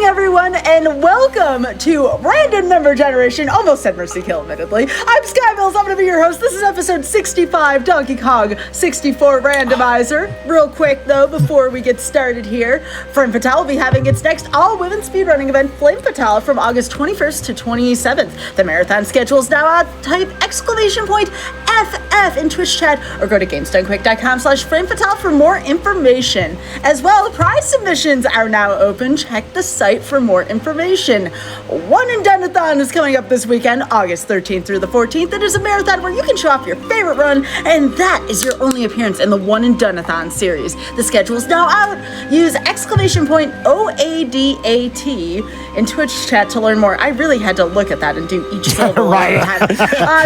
everyone, and welcome to Random Number Generation. Almost said Mercy Kill, admittedly. I'm Skybilz. I'm going to be your host. This is episode 65, Donkey Kong 64 Randomizer. Real quick, though, before we get started here, Flame Fatale will be having its next all-women speedrunning event, Flame Fatale, from August 21st to 27th. The marathon schedule is now out. Type !FF in Twitch chat or go to GamesDoneQuick.com/FlameFatale for more information. As well, prize submissions are now open. Check the site for more information. One and Done-a-thon is coming up this weekend, August 13th through the 14th. It is a marathon where you can show off your favorite run, and that is your only appearance in the One and Done-a-thon series. The schedule is now out. Use !OADAT in Twitch chat to learn more. I really had to look at that and do each syllable. Right.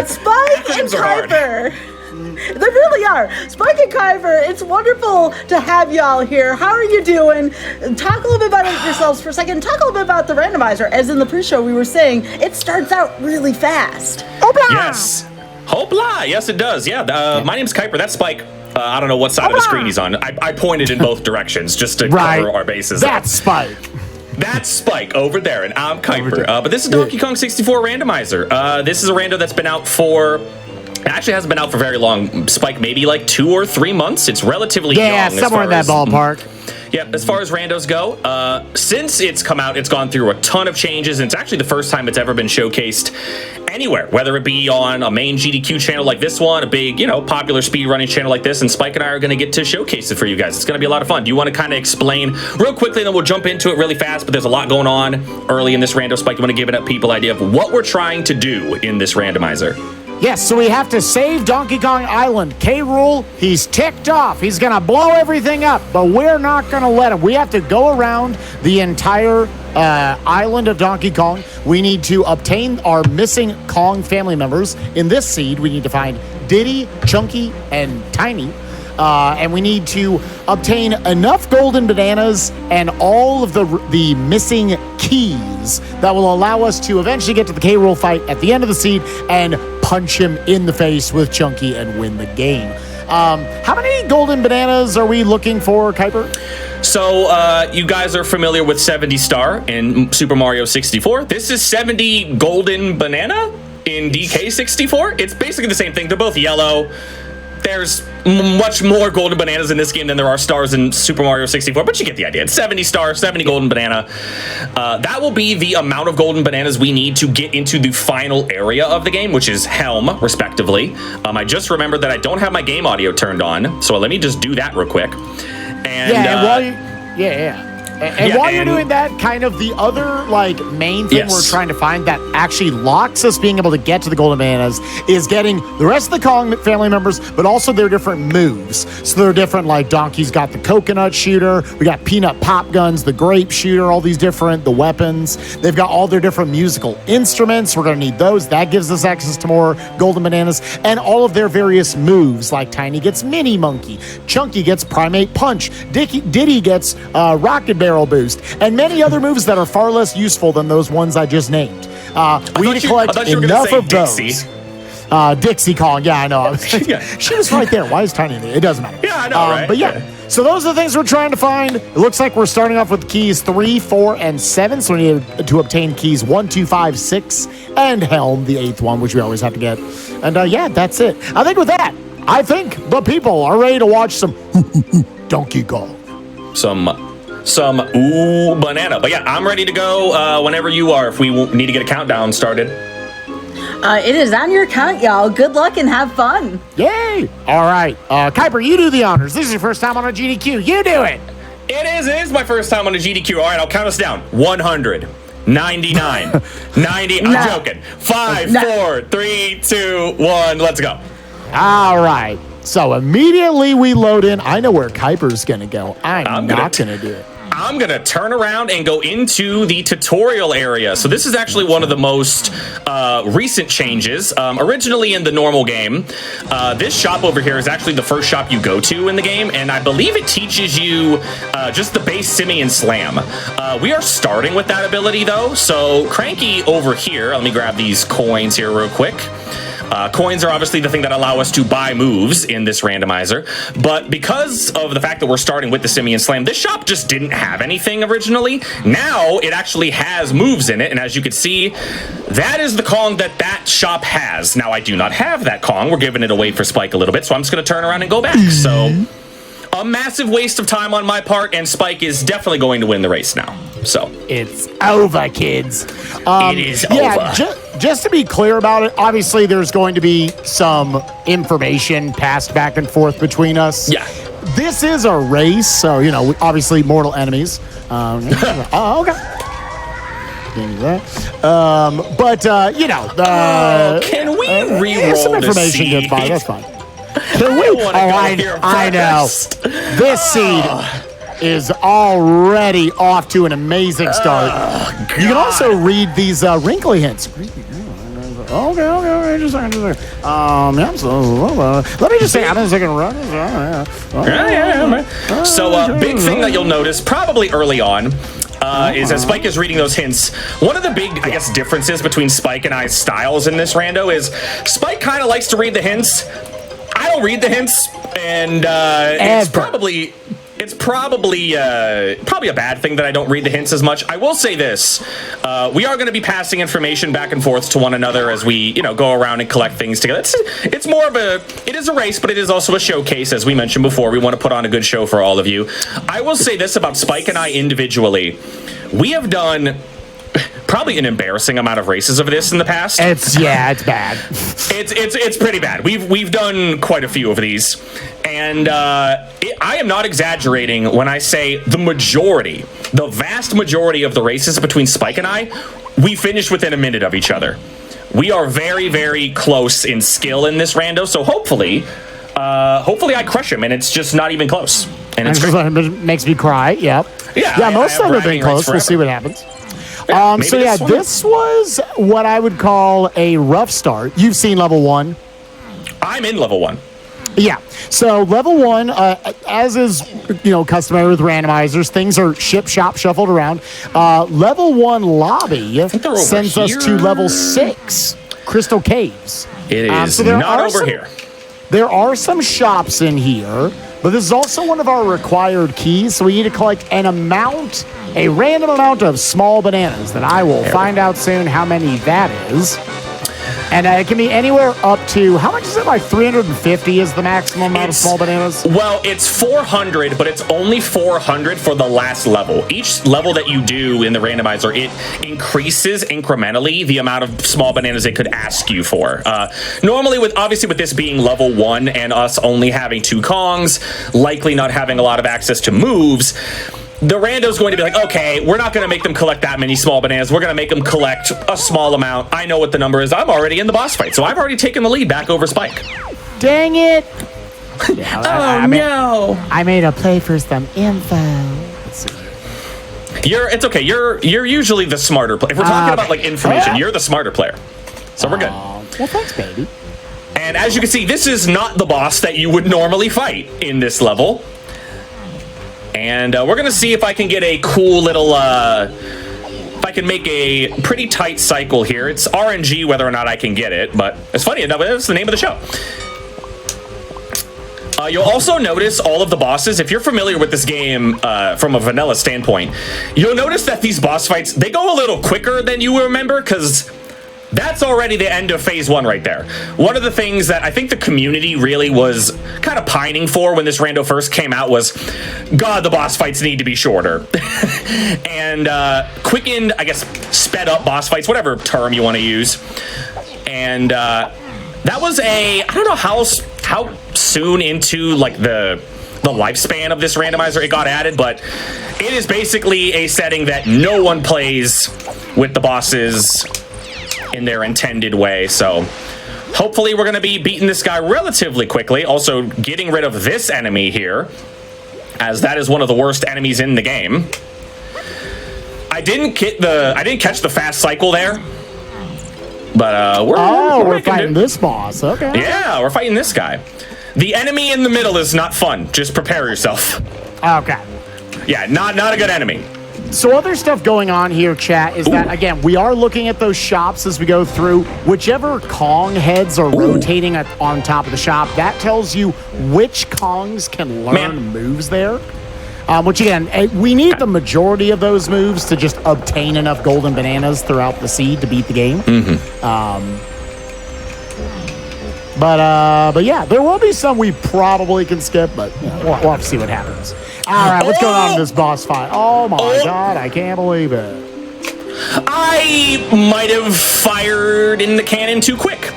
Spike and Kuiper. They really are. Spike and Kuiper, it's wonderful to have y'all here. How are you doing? Talk a little bit about yourselves for a second. Talk a little bit about the randomizer. As in the pre-show we were saying, it starts out really fast. Hopla! Yes. Hopla! Yes, it does. Yeah, my name's Kuiper. That's Spike. I don't know what side of the screen he's on. I pointed in both directions just to cover our bases. That's Spike. That's Spike over there, and I'm Kuiper. But this is Donkey Kong 64 Randomizer. This is a rando that's been out for... It actually hasn't been out for very long. Spike, maybe like 2 or 3 months. It's relatively young. Yeah, somewhere in that ballpark. Yeah, as far as randos go, since it's come out, it's gone through a ton of changes, and it's actually the first time it's ever been showcased anywhere, whether it be on a main GDQ channel like this one, a big, popular speedrunning channel like this, and Spike and I are going to get to showcase it for you guys. It's going to be a lot of fun. Do you want to kind of explain real quickly, and then we'll jump into it really fast, but there's a lot going on early in this rando. Spike, you want to give people an idea of what we're trying to do in this randomizer? Yes, so we have to save Donkey Kong Island. K-Rool, he's ticked off. He's going to blow everything up, but we're not going to let him. We have to go around the entire island of Donkey Kong. We need to obtain our missing Kong family members. In this seed, we need to find Diddy, Chunky, and Tiny. And we need to obtain enough golden bananas and all of the missing keys that will allow us to eventually get to the K-Rool fight at the end of the seed and punch him in the face with Chunky and win the game. How many golden bananas are we looking for, Kuiper? So, you guys are familiar with 70 Star in Super Mario 64. This is 70 golden banana in DK 64. It's basically the same thing. They're both yellow. There's much more golden bananas in this game than there are stars in Super Mario 64, but you get the idea. It's 70 stars, 70 golden banana. That will be the amount of golden bananas we need to get into the final area of the game, which is Helm, respectively. I just remembered that I don't have my game audio turned on, so let me just do that real quick. And while you're doing that, kind of the other main thing we're trying to find that actually locks us being able to get to the golden bananas is getting the rest of the Kong family members, but also their different moves. So they're different, like Donkey's got the coconut shooter, we got peanut pop guns, the grape shooter, all these different, the weapons. They've got all their different musical instruments. We're going to need those. That gives us access to more golden bananas, and all of their various moves, like Tiny gets Mini Monkey, Chunky gets Primate Punch, Diddy gets Rocket Barrel Boost, and many other moves that are far less useful than those ones I just named. We need to collect enough of those. Dixie Kong, yeah, I know. She was right there. Why is Tiny in there? It doesn't matter. Yeah, I know, right? But so those are the things we're trying to find. It looks like we're starting off with keys 3, 4, and 7, so we need to obtain keys 1, 2, 5, 6, and Helm, the 8th one, which we always have to get. And that's it. I think with that, the people are ready to watch some Donkey Kong. Some ooh banana. But yeah, I'm ready to go whenever you are, if we need to get a countdown started. It is on your count, y'all. Good luck and have fun. Yay! All right. Kuiper, you do the honors. This is your first time on a GDQ. You do it. It is my first time on a GDQ. All right, I'll count us down. 100, 99, 90. I'm joking. 5, 4, 3, 2, 1. Let's go. All right. So immediately we load in. I know where Kuiper's going to go. I'm not going to do it. I'm going to turn around and go into the tutorial area. So this is actually one of the most recent changes. Originally in the normal game, this shop over here is actually the first shop you go to in the game, and I believe it teaches you just the base Simian Slam. We are starting with that ability, though. So Cranky over here, let me grab these coins here real quick. Coins are obviously the thing that allow us to buy moves in this randomizer, but because of the fact that we're starting with the Simian Slam, this shop just didn't have anything originally. Now it actually has moves in it, and as you can see, that is the Kong that shop has. Now I do not have that Kong. We're giving it away for Spike a little bit, so I'm just going to turn around and go back. So a massive waste of time on my part, and Spike is definitely going to win the race now. So it's over, kids. It is over. Just to be clear about it, obviously there's going to be some information passed back and forth between us. Yeah. This is a race, so, you know, obviously mortal enemies. Oh, okay. But, you know. Can we re-roll some information the gets by, seed? that's fine. Can we? I know. This seed is already off to an amazing start. You can also read these wrinkly hints. Okay, just a second. Yeah, let me just say, I'm in a second run. So, big thing that you'll notice probably early on is as Spike is reading those hints, one of the big, I guess, differences between Spike and I's styles in this rando is Spike kind of likes to read the hints. I don't read the hints, and it's probably a bad thing that I don't read the hints as much. I will say this: we are going to be passing information back and forth to one another as we, you know, go around and collect things together. It is a race, but it is also a showcase, as we mentioned before. We want to put on a good show for all of you. I will say this about Spike and I individually: we have done probably an embarrassing amount of races of this in the past. It's bad. It's pretty bad. We've done quite a few of these, and I am not exaggerating when I say the vast majority of the races between Spike and I, we finish within a minute of each other. We are very, very close in skill in this rando, so hopefully I crush him, and it's just not even close. And it makes me cry. Yep. Yeah. Most of them have been close. We'll see what happens. This was what I would call a rough start. You've seen level 1. I'm in level 1. Yeah. So level 1, as is, you know, customary with randomizers, things are shuffled around. Level 1 lobby sends us to level 6, Crystal Caves. It is so not over here. There are some shops in here, but this is also one of our required keys, so we need to collect a random amount of small bananas that I will find out soon how many that is. And it can be anywhere up to, how much is it? Like 350 is the maximum amount of small bananas? Well, it's 400, but it's only 400 for the last level. Each level that you do in the randomizer, it increases incrementally the amount of small bananas it could ask you for. Normally, obviously with this being level 1 and us only having 2 Kongs, likely not having a lot of access to moves, the rando's going to be like, okay, we're not going to make them collect that many small bananas. We're going to make them collect a small amount. I know what the number is. I'm already in the boss fight, so I've already taken the lead back over Spike. Dang it! No! I made a play for some info. It's okay. You're usually the smarter player. If we're talking about like information, you're the smarter player. So we're good. Well, thanks, baby. And as you can see, this is not the boss that you would normally fight in this level. And we're going to see if I can get a cool little, if I can make a pretty tight cycle here. It's RNG whether or not I can get it, but it's funny enough, that's the name of the show. You'll also notice all of the bosses, if you're familiar with this game from a vanilla standpoint, you'll notice that these boss fights, they go a little quicker than you remember, because that's already the end of phase 1 right there. One of the things that I think the community really was kind of pining for when this rando first came out was, God, the boss fights need to be shorter. And quickened, I guess, sped up boss fights, whatever term you want to use. And that was I don't know how soon into like the lifespan of this randomizer it got added, but it is basically a setting that no one plays with the bosses in their intended way. So hopefully we're going to be beating this guy relatively quickly. Also getting rid of this enemy here, as that is one of the worst enemies in the game. I didn't catch the fast cycle there, but we're fighting this boss. Okay. Yeah, we're fighting this guy. The enemy in the middle is not fun. Just prepare yourself. Okay. Yeah, not a good enemy. So other stuff going on here, chat, is that, again, we are looking at those shops as we go through. Whichever Kong heads are rotating on top of the shop, that tells you which Kongs can learn moves there. Which, again, we need the majority of those moves to just obtain enough golden bananas throughout the seed to beat the game. But yeah, there will be some we probably can skip, but we'll have to see what happens. All right, what's going on in this boss fight? Oh, my God, I can't believe it. I might have fired in the cannon too quick.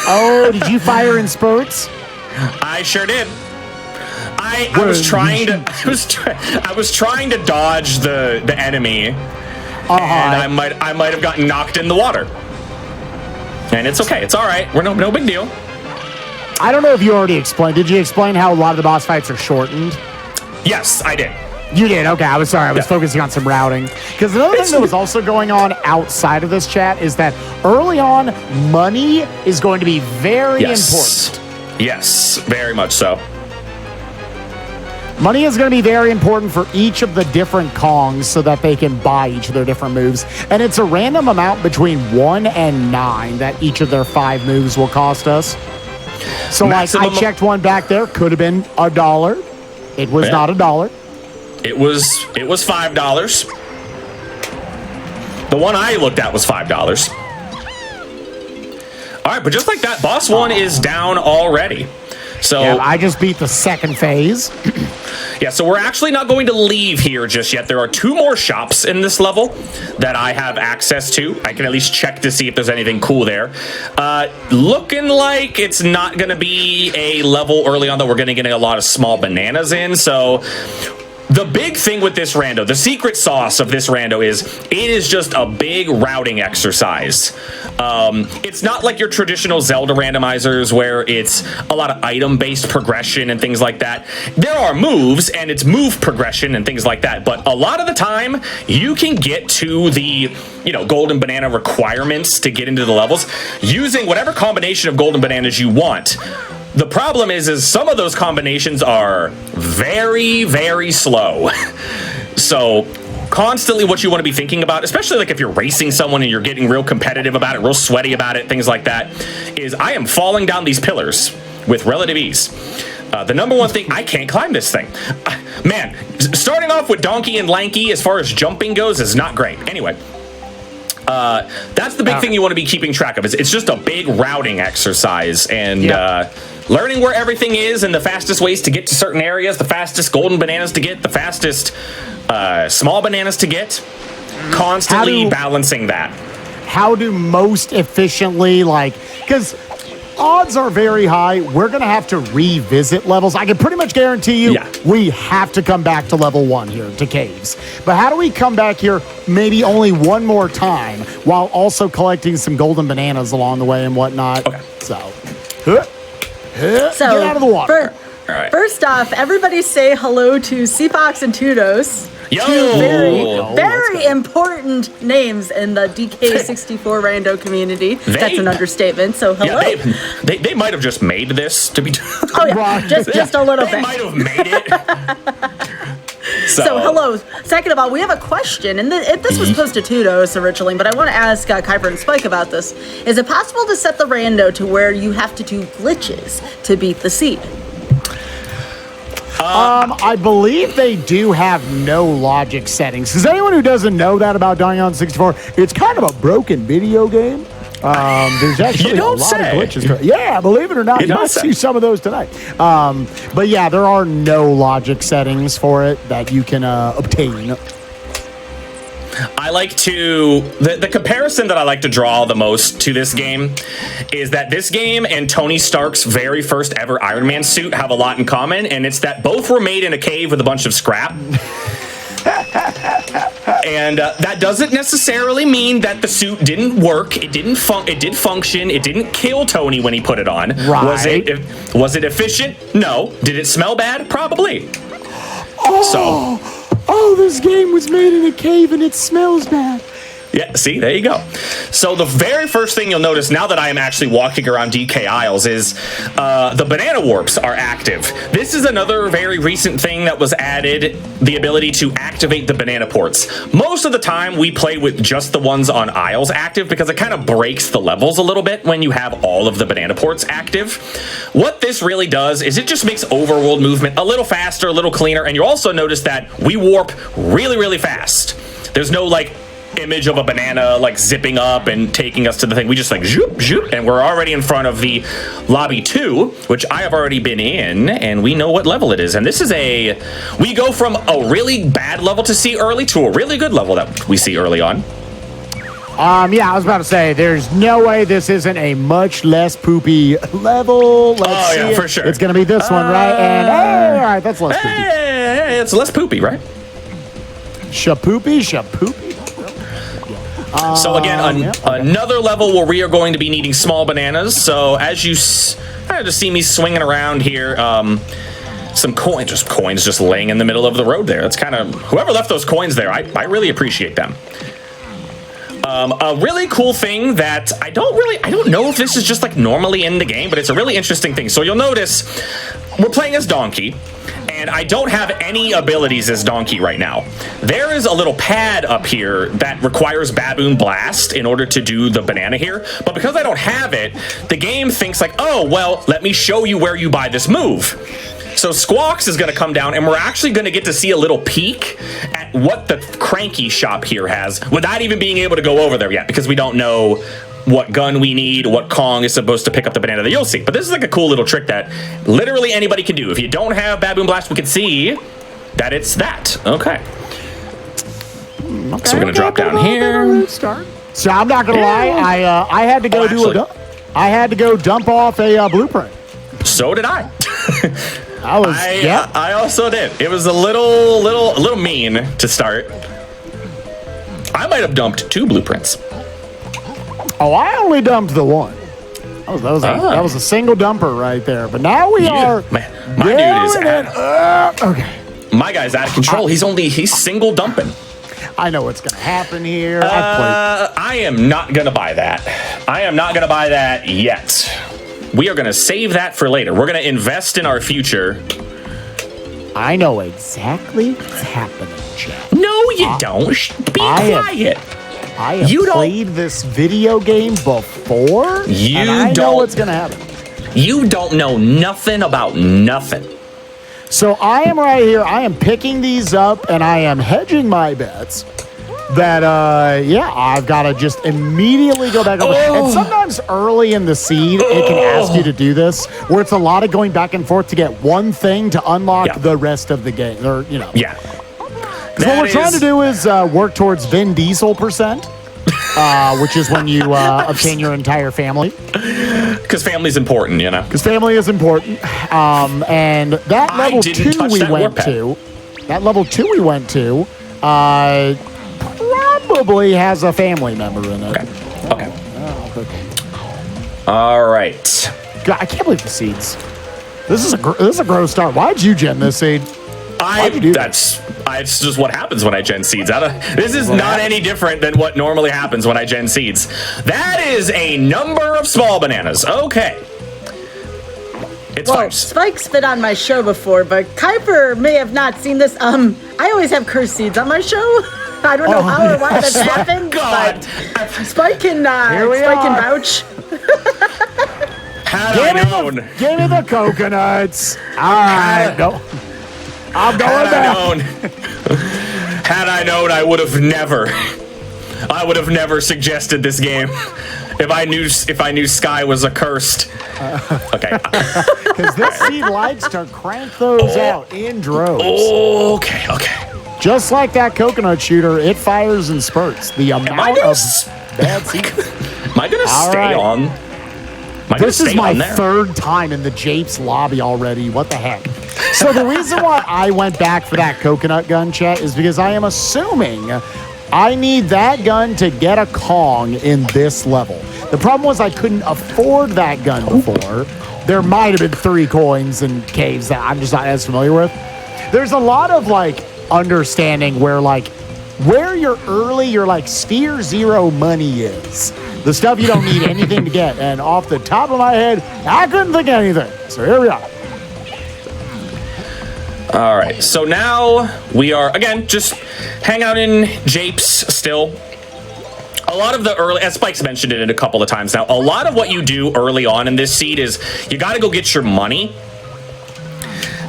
Oh, did you fire in spurts? I sure did. I was trying to dodge the enemy, and I might have gotten knocked in the water. And it's okay. It's all right. We're no big deal. I don't know if you already explained. Did you explain how a lot of the boss fights are shortened? Yes, I did. You did? Okay, I was sorry. I was focusing on some routing. Because another thing that was also going on outside of this chat is that early on, money is going to be very important. Yes, very much so. Money is going to be very important for each of the different Kongs so that they can buy each of their different moves. And it's a random amount between 1 and 9 that each of their 5 moves will cost us. So, maximum, like, I checked one back there. Could have been $1. It was not $1. It was $5. The one I looked at was $5. All right, but just like that, boss 1 is down already. So yeah, I just beat the second phase. Yeah, so we're actually not going to leave here just yet. There are 2 more shops in this level that I have access to. I can at least check to see if there's anything cool there. Looking like it's not going to be a level early on that we're going to get a lot of small bananas in. So the big thing with this rando, the secret sauce of this rando is it is just a big routing exercise. It's not like your traditional Zelda randomizers where it's a lot of item-based progression and things like that. There are moves and it's move progression and things like that, but a lot of the time you can get to the, golden banana requirements to get into the levels using whatever combination of golden bananas you want. The problem is some of those combinations are very, very slow. So constantly what you want to be thinking about, especially like if you're racing someone and you're getting real competitive about it, real sweaty about it, things like that, is I am falling down these pillars with relative ease. The number one thing, I can't climb this thing. Man, starting off with Donkey and Lanky as far as jumping goes is not great. Anyway. That's the big thing you want to be keeping track of. It's just a big routing exercise and learning where everything is and the fastest ways to get to certain areas, the fastest golden bananas to get, the fastest small bananas to get, constantly balancing that. How to most efficiently, because odds are very high, we're going to have to revisit levels. I can pretty much guarantee you we have to come back to level 1 here, to caves. But how do we come back here maybe only one more time while also collecting some golden bananas along the way and whatnot? Okay. So get out of the water. First off, everybody say hello to Seafox and Tudos. Yo! Two very important names in the DK64 rando community. That's an understatement. So hello. Yeah, they might have just made this to be. Oh yeah, just a little bit. They might have made it. So hello. Second of all, we have a question, and this was posed to Tudos originally, but I want to ask Kuiper and Spike about this. Is it possible to set the rando to where you have to do glitches to beat the seed? I believe they do have no logic settings. Because anyone who doesn't know that about Donkey Kong 64, it's kind of a broken video game. There's actually a lot of glitches. Yeah, believe it or not, you might see some of those tonight. But yeah, there are no logic settings for it that you can obtain. I like to, the comparison that I like to draw the most to this game is that this game and Tony Stark's very first ever Iron Man suit have a lot in common, and it's that both were made in a cave with a bunch of scrap. And that doesn't necessarily mean that the suit didn't work. It did function. It didn't kill Tony when he put it on. Right. Was it efficient? No. Did it smell bad? Probably. Oh, this game was made in a cave and it smells bad. Yeah, see, there you go. So the very first thing you'll notice now that I am actually walking around DK Isles is the banana warps are active. This is another very recent thing that was added, the ability to activate the banana ports. Most of the time we play with just the ones on Isles active because it kind of breaks the levels a little bit when you have all of the banana ports active. What this really does is it just makes overworld movement a little faster, a little cleaner, and you'll also notice that we warp really, really fast. There's no like image of a banana like zipping up and taking us to the thing. We just like zoop, zoop, and we're already in front of the lobby 2, which I have already been in, and we know what level it is. And this is we go from a really bad level to see early to a really good level that we see early on. Yeah, I was about to say, there's no way this isn't a much less poopy level. Let's see for sure. It's going to be this one, right? And all right, that's less poopy. Hey, it's less poopy, right? Shapoopy. So again, another level where we are going to be needing small bananas. So as you kind of just see me swinging around here, some coins just laying in the middle of the road there. That's kind of, whoever left those coins there, I really appreciate them. A really cool thing that I don't know if this is just like normally in the game, but it's a really interesting thing. So you'll notice we're playing as Donkey, and I don't have any abilities as Donkey right now. There is a little pad up here that requires Baboon Blast in order to do the banana here, but because I don't have it, the game thinks like, oh, well, let me show you where you buy this move. So Squawks is going to come down, and we're actually going to get to see a little peek at what the Cranky shop here has without even being able to go over there yet, because we don't know what gun we need, what Kong is supposed to pick up the banana that you'll see. But this is like a cool little trick that literally anybody can do. If you don't have Baboon Blast, we can see that it's that. Okay. So we're going to drop down here. So I'm not going to lie, I had to go I had to go dump off a blueprint. So did I. I also did. It was a little mean to start. I might have dumped 2 blueprints. Oh, I only dumped the one. That was a single dumper right there. But now we are. My dude is okay. My guy's out of control. He's single dumping. I know what's gonna happen here. I am not gonna buy that. I am not gonna buy that yet. We are gonna save that for later. We're gonna invest in our future. I know exactly what's happening, Chad. No, you don't. Be quiet. I have played this video game before, and I know what's going to happen. You don't know nothing about nothing. So I am right here. I am picking these up, and I am hedging my bets that, I've got to just immediately go back over. And sometimes early in the seed, it can ask you to do this, where it's a lot of going back and forth to get one thing to unlock the rest of the game. Or, Yeah. Because what we're trying to do is work towards Vin Diesel %, which is when you obtain your entire family. Because family's important, Because family is important. And that level 2 we went to, probably has a family member in it. Okay. All right. God, I can't believe the seeds. This is a gross start. Why'd you gen this seed? It's just what happens when I gen seeds. This is not any different than what normally happens when I gen seeds. That is a number of small bananas. Okay. It's fine. Spike's been on my show before, but Kuiper may have not seen this. I always have cursed seeds on my show. I don't know how or why that's happened, but Spike can vouch. Had I known. Give me the coconuts. All right, go. I'm going back. Had I known, I would have never suggested this game. If I knew Sky was accursed. Okay. Because this seed likes to crank those out in droves. Okay. Just like that coconut shooter, it fires in spurts. The amount of bad seeds. Am I going to stay on? This is my 3rd time in the Japes lobby already. What the heck? So the reason why I went back for that coconut gun, Chet, is because I am assuming I need that gun to get a Kong in this level. The problem was I couldn't afford that gun before. There might have been 3 coins and caves that I'm just not as familiar with. There's a lot of, understanding where, where your like sphere zero money is. The stuff you don't need anything to get. And off the top of my head, I couldn't think of anything. So here we are. All right, so now we are, again, just hang out in Japes still. A lot of the early, as Spike's mentioned it a couple of times now, a lot of what you do early on in this seed is you got to go get your money.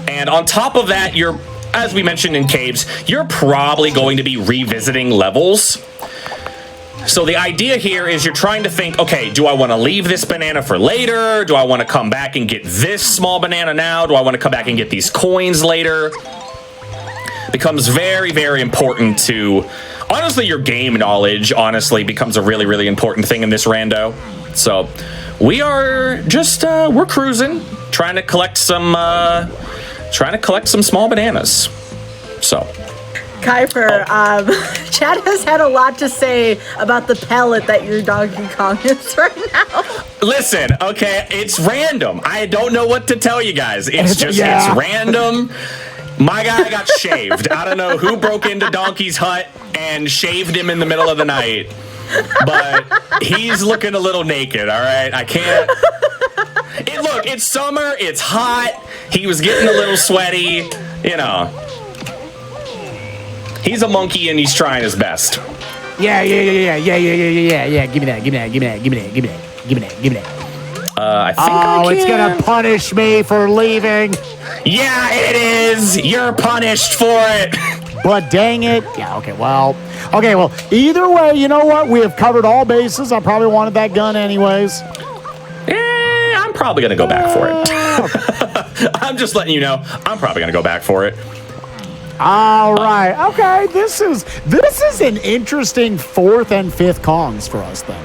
And on top of that, you're, as we mentioned in Caves, you're probably going to be revisiting levels. So the idea here is you're trying to think, okay, do I want to leave this banana for later? Do I want to come back and get this small banana now? Do I want to come back and get these coins later? Becomes very, very important to, honestly, your game knowledge, honestly, becomes a really, really important thing in this rando. So we are just, we're cruising, trying to collect some small bananas. So. Kuiper, Chad has had a lot to say about the palette that your Donkey Kong is right now. Listen, okay, it's random. I don't know what to tell you guys. It's random. My guy got shaved. I don't know who broke into Donkey's hut and shaved him in the middle of the night. But he's looking a little naked, all right? I can't. Look, it's summer. It's hot. He was getting a little sweaty, you know. He's a monkey and he's trying his best. Yeah. Give me that. I think I can. It's gonna punish me for leaving. Yeah, it is. You're punished for it. But dang it. Yeah, okay, well, either way, you know what? We have covered all bases. I probably wanted that gun anyways. I'm probably gonna go back for it. I'm just letting you know, I'm probably gonna go back for it. All right. Okay. This is an interesting 4th and 5th Kongs for us then.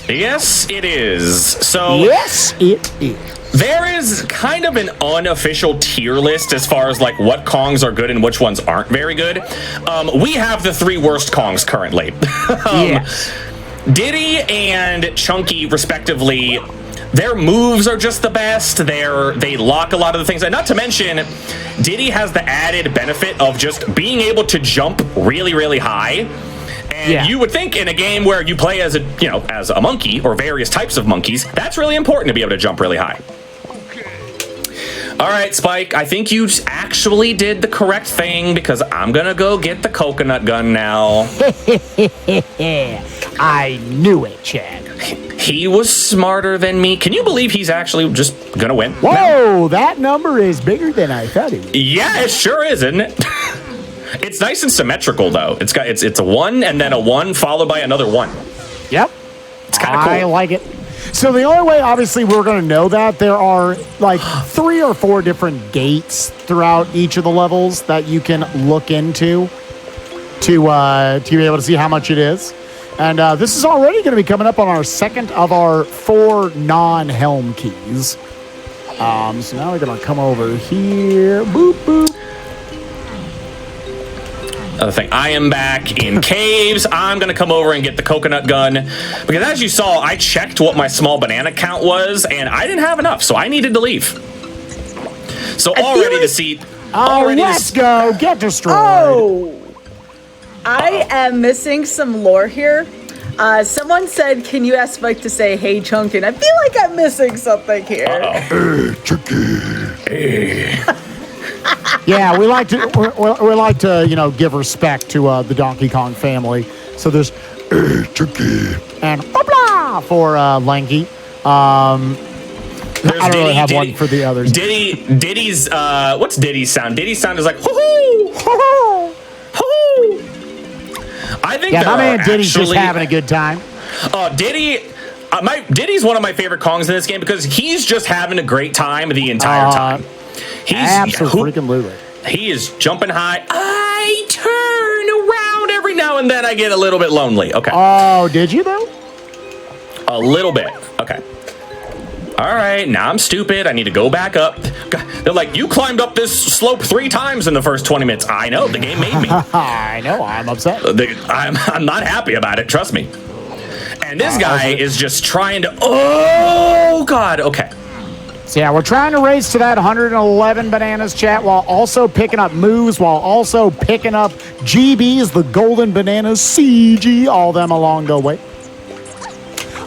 Yes, it is. So yes, it is. There is kind of an unofficial tier list as far as like what Kongs are good and which ones aren't very good. We have the 3 worst Kongs currently. Yes. Diddy and Chunky, respectively. Their moves are just the best. They lock a lot of the things. And not to mention, Diddy has the added benefit of just being able to jump really, really high. And you would think in a game where you play as a monkey or various types of monkeys, that's really important to be able to jump really high. All right, Spike, I think you actually did the correct thing because I'm going to go get the coconut gun now. I knew it, Chad. He was smarter than me. Can you believe he's actually just going to win? Whoa, now? That number is bigger than I thought it was. Yeah, it sure is, isn't it? It's nice and symmetrical, though. It's a 1 and then a 1 followed by another 1. Yep. It's kind of cool. I like it. So the only way, obviously, we're going to know that there are like 3 or 4 different gates throughout each of the levels that you can look into to be able to see how much it is. And this is already going to be coming up on our 2nd of our 4 non-helm keys. So now we're going to come over here. Boop, boop. Other thing, I am back in Caves. I'm going to come over and get the coconut gun. Because as you saw, I checked what my small banana count was, and I didn't have enough, so I needed to leave. So let's go. Get destroyed. Oh, I am missing some lore here. Someone said, can you ask Spike to say, hey, Chunkin? I feel like I'm missing something here. Uh-oh. Hey, Chunkin. Hey. Yeah, we like to give respect to the Donkey Kong family. So there's Chunky and Hopla for Lanky. I don't really have one for the others. Diddy's what's Diddy's sound? Diddy's sound is like hoo hoo hoo. I think my man Diddy's just having a good time. Diddy's one of my favorite Kongs in this game because he's just having a great time the entire time. Absolutely. He is jumping high. I turn around every now and then. I get a little bit lonely. Okay. Oh, did you though? A little bit. Okay. All right. Now I'm stupid. I need to go back up. They're like, you climbed up this slope 3 times in the first 20 minutes. I know. The game made me. I know. I'm upset. I'm not happy about it. Trust me. And this guy is just trying to. Oh God. Okay. So yeah, we're trying to race to that 111 bananas, chat, while also picking up moves, while also picking up GBs, the golden bananas, CG, all them along the way.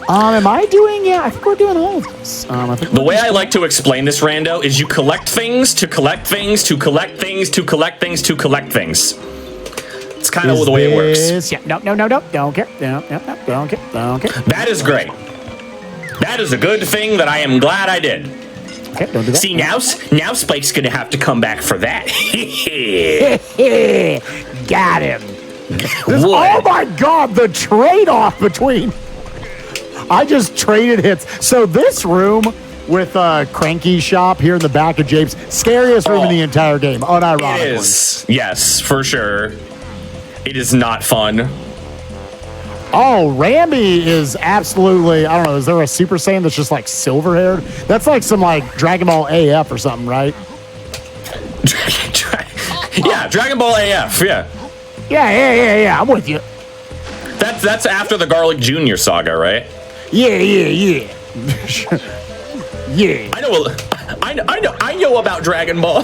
Am I doing? Yeah, I think we're doing all of this. The way I like to explain this, Rando, is you collect things to collect things to collect things to collect things to collect things. It's kind of the way it works. Yeah, no, don't care. No, don't care. That is great. That is a good thing that I am glad I did. Okay, don't do that. See, now Spike's gonna have to come back for that. Got him. Oh my God, the trade-off between... I just traded hits. So this room with Cranky Shop here in the back of Japes, scariest room in the entire game, unironically. It is. Yes, for sure. It is not fun. Oh, Rambi is absolutely, I don't know, is there a Super Saiyan that's just like silver-haired? That's like some like Dragon Ball AF or something, right? Yeah, Dragon Ball AF, yeah. Yeah, I'm with you. That's after the Garlic Jr. saga, right? Yeah. Yeah. I know about Dragon Ball,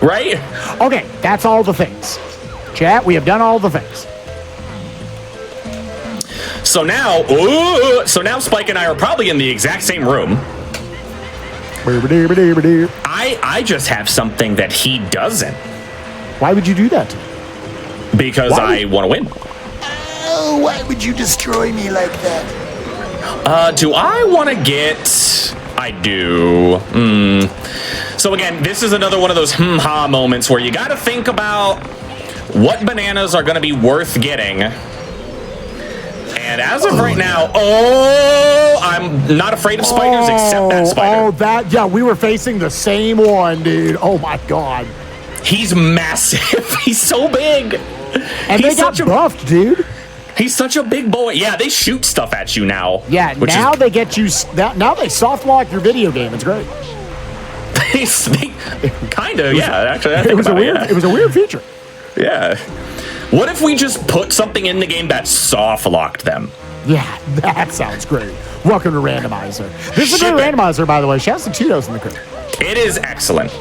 right? Okay, that's all the things. Chat, we have done all the things. So now Spike and I are probably in the exact same room. I just have something that he doesn't. Why would you do that? Because I want to win. Oh, why would you destroy me like that? Do I want to get... I do. So again, this is another one of those ha moments where you got to think about what bananas are going to be worth getting. And as of right now, I'm not afraid of spiders except that spider. Yeah, we were facing the same one, dude. Oh my God. He's massive. He's so big. And they got buffed, dude. He's such a big boy. Yeah, they shoot stuff at you now. Yeah, now they get you. Now they soft lock your video game. It's great. Kind of, yeah. Actually, it was a weird feature. Yeah. What if we just put something in the game that soft locked them? Yeah, that sounds great. Welcome to Randomizer. This is a great randomizer, by the way. Shouts to Tito's in the crib. It is excellent.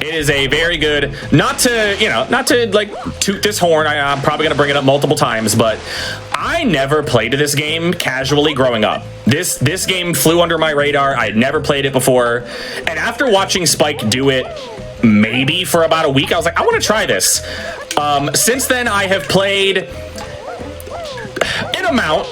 It is a very good, not to like toot this horn. I'm probably going to bring it up multiple times, but I never played this game casually growing up. This game flew under my radar. I had never played it before. And after watching Spike do it maybe for about a week, I was like, I want to try this. Since then, I have played an amount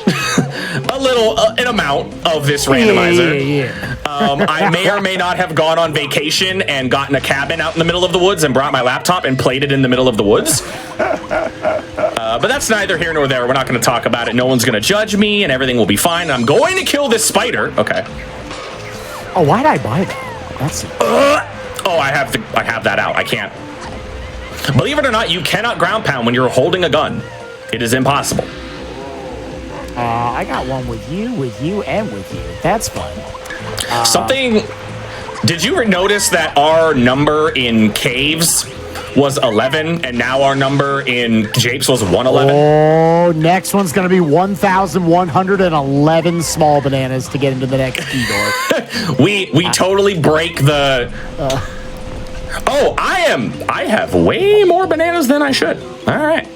of this randomizer. Yeah. I may or may not have gone on vacation and gotten a cabin out in the middle of the woods and brought my laptop and played it in the middle of the woods. But that's neither here nor there. We're not going to talk about it. No one's going to judge me and everything will be fine. I'm going to kill this spider. Okay. Oh, why'd I buy that? That's I have that out. I can't. Believe it or not, you cannot ground pound when you're holding a gun. It is impossible. I got one with you, and with you. That's fun. Did you notice that our number in caves was 11, and now our number in Japes was 111? Oh, next one's going to be 1,111 small bananas to get into the next key door. we totally break the... I have way more bananas than I should. All right.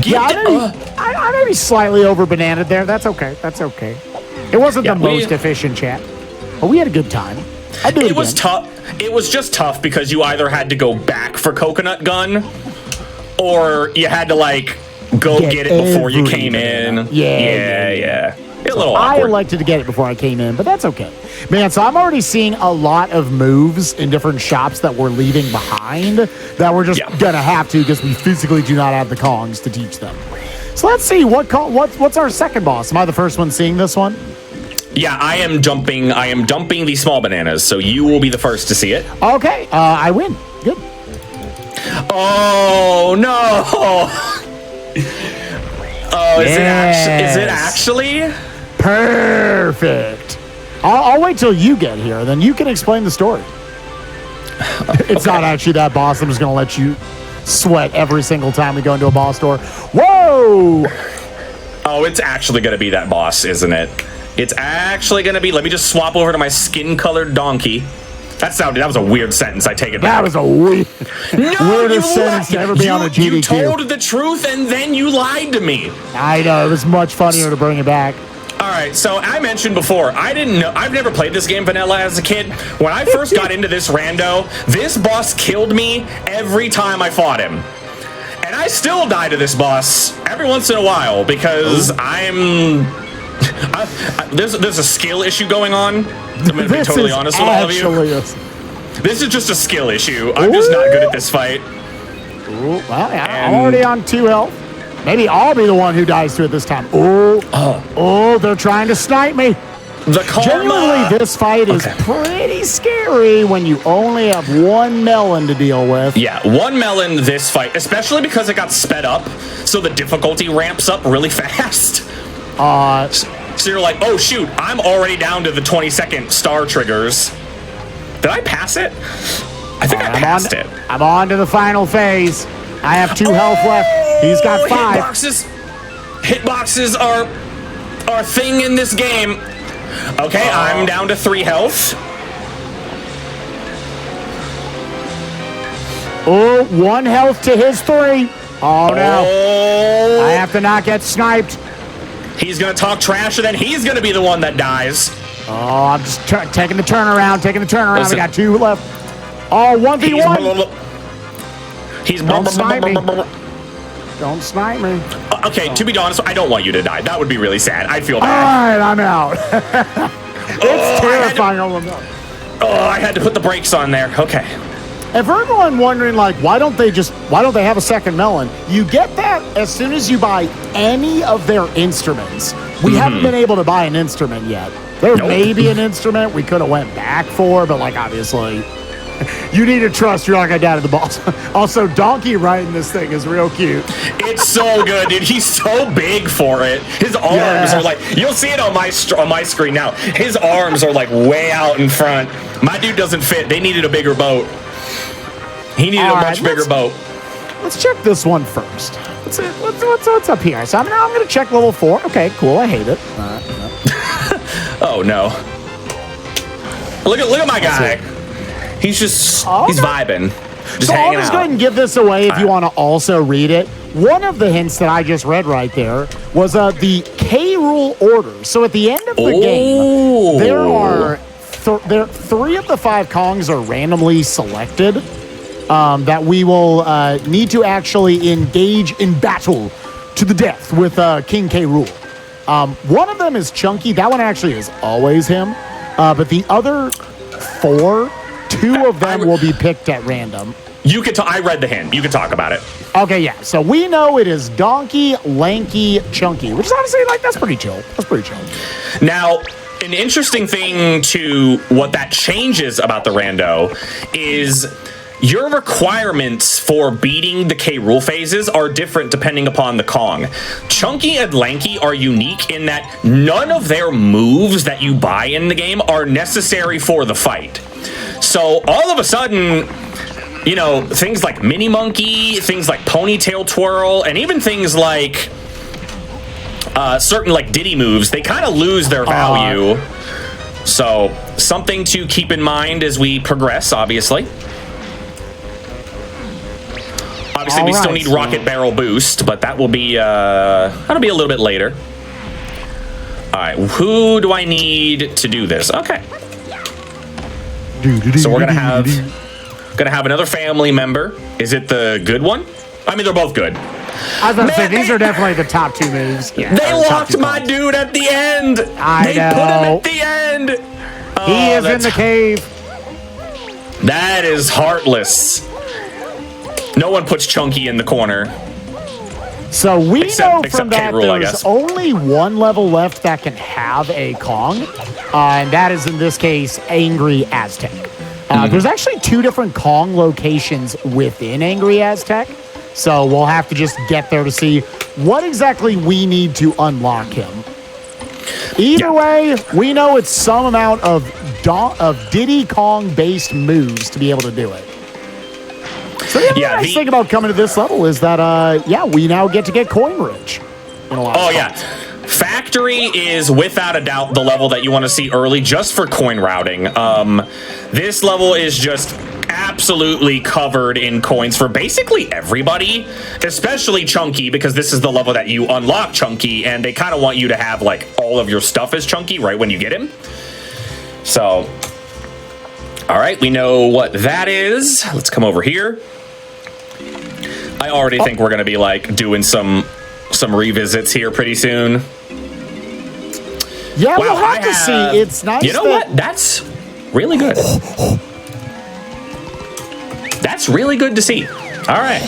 I may be slightly over bananaed there. That's okay. It wasn't the most efficient chat, but we had a good time. It was tough. It was just tough because you either had to go back for coconut gun, or you had to like go get it before you came in. Yeah. A little awkward. I elected to get it before I came in, but that's okay. Man, so I'm already seeing a lot of moves in different shops that we're leaving behind that we're just gonna have to because we physically do not have the Kongs to teach them. So let's see what's our second boss. Am I the first one seeing this one? Yeah, I am dumping these small bananas, so you will be the first to see it. Okay, I win. Good. Oh no! Oh, is it actually? Perfect. I'll wait till you get here, then you can explain the story. It's not actually that boss. I'm just going to let you sweat every single time we go into a boss door. Whoa! Oh, it's actually going to be that boss, isn't it? It's actually going to be, let me just swap over to my skin-colored donkey. That was a weird sentence. I take it back. That was a weirdest sentence to ever be on a GDQ. You told the truth and then you lied to me. I know. It was much funnier to bring it back. All right, so I mentioned before, I've never played this game vanilla as a kid. When I first got into this rando, this boss killed me every time I fought him. And I still die to this boss every once in a while because there's a skill issue going on. I'm going to be totally honest with all of you. This is just a skill issue. I'm just not good at this fight. Ooh, well, I'm already on 2 health. Maybe I'll be the one who dies to it this time. Oh, they're trying to snipe me. The karma. Genuinely, this fight is pretty scary when you only have 1 melon to deal with. Yeah, 1 melon this fight, especially because it got sped up, so the difficulty ramps up really fast. So you're like, oh shoot, I'm already down to the 20-second star triggers. Did I pass it? I think I passed it. I'm on to the final phase. I have 2 health left. He's got 5. Hitboxes are a thing in this game. Okay, I'm down to 3 health. Oh, 1 health to his 3. Oh no. I have to not get sniped. He's going to talk trash, and then he's going to be the one that dies. Oh, I'm just taking the turnaround. Listen, we got 2 left. Oh, 1v1. Don't snipe me. Don't snipe me. Okay, to be honest, I don't want you to die. That would be really sad. I'd feel bad. All right, I'm out. It's terrifying. I had to put the brakes on there. Okay. And for everyone wondering, like, why don't they have a second melon? You get that as soon as you buy any of their instruments. We haven't been able to buy an instrument yet. There may be an instrument we could have went back for, but, like, obviously, you need to trust you're not going to die to the boss. Also, Donkey riding this thing is real cute. It's so good, dude. He's so big for it. His arms are like, you'll see it on my screen now. His arms are like way out in front. My dude doesn't fit. They needed a bigger boat. He needed a much bigger boat. Let's check this one first. What's up here? So I'm going to check level 4. Okay, cool. I hate it. Oh, no. Look at my guy. He's just, he's vibing. Just hanging I'll just out. go ahead and give this away if you want to also read it. One of the hints that I just read right there was the K rule order. So at the end of the game, there are 3 of the 5 Kongs are randomly selected that we will need to actually engage in battle to the death with King K rule. One of them is Chunky. That one actually is always him. But the other 4... 2 of them will be picked at random. You could. I read the hint. You could talk about it. Okay, yeah. So we know it is Donkey, Lanky, Chunky, which is honestly that's pretty chill. That's pretty chill. Now, an interesting thing to what that changes about the rando is your requirements for beating the K rule phases are different depending upon the Kong. Chunky and Lanky are unique in that none of their moves that you buy in the game are necessary for the fight. So all of a sudden, you know, things like Mini Monkey, things like Ponytail Twirl, and even things like certain like Diddy moves, they kind of lose their value. So something to keep in mind as we progress, obviously. Obviously, we still need Rocket Barrel Boost, but that will be that'll be a little bit later. All right, who do I need to do this? Okay. So we're gonna have another family member. Is it the good one? I mean, they're both good. I was about to say, these are definitely the top 2 moves. Yeah, they locked my dude at the end. They put him at the end. He is in the cave. That is heartless. No one puts Chunky in the corner. So we know from that K-Rool, there's only 1 level left that can have a Kong, and that is in this case Angry Aztec. There's actually 2 different Kong locations within Angry Aztec, so we'll have to just get there to see what exactly we need to unlock him. Either way, we know it's some amount of Diddy Kong based moves to be able to do it. So the nice thing about coming to this level is that, we now get to get coin rich. In a lot of spots. Factory is without a doubt the level that you want to see early just for coin routing. This level is just absolutely covered in coins for basically everybody, especially Chunky, because this is the level that you unlock Chunky, and they kind of want you to have like all of your stuff as Chunky right when you get him. So, all right, we know what that is. Let's come over here. I already think we're going to be like doing some revisits here pretty soon. Yeah, wow, we'll have to see. It's nice. You know what? That's really good. That's really good to see. All right.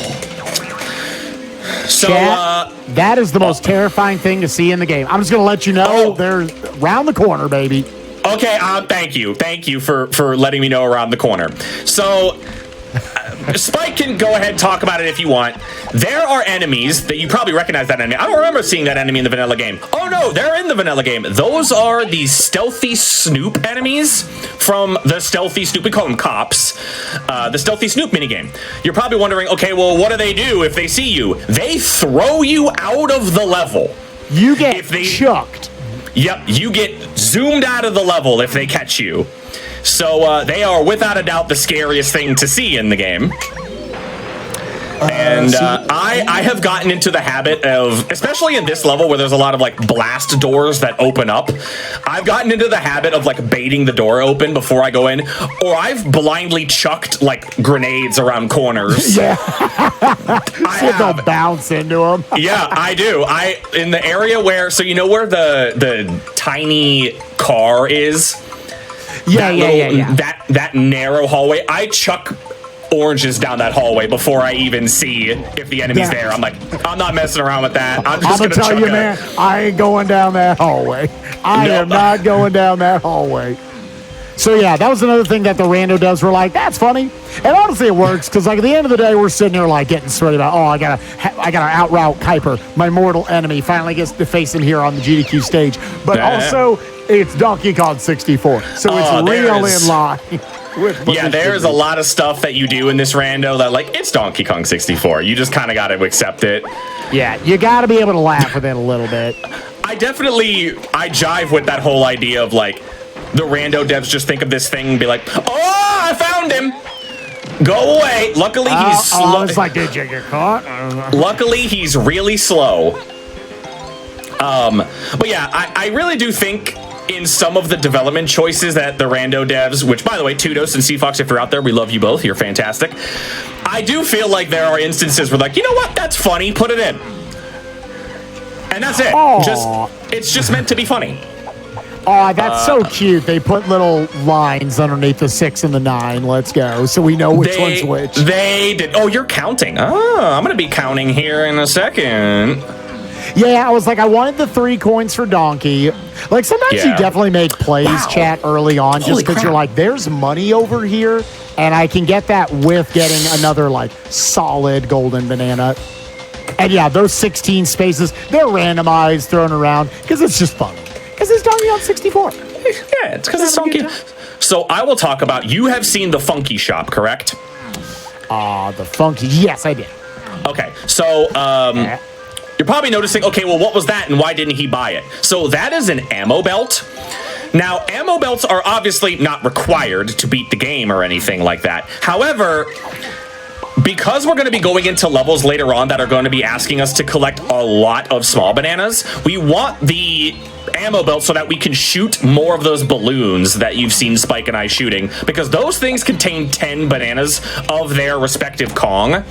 So that is the most terrifying thing to see in the game. I'm just going to let you know they're around the corner, baby. Okay, thank you for letting me know around the corner. So Spike can go ahead and talk about it if you want. There are enemies that you probably recognize that enemy. I don't remember seeing that enemy in the vanilla game. Oh no, they're in the vanilla game. Those are the stealthy Snoop enemies from the stealthy Snoop. We call them cops. The stealthy Snoop minigame. You're probably wondering, okay, well, what do they do if they see you? They throw you out of the level. You get chucked. Yep, you get zoomed out of the level if they catch you. So they are without a doubt the scariest thing to see in the game. And I have gotten into the habit of, especially in this level where there's a lot of like blast doors that open up, I've gotten into the habit of like baiting the door open before I go in, or I've blindly chucked like grenades around corners. Yeah. They'll bounce into them. Yeah, I do. In the area where, so you know where the tiny car is? Yeah. That narrow hallway, I chuck oranges down that hallway before I even see if the enemy's there. I'm like, I'm not messing around with that. I'm just gonna tell you, man, I ain't going down that hallway. I am not going down that hallway. So yeah, that was another thing that the rando does. We're like, that's funny, and honestly, it works because like at the end of the day, we're sitting there like getting sweaty about, I gotta outroute Kuiper, my mortal enemy. Finally gets to face him here on the GDQ stage, but also it's Donkey Kong 64, so it's real in line. Yeah, there's a lot of stuff that you do in this rando that, like, it's Donkey Kong 64. You just kind of got to accept it. Yeah, you got to be able to laugh with it a little bit. I jive with that whole idea of, like, the rando devs just think of this thing and be like, oh, I found him. Go away. Luckily, he's slow. It's like, did you get caught? Luckily, he's really slow. But yeah, I really do think in some of the development choices that the rando devs, which by the way, Tudos and CFox, if you're out there, we love you both. You're fantastic. I do feel like there are instances where like, you know what? That's funny. Put it in. And that's it. It's just meant to be funny. Oh, that's so cute. They put little lines underneath the 6 and the 9. Let's go. So we know which one's which. They did. Oh, you're counting. Oh, I'm going to be counting here in a second. Yeah, I was like, I wanted the 3 coins for Donkey. Like, sometimes you definitely make plays, chat, early on, just because you're like, there's money over here, and I can get that with getting another, like, solid golden banana. And yeah, those 16 spaces, they're randomized, thrown around, because it's just fun. Because it's Donkey Kong 64. Yeah, it's because it's Donkey. So I will talk about, you have seen the Funky Shop, correct? The Funky, yes, I did. Okay, so, you're probably noticing, okay, well, what was that and why didn't he buy it? So that is an ammo belt. Now, ammo belts are obviously not required to beat the game or anything like that. However, because we're going to be going into levels later on that are going to be asking us to collect a lot of small bananas, we want the ammo belt so that we can shoot more of those balloons that you've seen Spike and I shooting, because those things contain 10 bananas of their respective Kong.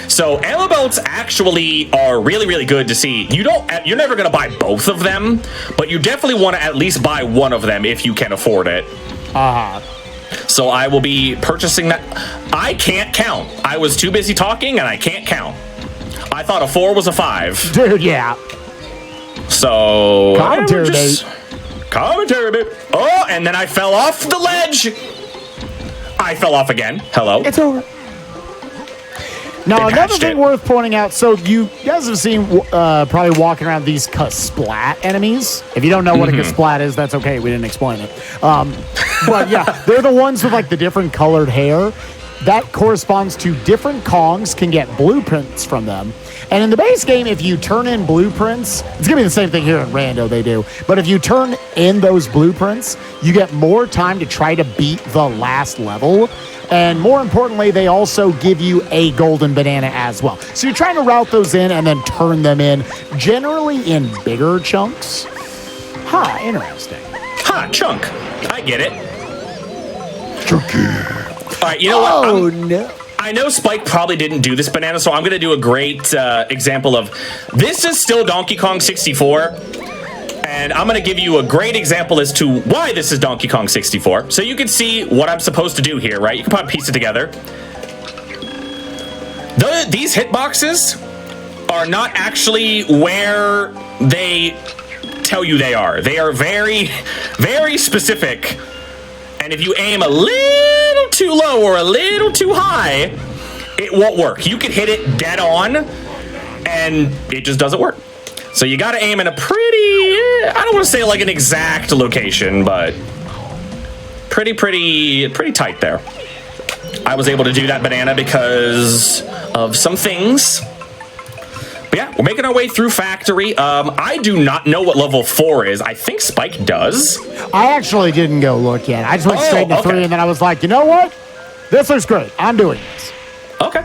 So ammo belts actually are really, really good to see. You're never going to buy both of them, but you definitely want to at least buy one of them if you can afford it. So I will be purchasing that. I can't count. I was too busy talking and I can't count. I thought a 4 was a 5. Dude, yeah. So commentary bait. Commentary bait. Oh, and then I fell off the ledge. I fell off again. Hello. It's over. Now, another thing worth pointing out, so you guys have seen probably walking around these Kasplat enemies. If you don't know what a Kasplat is, that's okay. We didn't explain it. But yeah, they're the ones with like the different colored hair. that corresponds to different Kongs can get blueprints from them. And in the base game, if you turn in blueprints, it's going to be the same thing here in Rando, they do. But if you turn in those blueprints, you get more time to try to beat the last level. And more importantly, they also give you a golden banana as well. So you're trying to route those in and then turn them in, generally in bigger chunks. Huh, interesting. Huh, chunk. I get it. Chunky. All right, you know what? Oh, no. I know Spike probably didn't do this banana, so I'm going to do a great example of this is still Donkey Kong 64, and I'm going to give you a great example as to why this is Donkey Kong 64. So you can see what I'm supposed to do here, right? You can probably piece it together. These hitboxes are not actually where they tell you they are. They are very, very specific. And if you aim a little too low or a little too high, it won't work. You can hit it dead on, and it just doesn't work. So you got to aim in a pretty, I don't want to say like an exact location, but pretty tight there. I was able to do that banana because of some things. But yeah, we're making our way through Factory. I do not know what level 4 is. I think Spike does. I actually didn't go look yet. I just went straight to 3, and then I was like, you know what? This looks great. I'm doing this. Okay.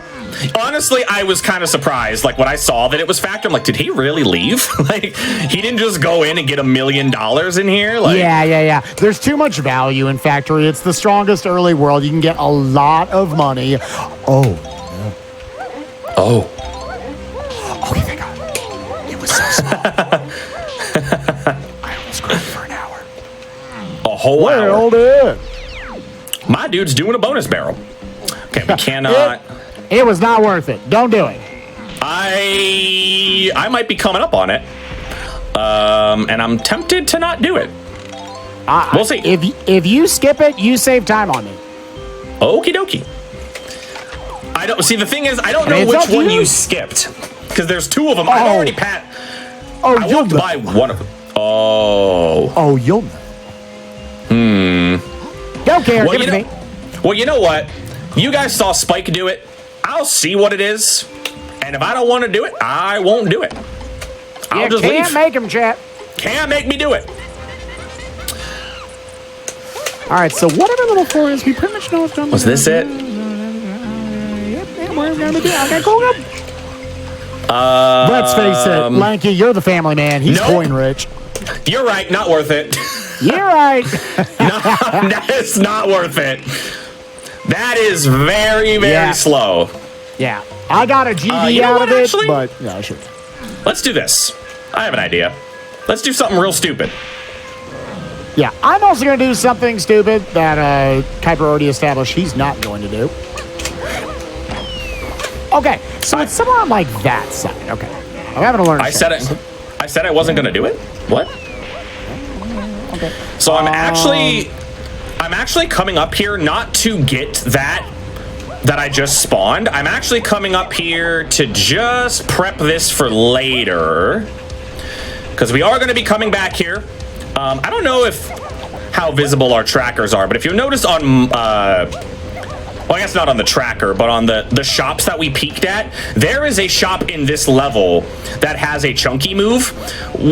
Honestly, I was kind of surprised. Like, when I saw that it was Factory, I'm like, did he really leave? Like, he didn't just go in and get $1 million in here? Like, yeah. There's too much value in Factory. It's the strongest early world. You can get a lot of money. Oh. Okay, thank God. It was so small. I almost cried for an hour. A whole hour. Dude. My dude's doing a bonus barrel. Okay, we cannot... It was not worth it. Don't do it. I might be coming up on it. And I'm tempted to not do it. We'll see. If you skip it, you save time on me. Okie dokie. I don't... See, the thing is, I don't know which one you skipped. Because there's 2 of them. I've already I walked by one of them. Oh, you'll know. Don't care. Give it to me. Well, you know what? You guys saw Spike do it. I'll see what it is. And if I don't want to do it, I won't do it. I'll just leave. Can't make him, chat. Can't make me do it. All right, so whatever little 4 is, we pretty much know it's done. Was this it? Yep, we're going to be okay, cool. Let's face it, Lanky, you're the family man. He's coin rich. You're right, not worth it. You're right. No, that is not worth it. That is very, very slow. Yeah, I got a GD out of it, but yeah, sure. Let's do this. I have an idea. Let's do something real stupid. Yeah, I'm also going to do something stupid that Kuiper already established he's not going to do. Okay, so it's somewhere on like that side. Okay, I'm having to learn. I said I wasn't going to do it. What? Okay. So I'm actually coming up here not to get that I just spawned. I'm actually coming up here to just prep this for later, because we are going to be coming back here. I don't know how visible our trackers are, but if you notice on well, I guess not on the tracker, but on the shops that we peeked at, there is a shop in this level that has a Chunky move.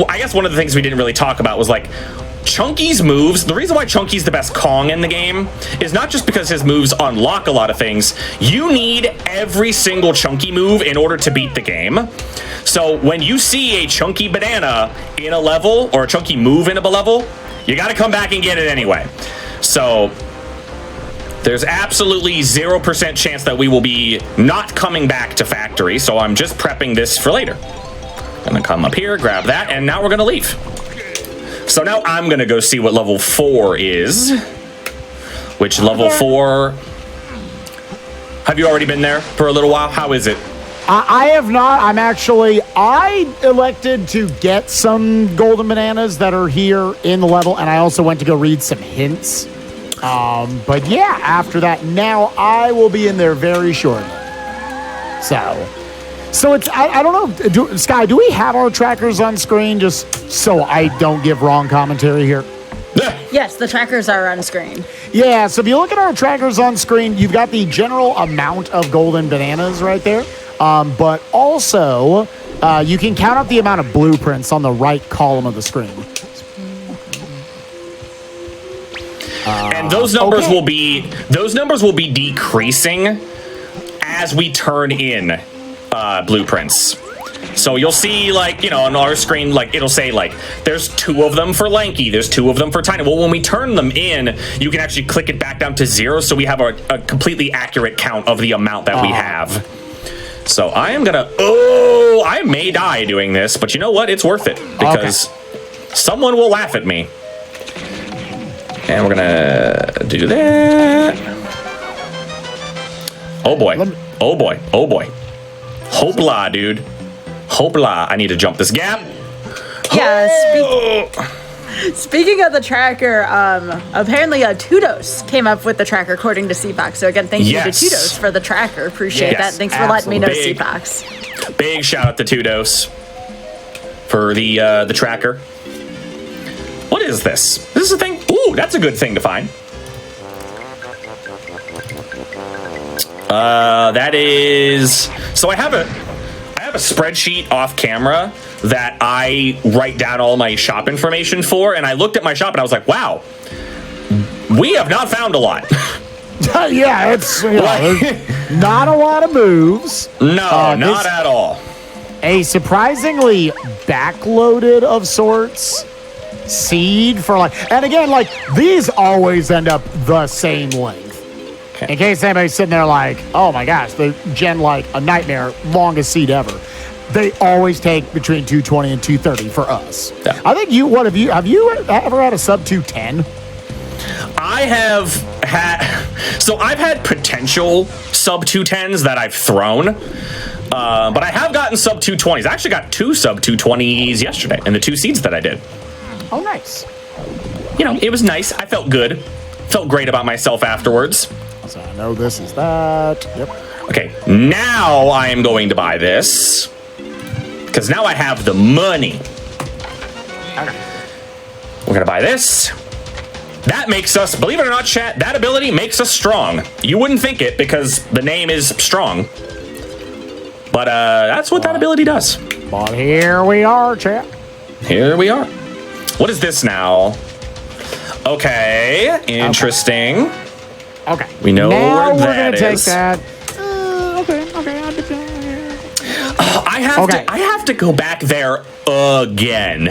I guess one of the things we didn't really talk about was like Chunky's moves. The reason why Chunky's the best Kong in the game is not just because his moves unlock a lot of things. You need every single Chunky move in order to beat the game. So when you see a Chunky banana in a level, or a Chunky move in a level, you got to come back and get it anyway. So there's absolutely 0% chance that we will be not coming back to Factory, so I'm just prepping this for later. I'm gonna come up here, grab that, and now we're gonna leave. So now I'm gonna go see what level 4 is. Which level 4... Have you already been there for a little while? How is it? I have not. I elected to get some golden bananas that are here in the level, and I also went to go read some hints. But yeah, after that, now I will be in there very shortly. So it's, I don't know, Sky, do we have our trackers on screen just so I don't give wrong commentary here? Yes, the trackers are on screen. Yeah, so if you look at our trackers on screen, you've got the general amount of golden bananas right there. But also, you can count up the amount of blueprints on the right column of the screen. And those numbers will be decreasing as we turn in blueprints. So you'll see, like, you know, on our screen, like, it'll say, like, there's 2 of them for lanky, there's 2 of them for tiny. Well, when we turn them in, you can actually click it back down to 0, so we have a completely accurate count of the amount that we have. So I am gonna, I may die doing this, but you know what? It's worth it, because someone will laugh at me. And we're gonna do that. Oh boy, oh boy, oh boy. Hopla, dude. Hopla, I need to jump this gap. Yeah, speaking of the tracker, apparently Tudos came up with the tracker according to CPAX. So again, thank you to Tudos for the tracker. Appreciate that. Thanks for letting me know, CPAX. Big shout out to Tudos for the tracker. What is this? This is a thing? Ooh, that's a good thing to find. That is... So I have a spreadsheet off camera that I write down all my shop information for, and I looked at my shop and I was like, wow, we have not found a lot. Yeah, it's not a lot of moves. No, not at all. A surprisingly backloaded of sorts seed for like, and again, like, these always end up the same length. In case anybody's sitting there like, oh my gosh, they gen like a nightmare, longest seed ever. They always take between 220 and 230 for us. Yeah. I think have you ever had a sub 210? I've had potential sub 210s that I've thrown, but I have gotten sub 220s. I actually got 2 sub 220s yesterday in the 2 seeds that I did. Oh, nice. You know, it was nice. I felt good. Felt great about myself afterwards. So I know this is that. Yep. Okay, now I am going to buy this, because now I have the money. Okay. We're gonna buy this. That makes us, believe it or not, chat, that ability makes us strong. You wouldn't think it because the name is strong. But that's what that ability does. But here we are, chat. Here we are. What is this now? Okay, interesting. Okay. We know now where that is. Now we're gonna take that. Okay. I have to go back there again.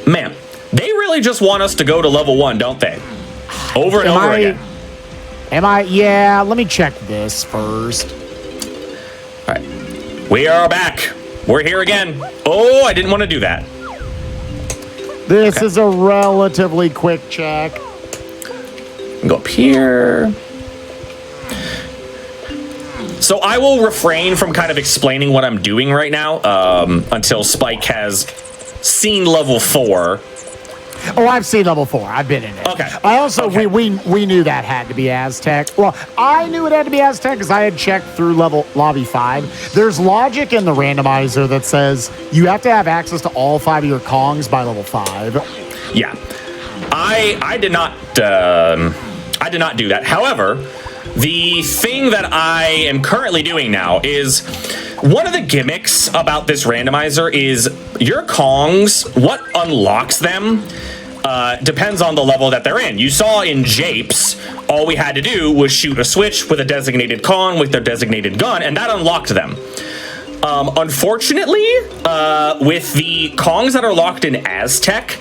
Man, they really just want us to go to level 1, don't they? Over and over again. Yeah, let me check this first. All right. We are back. We're here again. Oh, I didn't want to do that. This is a relatively quick check. Go up here. So I will refrain from kind of explaining what I'm doing right now until Spike has seen level 4. Oh, I've seen level 4. I've been in it. Okay. I also, we knew that had to be Aztec. Well, I knew it had to be Aztec because I had checked through lobby 5. There's logic in the randomizer that says you have to have access to all 5 of your Kongs by level 5. Yeah. I did not do that. However, the thing that I am currently doing now is one of the gimmicks about this randomizer is your Kongs, what unlocks them depends on the level that they're in. You saw in Japes, all we had to do was shoot a switch with a designated Kong with their designated gun, and that unlocked them. Unfortunately, with the Kongs that are locked in Aztec,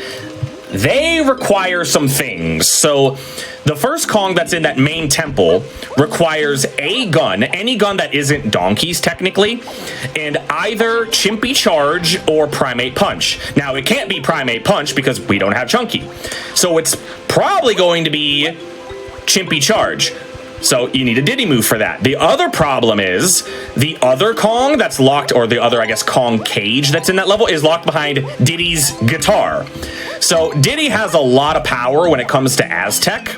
they require some things. So the first Kong that's in that main temple requires a gun, any gun that isn't Donkey's technically, and either Chimpy Charge or Primate Punch. Now, it can't be Primate Punch because we don't have Chunky. So it's probably going to be Chimpy Charge. So you need a Diddy move for that. The other problem is the other Kong that's locked, or the other, I guess, Kong cage that's in that level is locked behind Diddy's guitar. So Diddy has a lot of power when it comes to Aztec.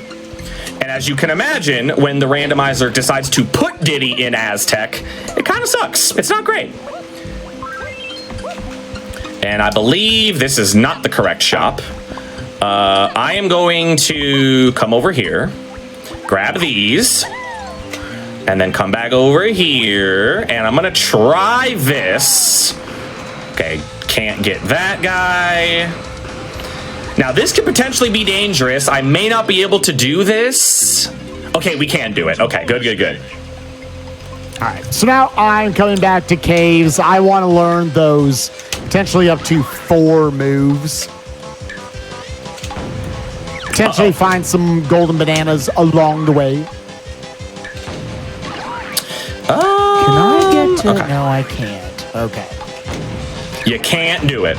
And as you can imagine, when the randomizer decides to put Diddy in Aztec, it kind of sucks. It's not great. And I believe this is not the correct shop. I am going to come over here, grab these, and then come back over here, and I'm gonna try this. Okay, can't get that guy. Now, this could potentially be dangerous. I may not be able to do this. Okay, we can do it. Okay, good, good, good. All right, so now I'm coming back to caves. I want to learn those potentially up to 4 moves. Potentially find some golden bananas along the way. Can I get to... Okay. No, I can't. Okay. You can't do it.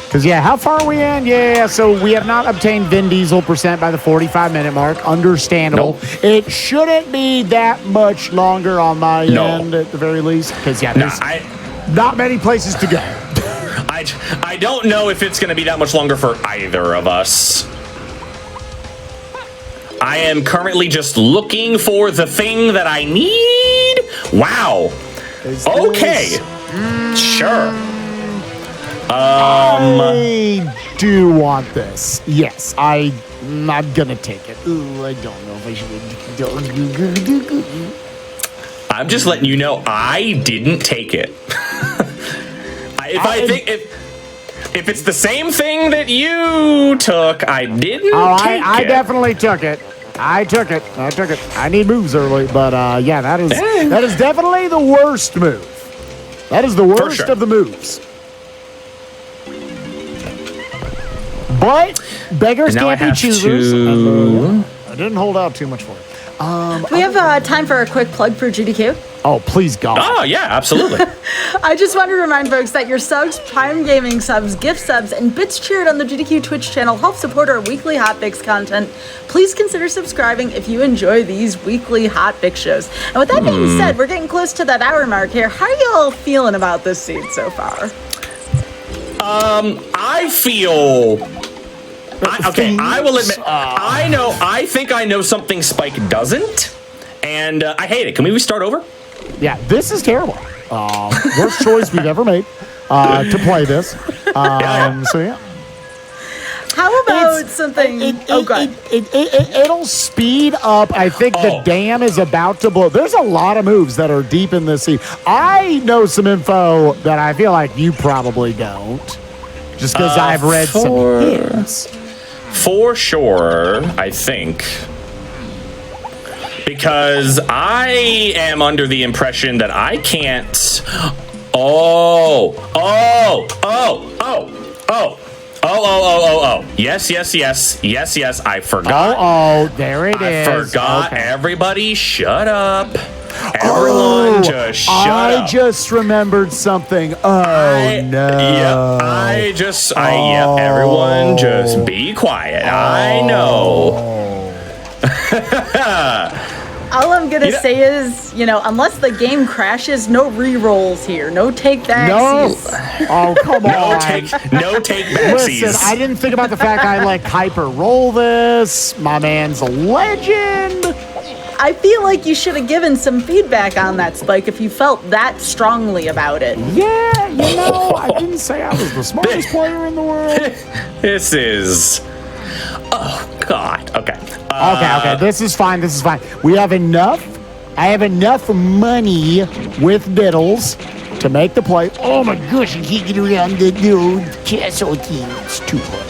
Because, yeah, how far are we in? Yeah, so we have not obtained Vin Diesel % by the 45-minute mark. Understandable. Nope. It shouldn't be that much longer on my end at the very least. Because, yeah, there's not many places to go. I don't know if it's going to be that much longer for either of us. I am currently just looking for the thing that I need. Wow. Okay. Sure. I do want this. Yes, I'm gonna take it. Ooh, I don't know if I should. I'm just letting you know I didn't take it. If it's the same thing that you took, I didn't take it. I definitely took it. I took it. I need moves early, but yeah, that is definitely the worst move. That is the worst of the moves. But beggars can't be choosers. I didn't hold out too much for it. We have time for a quick plug for GDQ. Oh, please, God. Oh, yeah, absolutely. I just want to remind folks that your subs, Prime Gaming subs, gift subs, and bits cheered on the GDQ Twitch channel help support our weekly Hotfix content. Please consider subscribing if you enjoy these weekly Hotfix shows. And with that being said, we're getting close to that hour mark here. How are y'all feeling about this seed so far? I feel... I will admit, I think I know something Spike doesn't, and I hate it. Can we start over? Yeah, this is terrible. Worst choice we've ever made to play this. So, yeah. How about something... It'll speed up. I think the dam is about to blow. There's a lot of moves that are deep in this sea. I know some info that I feel like you probably don't, just because I've read some hints. For sure, I think. Because I am under the impression that I can't... Yes, I forgot. There it is. I forgot. Okay. Everybody shut up. Everyone just shut up. I just remembered something. Everyone just be quiet. I know. All I'm going to say is, unless the game crashes, no re-rolls here. No take-backsies. No. Oh, come on. No take-backsies. Listen, I didn't think about the fact I, hyper-roll this. My man's a legend. I feel like you should have given some feedback on that, Spike, if you felt that strongly about it. Yeah, I didn't say I was the smartest player in the world. This is... Oh, God. Okay. Okay. This is fine. We have enough. I have enough money with Biddles to make the play. Oh, my gosh. I can't get around the new castle team. It's too hard.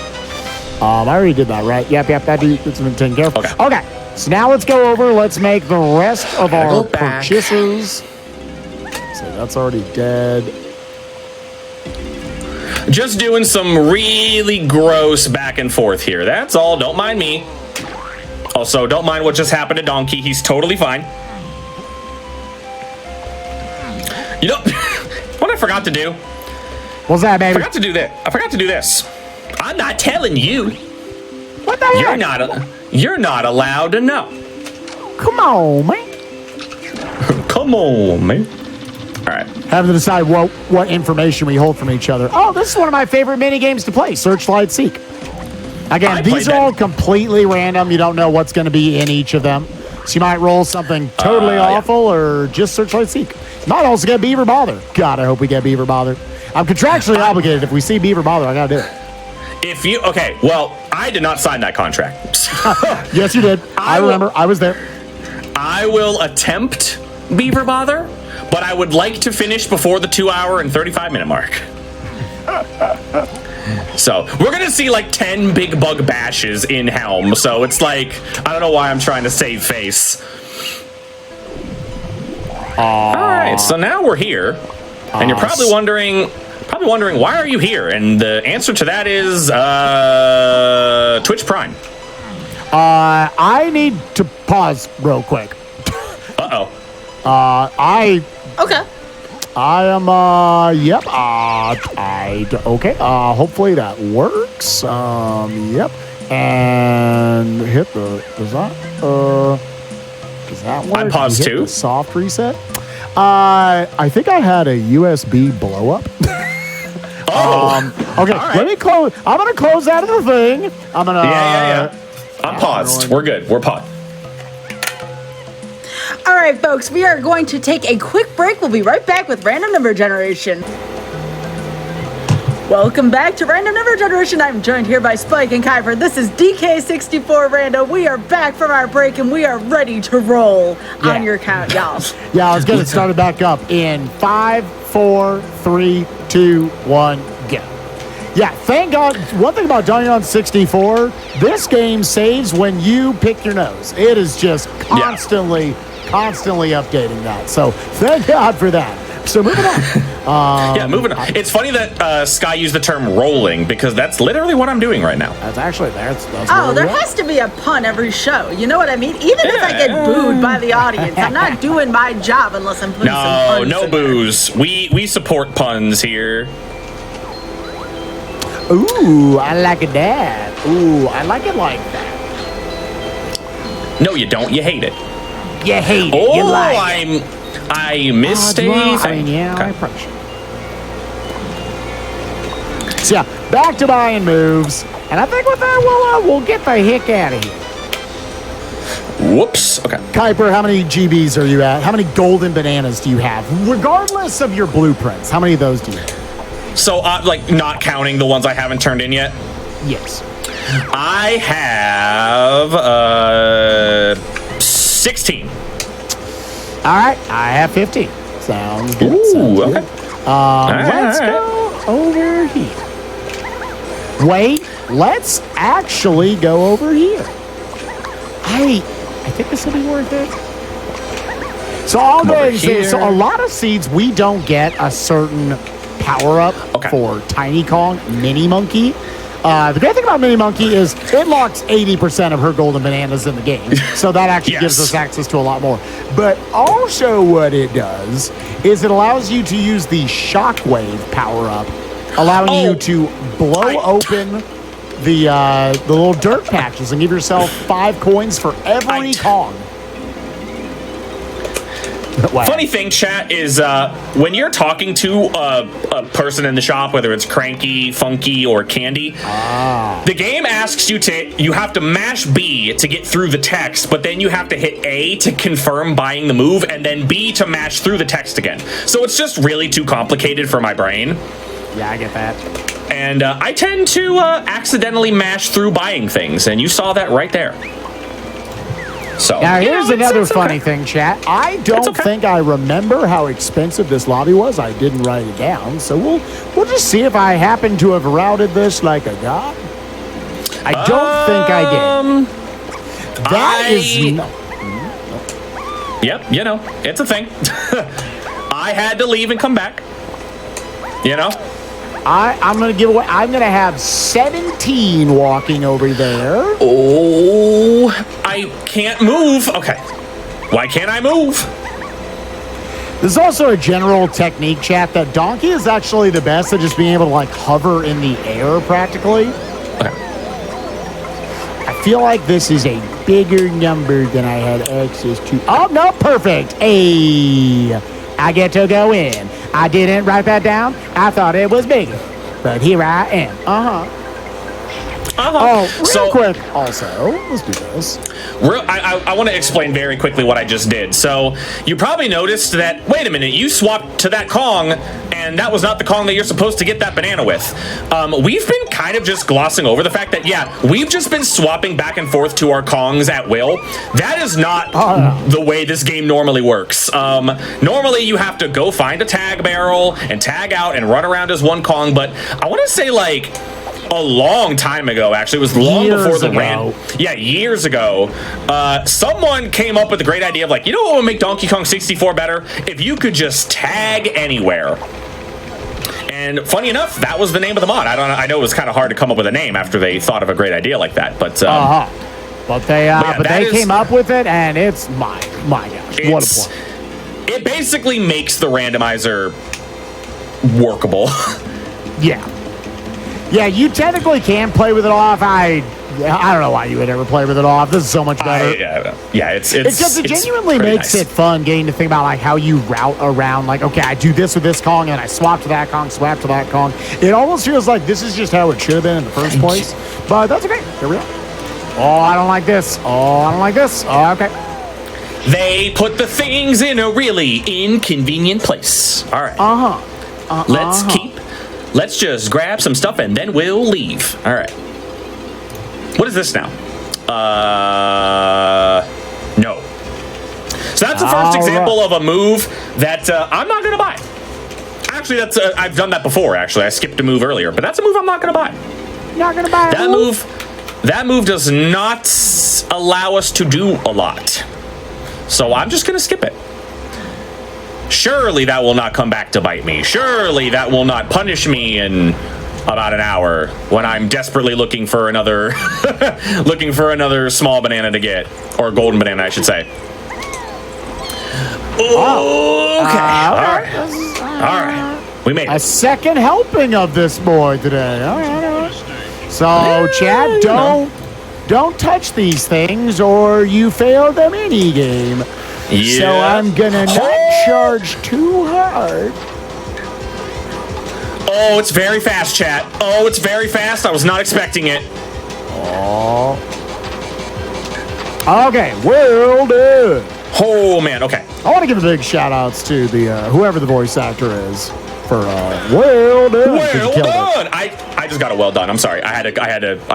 I already did that, right? Yep. That's been taken care of. Okay. So now let's go over. Let's make the rest of our purchases. So that's already dead. Just doing some really gross back and forth here. That's all. Don't mind me. Also, don't mind what just happened to Donkey. He's totally fine. What I forgot to do? What's that, baby? I forgot to do this. I'm not telling you. What the heck? You're not allowed to know. Come on, man. Come on, man. All right. Having to decide what information we hold from each other. Oh, this is one of my favorite mini games to play. Search, Light, Seek. Again, these are all completely random. You don't know what's going to be in each of them. So you might roll something totally awful or just Search, Light, Seek. You might also get Beaver Bother. God, I hope we get Beaver Bother. I'm contractually obligated. If we see Beaver Bother, I got to do it. Okay, well, I did not sign that contract. Yes, you did. I remember. I was there. I will attempt Beaver Bother, but I would like to finish before the 2 hour and 35-minute mark. So we're going to see like 10 big bug bashes in Helm. So it's like, I don't know why I'm trying to save face. All right, so now we're here. And you're probably wondering, why are you here? And the answer to that is Twitch Prime. I need to pause real quick. Uh-oh. Okay. I am, yep, okay, hopefully that works, yep, and hit the, does that work? I'm paused too. Soft reset? I think I had a USB blow up. Okay, right. let me close, I'm gonna close out of the thing, I'm gonna, Yeah. I'm paused, we're good, we're paused. All right, folks, we are going to take a quick break. We'll be right back with Random Number Generation. Welcome back to Random Number Generation. I'm joined here by Spike and Kuiper. This is DK64 Rando. We are back from our break, and we are ready to roll on your count, y'all. Yeah, let's get it started back up in 5, 4, 3, 2, 1, go. Yeah, thank God. One thing about Dungeon 64, this game saves when you pick your nose. It is just constantly updating that. So thank God for that. So moving on. Moving on. It's funny that Sky used the term rolling because that's literally what I'm doing right now. That's actually, that's Oh, there has to be a pun every show. You know what I mean? Even if I get booed by the audience, I'm not doing my job unless I'm putting some puns No in boos. We support puns here. Ooh, I like it that. Ooh, I like it like that. No, you don't. You hate it. You hate it. Oh, You like it. I missed a thing. I approach. So yeah, back to buying moves, and I think with that we'll get the heck out of here. Whoops. Okay. Kuiper, how many GBs are you at? How many golden bananas do you have? Regardless of your blueprints, how many of those do you have? So, like, not counting the ones I haven't turned in yet. Yes. I have 16. All right, I have 15. Sounds good. Ooh, sounds good. okay. Let's go over here. Wait, let's actually go over here. I think this will be worth it. So I'll go ahead and say, so a lot of seeds we don't get a certain power up for Tiny Kong Mini Monkey. The great thing about Mini Monkey is it locks 80% of her golden bananas in the game. So that actually gives us access to a lot more. But also what it does is it allows you to use the Shockwave power up, allowing you to blow open the little dirt patches and give yourself 5 coins for every Kong. Wow. Funny thing, chat, is when you're talking to a person in the shop, whether it's Cranky, Funky, or Candy, the game asks you have to mash B to get through the text, but then you have to hit A to confirm buying the move, and then B to mash through the text again. So it's just really too complicated for my brain. Yeah, I get that. And I tend to accidentally mash through buying things, and you saw that right there. So now here's another funny thing, chat. I don't think I remember how expensive this lobby was. I didn't write it down, so we'll just see if I happen to have routed this like a god. I don't think I did. That is Yep, you know, it's a thing. I had to leave and come back. You know? I'm gonna give away. I'm gonna have 17 walking over there. Oh, I can't move. Okay, why can't I move? There's also a general technique, chat, that Donkey is actually the best at just being able to like hover in the air practically. Okay. I feel like this is a bigger number than I had access to. Oh no, perfect. Hey, I get to go in. I didn't write that down. I thought it was bigger, but here I am. Oh, real quick. Also, let's do this. I want to explain very quickly what I just did. So you probably noticed that. Wait a minute, you swapped to that Kong, and that was not the Kong that you're supposed to get that banana with. We've been kind of just glossing over the fact that, yeah, we've just been swapping back and forth to our Kongs at will. That is not the way this game normally works. Normally, you have to go find a tag barrel and tag out and run around as one Kong, but I want to say, like, a long time ago, actually. It was long before the years ago. Someone came up with a great idea of, like, you know what would make Donkey Kong 64 better? If you could just tag anywhere. And funny enough, that was the name of the mod. I know it was kind of hard to come up with a name after they thought of a great idea like that, but but they came up with it, and it's my gosh, what a point. It basically makes the randomizer workable. Yeah, you technically can play with it off. I don't know why you would ever play with it off. This is so much better. It's because it genuinely makes it fun getting to think about like how you route around. Like, okay, I do this with this Kong, and I swap to that Kong, swap to that Kong. It almost feels like this is just how it should have been in the first place. But that's okay. Here we go. Oh, I don't like this. Oh, I don't like this. Oh, okay. They put the things in a really inconvenient place. All right. Let's just grab some stuff and then we'll leave. All right. What is this now? No. So that's the first example of a move that I'm not going to buy. Actually, that's I've done that before, actually. I skipped a move earlier, but that's a move I'm not going to buy. Not going to buy that move. That move does not allow us to do a lot. So I'm just going to skip it. Surely that will not come back to bite me. Surely that will not punish me in about an hour when I'm desperately looking for another small banana to get, or golden banana, I should say. Okay. All right. We made it. A second helping of this boy today. All right. So, Chad, don't touch these things or you fail the mini game. Yeah. So I'm gonna not charge too hard. Oh, it's very fast, chat. Oh, it's very fast. I was not expecting it. Oh. Okay, well done. Oh man, okay. I want to give a big shout outs to the whoever the voice actor is for well done. Well done. I just got a well done. I'm sorry. I had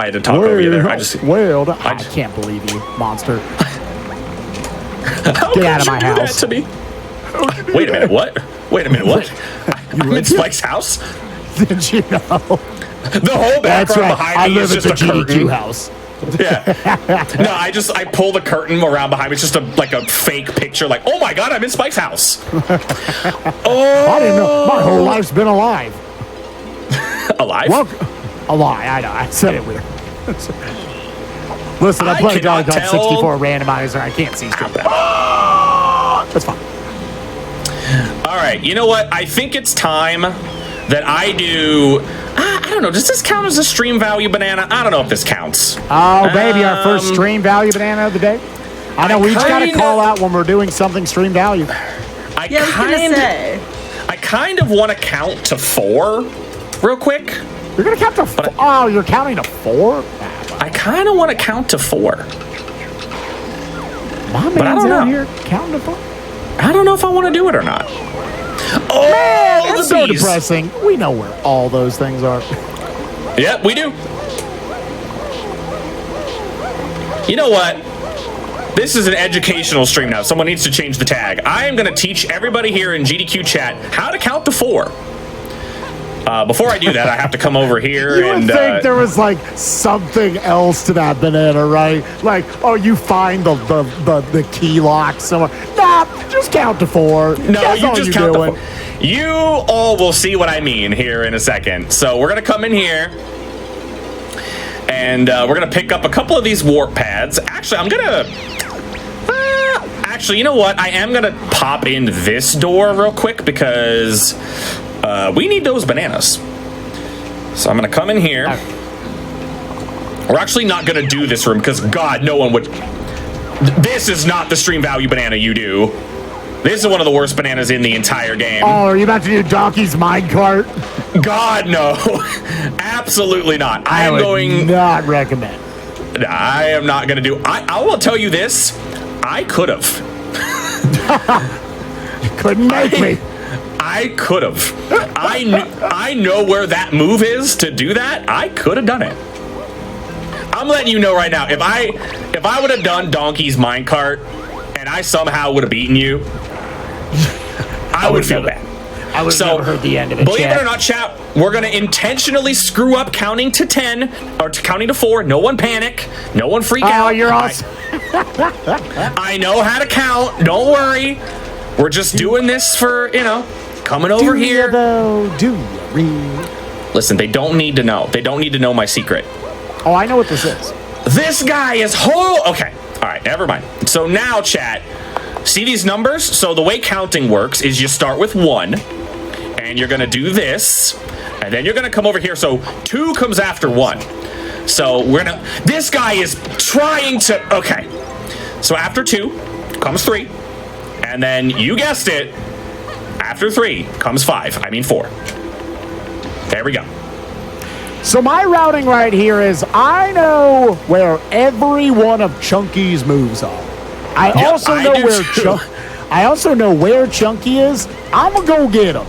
to talk over you there. I can't believe you, monster. How Get out of my house. That to me? Wait a minute, what? Wait a minute, what? I'm in Spike's house? Did you know? The whole background behind me is just a GDQ curtain. house. Yeah. No, I pull the curtain around behind me. It's just like a fake picture. Like, oh my god, I'm in Spike's house. I didn't know. My whole life's been alive. Alive? Well, alive. I know. I said it weird. Listen, I play Donkey Kong 64 randomizer. I can't see straight. That's fine. All right. You know what? I think it's time that I do. I don't know. Does this count as a stream value banana? I don't know if this counts. Oh, baby, our first stream value banana of the day. I know we just got to call out when we're doing something stream value. I kind of want to count to 4 real quick. You're going to count to 4? Oh, you're counting to 4? I kind of want to count to 4. My man's out here counting to 4? I don't know if I want to do it or not. Oh, man, that's so depressing. We know where all those things are. Yep, we do. You know what? This is an educational stream now. Someone needs to change the tag. I am going to teach everybody here in GDQ chat how to count to 4. Before I do that, I have to come over here you would think there was like something else to that banana, right? Like, oh, you find the key lock somewhere. Nah, just count to 4. No, that's you just count to 4. You all will see what I mean here in a second. So we're gonna come in here, and we're gonna pick up a couple of these warp pads. Actually, I'm gonna. Actually, you know what? I am gonna pop in this door real quick because. We need those bananas. So I'm going to come in here. We're actually not going to do this room because, God, no one would... This is not the stream value banana you do. This is one of the worst bananas in the entire game. Oh, are you about to do Donkey's minecart? God, no. Absolutely not. I would not recommend. I am not going to do... I will tell you this. I could have. You couldn't make me. I could have. I know where that move is to do that. I could have done it. I'm letting you know right now. If I would have done Donkey's minecart and I somehow would have beaten you, I would feel bad. I would have never heard the end of it. Believe it or not, chat, we're gonna intentionally screw up counting to 10 or counting to 4. No one panic. No one freak out. Oh, you're awesome. I know how to count. Don't worry. We're just doing this for, coming over here. Listen, they don't need to know. They don't need to know my secret. Oh, I know what this is. This guy is okay. All right, never mind. So now, chat, see these numbers? So the way counting works is you start with 1, and you're gonna do this, and then you're gonna come over here. So 2 comes after 1. So this guy is trying to, okay. So after 2 comes 3, and then you guessed it, after 3 comes 4. There we go. So my routing right here is I know where every one of Chunky's moves are. I also know where Chunky is. I'm gonna go get him.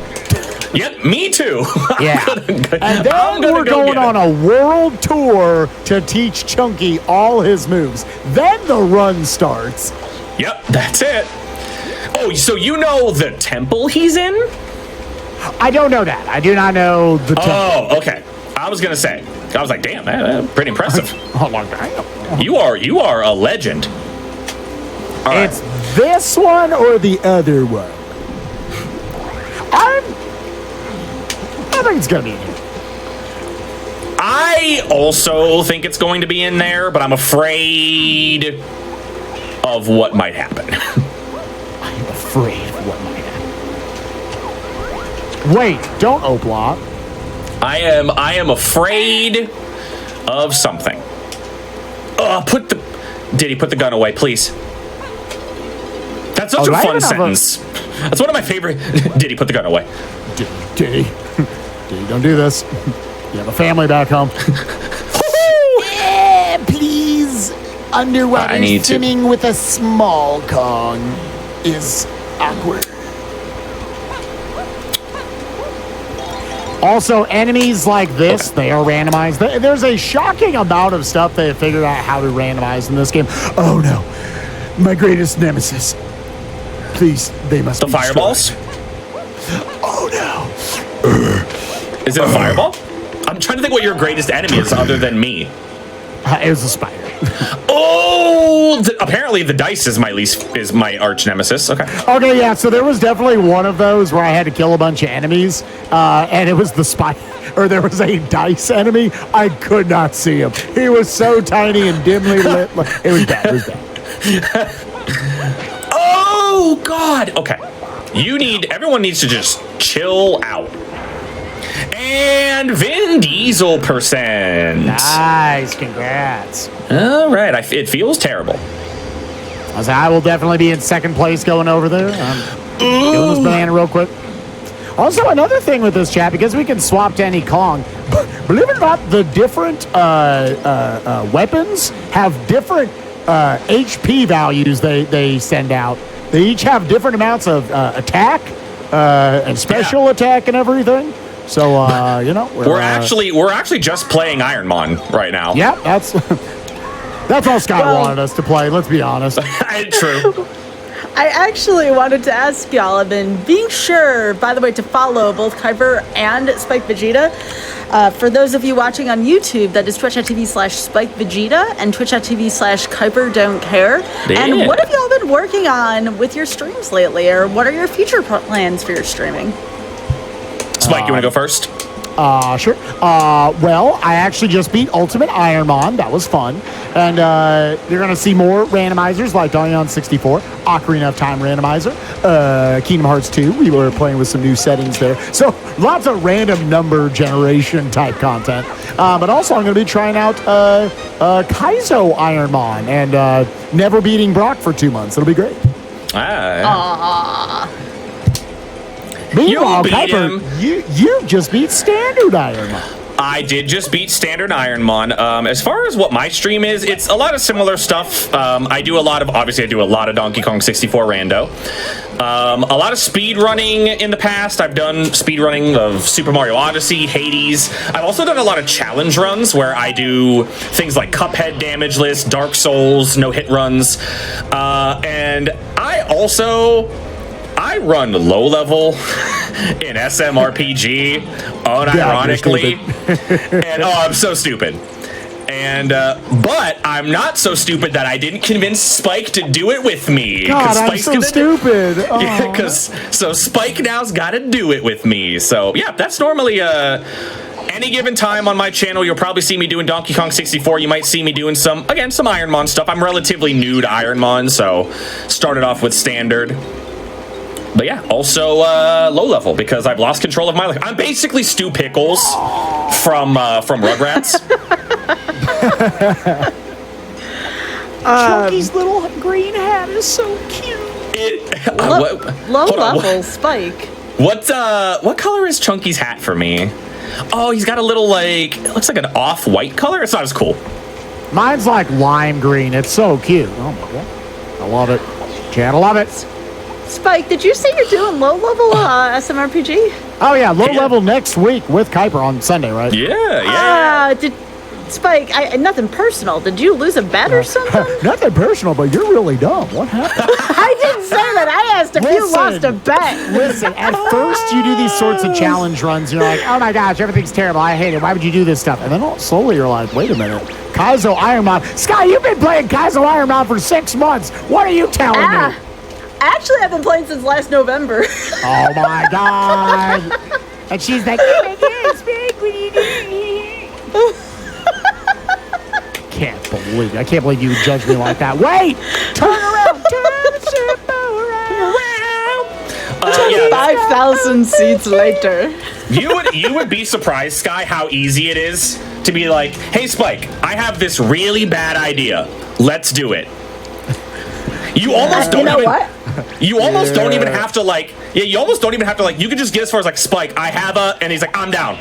Yep, me too. Yeah. And then we're going on a world tour to teach Chunky all his moves. Then the run starts. Yep, that's it. Oh, so you know the temple he's in? I don't know that. I do not know the temple. Oh, okay. I was like, damn, man, pretty impressive. Oh, long time. You are a legend. All right. It's this one or the other one. I think it's gonna be in here. I also think it's going to be in there, but I'm afraid of what might happen. I'm afraid of what might happen. Wait, don't Oplop. I am afraid of something. Diddy, put the gun away, please. That's such a fun sentence. That's one of my favorite. Diddy, put the gun away. Diddy, don't do this. You have a family back home. Yeah, please. Underwater swimming with a small Kong is awkward. Also, enemies like this, they are randomized. There's a shocking amount of stuff they have figured out how to randomize in this game. Oh no, my greatest nemesis. Please, they must be fireballs? Oh no. Is it a fireball? I'm trying to think what your greatest enemy is other than me. It was a spider. Oh, apparently the dice is my arch nemesis. Okay. Okay, yeah. So there was definitely one of those where I had to kill a bunch of enemies, and it was the spider. Or there was a dice enemy. I could not see him. He was so tiny and dimly lit. It was bad. It was bad. Oh God. Okay. Everyone needs to just chill out. And Vin Diesel %. Nice, congrats. All right, it feels terrible. I will definitely be in second place going over there. I'm doing this banana real quick. Also, another thing with this chat, because we can swap to any Kong, believe it or not, the different weapons have different HP values they send out. They each have different amounts of attack and special attack and everything. So we're actually just playing Iron Man right now. Yeah, that's all Scott wanted us to play. Let's be honest. True. I actually wanted to ask y'all, I've been being sure, by the way, to follow both Kuiper and Spike Vegeta. For those of you watching on YouTube, that is twitch.tv/Spike Vegeta and twitch.tv/Kuiper Don't Care. Yeah. And what have y'all been working on with your streams lately, or what are your future plans for your streaming? Spike, you want to go first? Sure. Well, I actually just beat Ultimate Iron Man. That was fun. And you're going to see more randomizers like Dion 64, Ocarina of Time randomizer, Kingdom Hearts 2. We were playing with some new settings there. So lots of random number generation type content. But also I'm going to be trying out Kaizo Iron Man and never beating Brock for 2 months. It'll be great. Aww. Meanwhile, Kuiper, you just beat Standard Iron Man. I did just beat Standard Ironmon. As far as what my stream is, it's a lot of similar stuff. Obviously I do a lot of Donkey Kong 64 rando. A lot of speed running in the past. I've done speed running of Super Mario Odyssey, Hades. I've also done a lot of challenge runs where I do things like Cuphead damage list, Dark Souls, no-hit runs. And I run low level in SMRPG, unironically. And I'm so stupid. And but I'm not so stupid that I didn't convince Spike to do it with me. God, I'm so stupid. Yeah, so Spike now's got to do it with me. So yeah, that's normally any given time on my channel, you'll probably see me doing Donkey Kong 64. You might see me doing some Ironmon stuff. I'm relatively new to Ironmon, so started off with Standard. But yeah, also low level because I've lost control of my life. I'm basically Stu Pickles from Rugrats. Chunky's little green hat is so cute. Low level Spike. What color is Chunky's hat for me? Oh, he's got a little it looks like an off-white color. It's not as cool. Mine's like lime green. It's so cute. Oh my god, I love it. Chad, I love it. Spike, did you say you're doing low level SMRPG? Oh yeah, low level next week with Kuiper on Sunday, right? Yeah. Spike, nothing personal. Did you lose a bet or something? Nothing personal, but you're really dumb. What happened? I didn't say that. I asked if you lost a bet. Listen, at first you do these sorts of challenge runs. You're like, oh my gosh, everything's terrible. I hate it. Why would you do this stuff? And then slowly you're like, wait a minute. Kaizo Ironmon. Sky, you've been playing Kaizo Ironmon for 6 months. What are you telling me? Actually, I've been playing since last November. Oh my god. And she's like, oh my god, Spike, what are you doing? I can't believe you would judge me like that. Wait! Turn around! Turn the ship around! 5,000 seats later. You would be surprised, Sky, how easy it is to be like, hey, Spike, I have this really bad idea. Let's do it. You almost don't You almost don't even have to you almost don't even have to you can just get as far as Spike, I have and he's like, I'm down.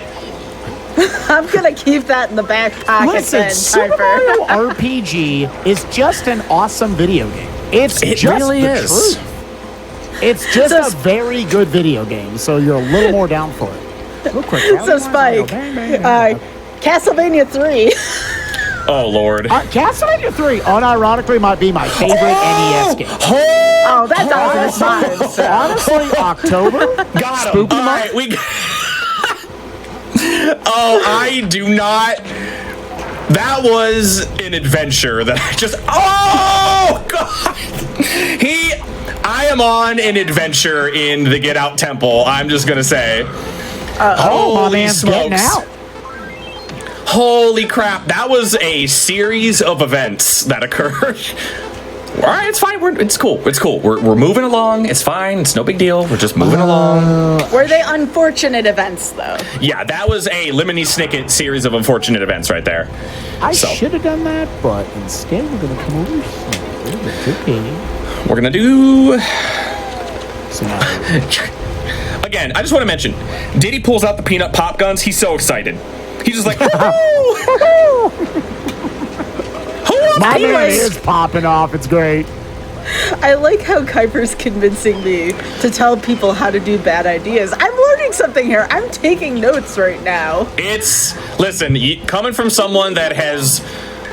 I'm gonna keep that in the back pocket. Listen, Super Mario RPG is just an awesome video game. It just really is. Truth. It's just a very good video game, so you're a little more down for it. Real quick. So Spike, Castlevania 3. Oh Lord. Castlevania 3 unironically might be my favorite NES game. Oh, that doesn't matter. So. Honestly, October. Got him. All right, Oh, I do not. That was an adventure that I just. Oh God! I am on an adventure in the Get Out Temple. I'm just gonna say. Holy smokes! Holy crap! That was a series of events that occurred. All right, it's fine. It's cool. It's cool. We're moving along. It's fine. It's no big deal. We're just moving along. Were they unfortunate events, though? Yeah, that was a Lemony Snicket series of unfortunate events right there. I should have done that, but instead we're going to come over here. It's okay. We're going to do... So now... Again, I just want to mention, Diddy pulls out the peanut pop guns. He's so excited. He's just like... My man is popping off. It's great. I like how Kuiper's convincing me to tell people how to do bad ideas. I'm learning something here. I'm taking notes right now. Listen, coming from someone that has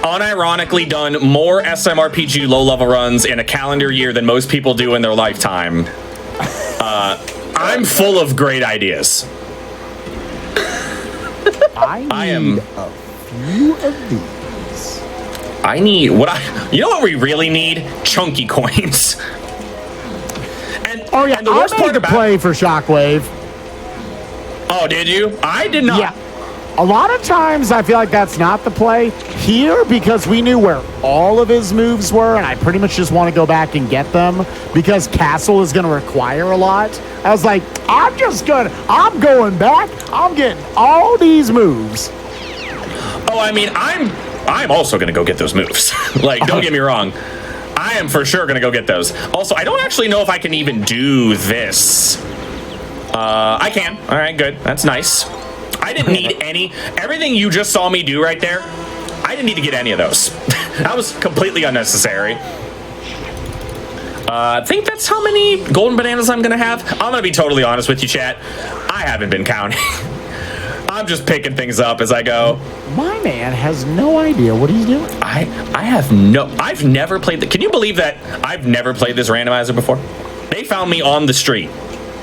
unironically done more SMRPG low-level runs in a calendar year than most people do in their lifetime, I'm full of great ideas. I am a few of these. You know what we really need? Chunky coins. And the worst part about play for Shockwave. Oh, did you? I did not. Yeah. A lot of times I feel like that's not the play. Here, because we knew where all of his moves were, and I pretty much just want to go back and get them because Castle is going to require a lot. I was like, I'm going back. I'm getting all these moves. Oh, I mean, I'm also going to go get those moves. Don't get me wrong. I am for sure going to go get those. Also, I don't actually know if I can even do this. I can. All right, good. That's nice. I didn't need everything you just saw me do right there. I didn't need to get any of those. That was completely unnecessary. I think that's how many golden bananas I'm gonna have. I'm gonna be totally honest with you, chat. I haven't been counting. I'm just picking things up as I go. My man has no idea what he's doing. I've never played can you believe that I've never played this randomizer before? They found me on the street.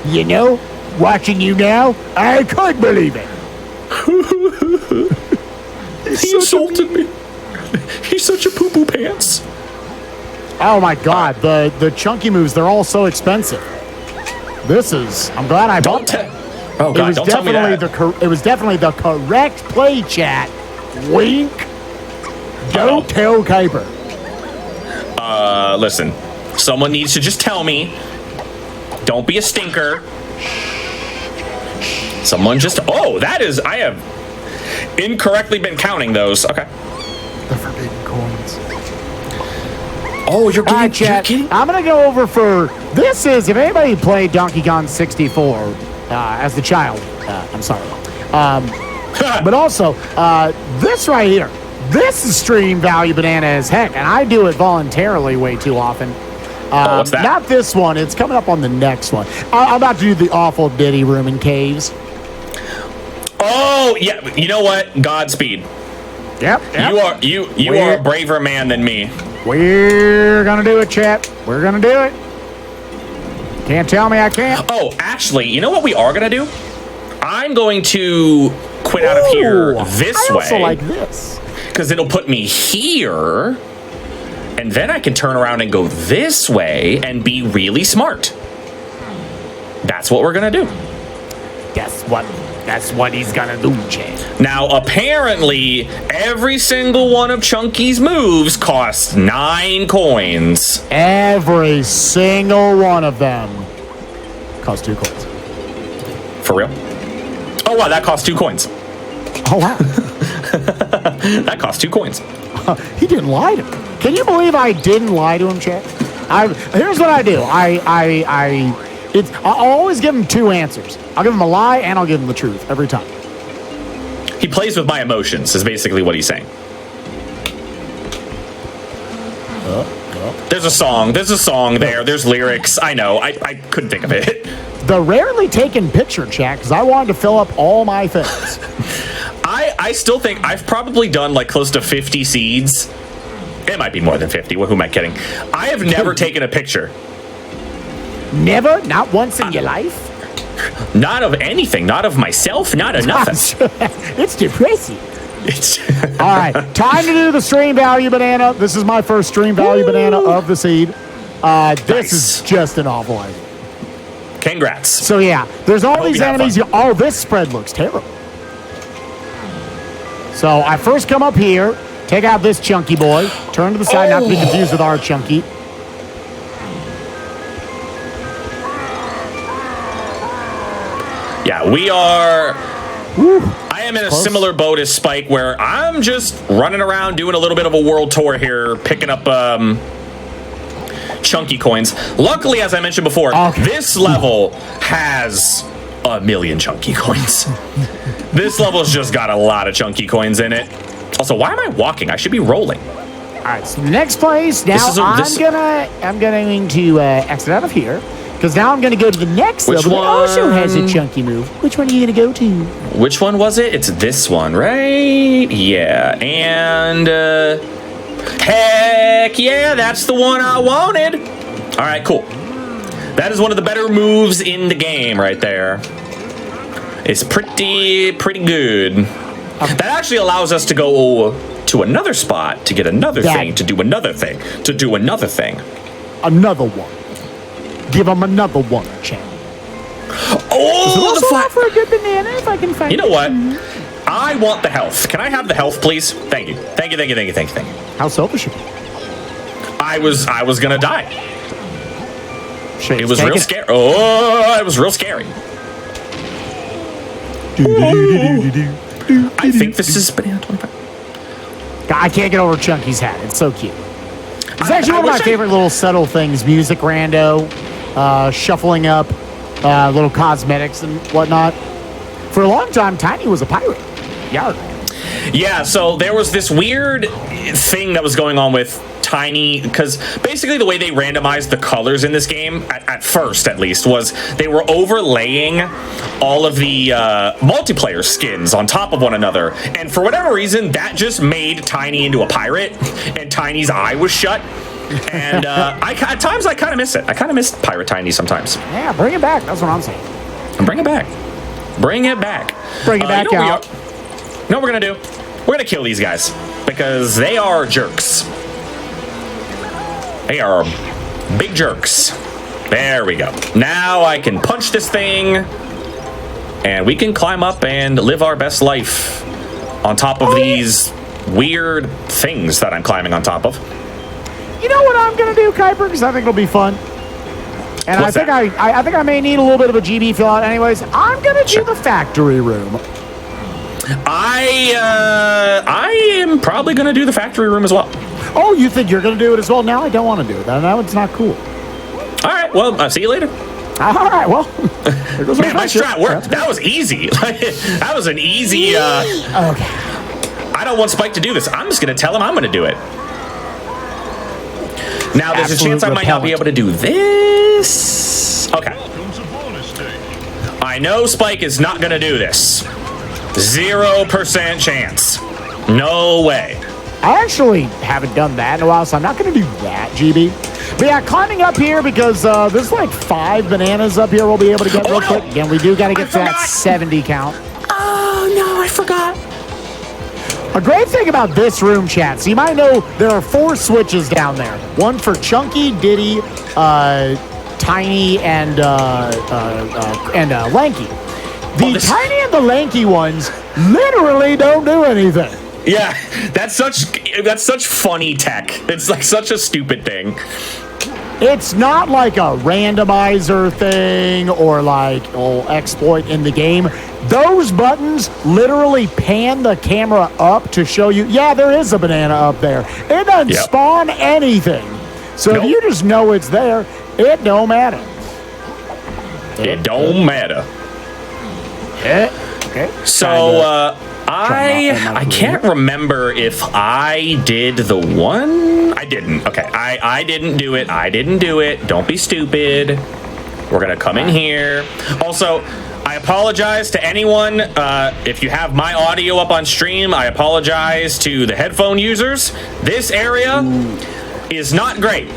You know, watching you now, I could believe it. He insulted me. He's such a poo-poo pants. Oh my God, the chunky moves, they're all so expensive. I'm glad I bought that. Oh God, don't tell me that. It was definitely the correct play, chat. Wink. Don't tell Kuiper. Listen. Someone needs to just tell me. Don't be a stinker. Someone just... Oh, I have incorrectly been counting those. Okay. The forbidden coins. Oh, you're getting... Chat, I'm going to go over for... This is... If anybody played Donkey Kong 64 as the child, I'm sorry. But also, this right here, this is stream value banana as heck, and I do it voluntarily way too often. What's that? Not this one. It's coming up on the next one. I'm about to do the awful Diddy room in caves. Oh, yeah. You know what? Godspeed. Yep. You are a braver man than me. We're gonna do it, chat. We're gonna do it. Can't tell me I can't. Oh, actually, you know what we are gonna do? I'm going to quit out of here this way. I also like this. Because it'll put me here, and then I can turn around and go this way and be really smart. That's what we're gonna do. That's what he's gonna do, Chad. Now, apparently, every single one of Chunky's moves costs 9 coins. Every single one of them costs 2 coins. For real? Oh, wow, that costs 2 coins. Oh, wow. That costs 2 coins. He didn't lie to me. Can you believe I didn't lie to him, Chad? Here's what I do. I'll always give him 2 answers. I'll give him a lie and I'll give him the truth every time. He plays with my emotions, is basically what he's saying. There's a song there. There's lyrics. I know. I couldn't think of it. The rarely taken picture, chat, because I wanted to fill up all my things. I still think I've probably done like close to 50 seeds. It might be more than 50. Who am I kidding? I have never taken a picture. Never? Not once in your life? Not of anything. Not of myself. Not of nothing. It's depressing. All right. Time to do the stream value banana. This is my first stream value banana of the seed. This is just an awful idea. Congrats. So, yeah. There's all these enemies. Oh, this spread looks terrible. So, I first come up here. Take out this chunky boy. Turn to the side, not to be confused with our chunky. Yeah, we are... I am in a similar boat as Spike, where I'm just running around doing a little bit of a world tour here, picking up chunky coins. Luckily, as I mentioned before, this level has 1,000,000 chunky coins. This level's just got a lot of chunky coins in it. Also, why am I walking? I should be rolling. All right, so the next place. Now I'm going to exit out of here. Because now I'm going to go to the next level that also has a chunky move. Which one are you going to go to? Which one was it? It's this one, right? Yeah, and... heck yeah, that's the one I wanted. All right, cool. That is one of the better moves in the game right there. It's pretty good. That actually allows us to go to another spot to get another thing, to do another thing, to do another thing. Another one. Give him another one, Chad. Oh, the flat for a good banana if I can find it. You know what? I want the health. Can I have the health, please? Thank you. Thank you. How selfish of you. I was gonna die. Shane's it was real scary. Oh, it was real scary. I think this is banana 25. I can't get over Chunky's hat. It's so cute. It's actually one of my favorite little subtle things. Music rando, shuffling up, little cosmetics and whatnot. for a long time, Tiny was a pirate. Yeah, so there was this weird thing that was going on with Tiny, because basically the way they randomized the colors in this game, at first at least, was they were overlaying all of the multiplayer skins on top of one another. And for whatever reason, that just made Tiny into a pirate, and Tiny's eye was shut. And at times I kind of miss it. I kind of miss Pirate Tiny sometimes. Yeah, bring it back. That's what I'm saying. Bring it back. Bring it back. Bring it back out. You know what we're going to do? We're going to kill these guys because they are jerks. They are big jerks. There we go. Now I can punch this thing and we can climb up and live our best life on top of these weird things that I'm climbing on top of. You know what I'm going to do, Kuiper? Because I think it'll be fun. And I think I may need a little bit of a GB fill out anyways. I'm going to do the factory room. I am probably going to do the factory room as well. Oh, you think you're going to do it as well? Now I don't want to do it. Now it's not cool. All right. Well, I'll see you later. All right. Well, man, my strat worked. That was easy. That was an easy. Okay. I don't want Spike to do this. I'm just going to tell him I'm going to do it. Now, there's a chance I might not be able to do this. Okay. I know Spike is not going to do this. 0% chance. No way. I actually haven't done that in a while, so I'm not going to do that, GB. But yeah, climbing up here because there's like 5 bananas up here we'll be able to get real quick. Again, we do got to get to that 70 count. Oh, no, I forgot. A great thing about this room, chat, so you might know there are 4 switches down there. One for Chunky, Diddy, Tiny, and Lanky. The Tiny and the Lanky ones literally don't do anything. Yeah, that's such funny tech. It's like such a stupid thing. It's not like a randomizer thing or like exploit in the game. Those buttons literally pan the camera up to show you, yeah, there is a banana up there. It doesn't spawn anything. So if you just know it's there, it don't matter. It don't matter. Okay. So, I can't remember if I did the one. I didn't. Okay, I didn't do it. I didn't do it. Don't be stupid. We're gonna come in here. Also, I apologize to anyone. If you have my audio up on stream, I apologize to the headphone users. This area is not great.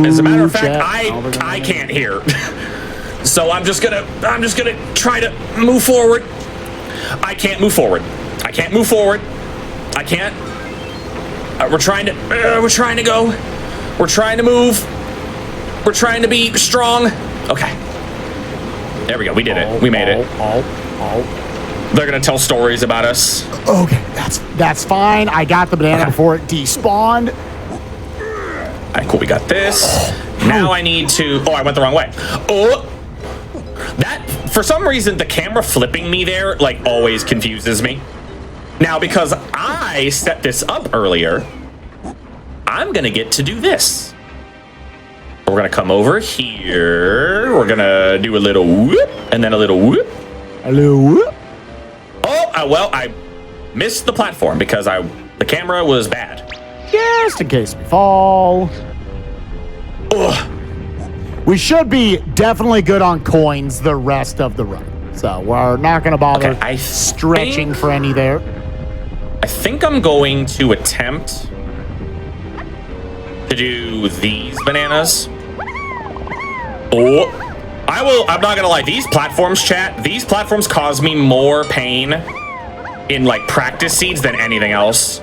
As a matter of fact, I can't hear. So I'm just gonna try to move forward. I can't move forward. I can't move forward. I can't. We're trying to go. We're trying to move. We're trying to be strong. Okay. There we go. We did it. We made it. They're gonna tell stories about us. Okay, that's fine. I got the banana before it despawned. All right, cool. We got this. Now I need to. Oh, I went the wrong way. Oh. That, for some reason, the camera flipping me there, like, always confuses me. Now, because I set this up earlier, I'm going to get to do this. We're going to come over here. We're going to do a little whoop, and then a little whoop. A little whoop. Oh, well, I missed the platform because the camera was bad. Just in case we fall. Ugh. We should be definitely good on coins the rest of the run. So we're not going to bother stretching for any there. I think I'm going to attempt to do these bananas. Oh, I'm not going to lie. These platforms, chat, these platforms cause me more pain in like practice seeds than anything else.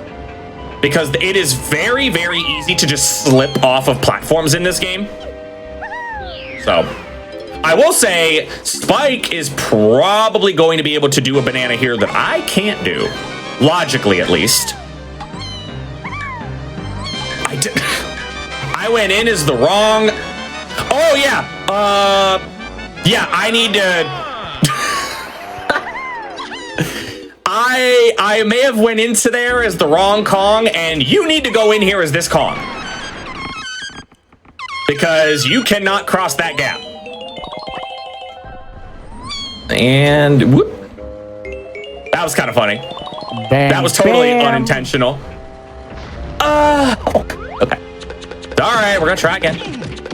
Because it is very, very easy to just slip off of platforms in this game. So, I will say, Spike is probably going to be able to do a banana here that I can't do. Logically, at least. I went in as the wrong... Oh, yeah. Yeah, I need to... I may have went into there as the wrong Kong, and you need to go in here as this Kong. Because you cannot cross that gap. And whoop. That was kind of funny. Bam, That was totally bam. unintentional. Okay. All right, we're gonna try again.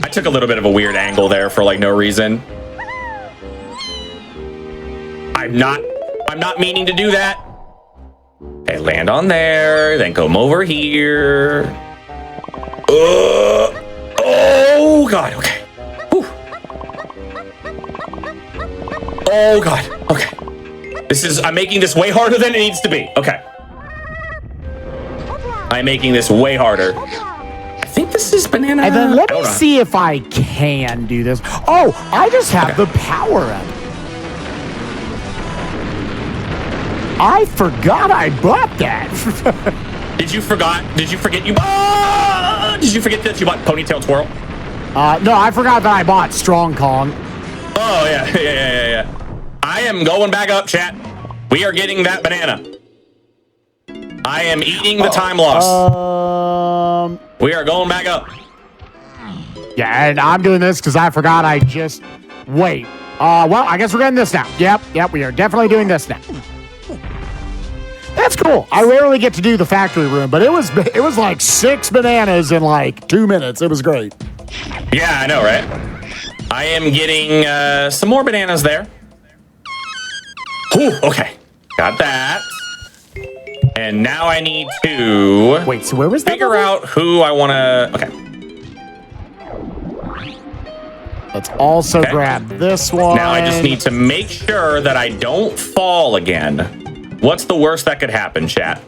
I took a little bit of a weird angle there for like no reason. I'm not meaning to do that. Okay, land on there, then come over here. Oh God, okay. Whew. Oh God, okay. I'm making this way harder than it needs to be. Okay. I'm making this way harder. I think this is banana. And then let me see if I can do this. Oh, I just have the power up. I forgot I bought that. Did you forget that you bought Ponytail Twirl? No, I forgot that I bought Strong Kong. Oh yeah. I am going back up, chat. We are getting that banana. I am eating the time loss. We are going back up. Yeah, and I'm doing this because I forgot I just... Wait. Well, I guess we're getting this now. Yep, we are definitely doing this now. That's cool. I rarely get to do the factory room, but it was like 6 bananas in like 2 minutes. It was great. Yeah, I know, right? I am getting some more bananas there. Ooh, okay. Got that. And now I need to... Wait, so where was that? Figure out who I want to... Okay. Let's also grab this one. Now I just need to make sure that I don't fall again. What's the worst that could happen, chat?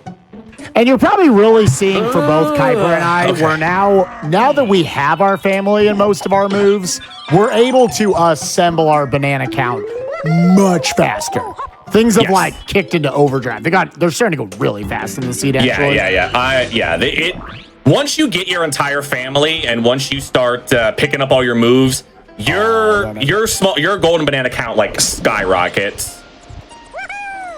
And you're probably really seeing for both Kuiper and I, we're now that we have our family in most of our moves, we're able to assemble our banana count much faster. Things have like kicked into overdrive. They're starting to go really fast in the seed. Actually. Yeah. Once you get your entire family and once you start picking up all your moves, your golden banana count like skyrockets.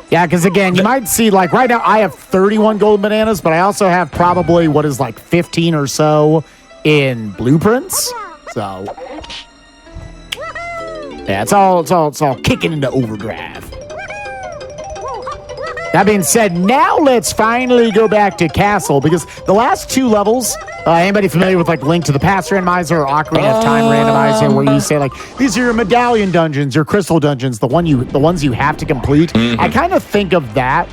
Yeah, because again, you might see like right now I have 31 golden bananas, but I also have probably what is like 15 or so in blueprints. So yeah, it's all kicking into overdrive. That being said, now let's finally go back to Castle, because the last 2 levels, anybody familiar with like Link to the Past randomizer or Ocarina of Time randomizer, where you say like, these are your medallion dungeons, your crystal dungeons, the ones you have to complete. Mm-hmm. I kind of think of that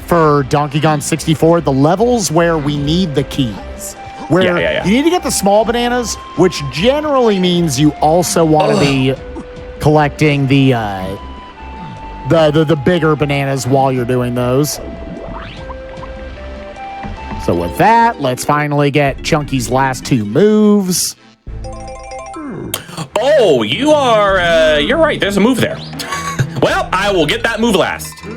for Donkey Kong 64, the levels where we need the keys. Where you need to get the small bananas, which generally means you also want to be collecting the bigger bananas while you're doing those. So with that, let's finally get Chunky's last 2 moves. Oh, you're right. There's a move there. Well, I will get that move last. Do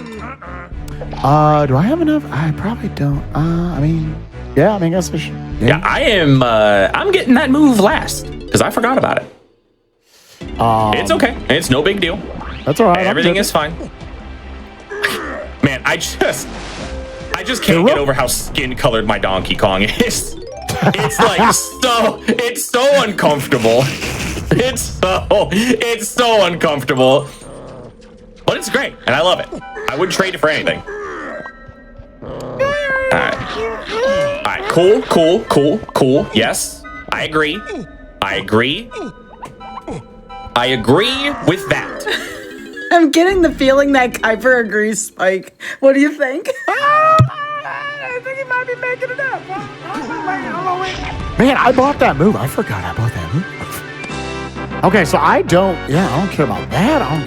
I have enough? I probably don't. I guess I should. Yeah, I'm getting that move last because I forgot about it. It's okay. It's no big deal. That's all right. Everything is fine. Man, I just can't get over how skin colored my Donkey Kong is. It's like it's so uncomfortable. It's so uncomfortable. But it's great, and I love it. I wouldn't trade it for anything. Alright, cool. Yes, I agree with that. I'm getting the feeling that Kuiper agrees, Spike. What do you think? I think he might be making it up. Man, I bought that move. I forgot I bought that move. Okay, so I don't care about that. I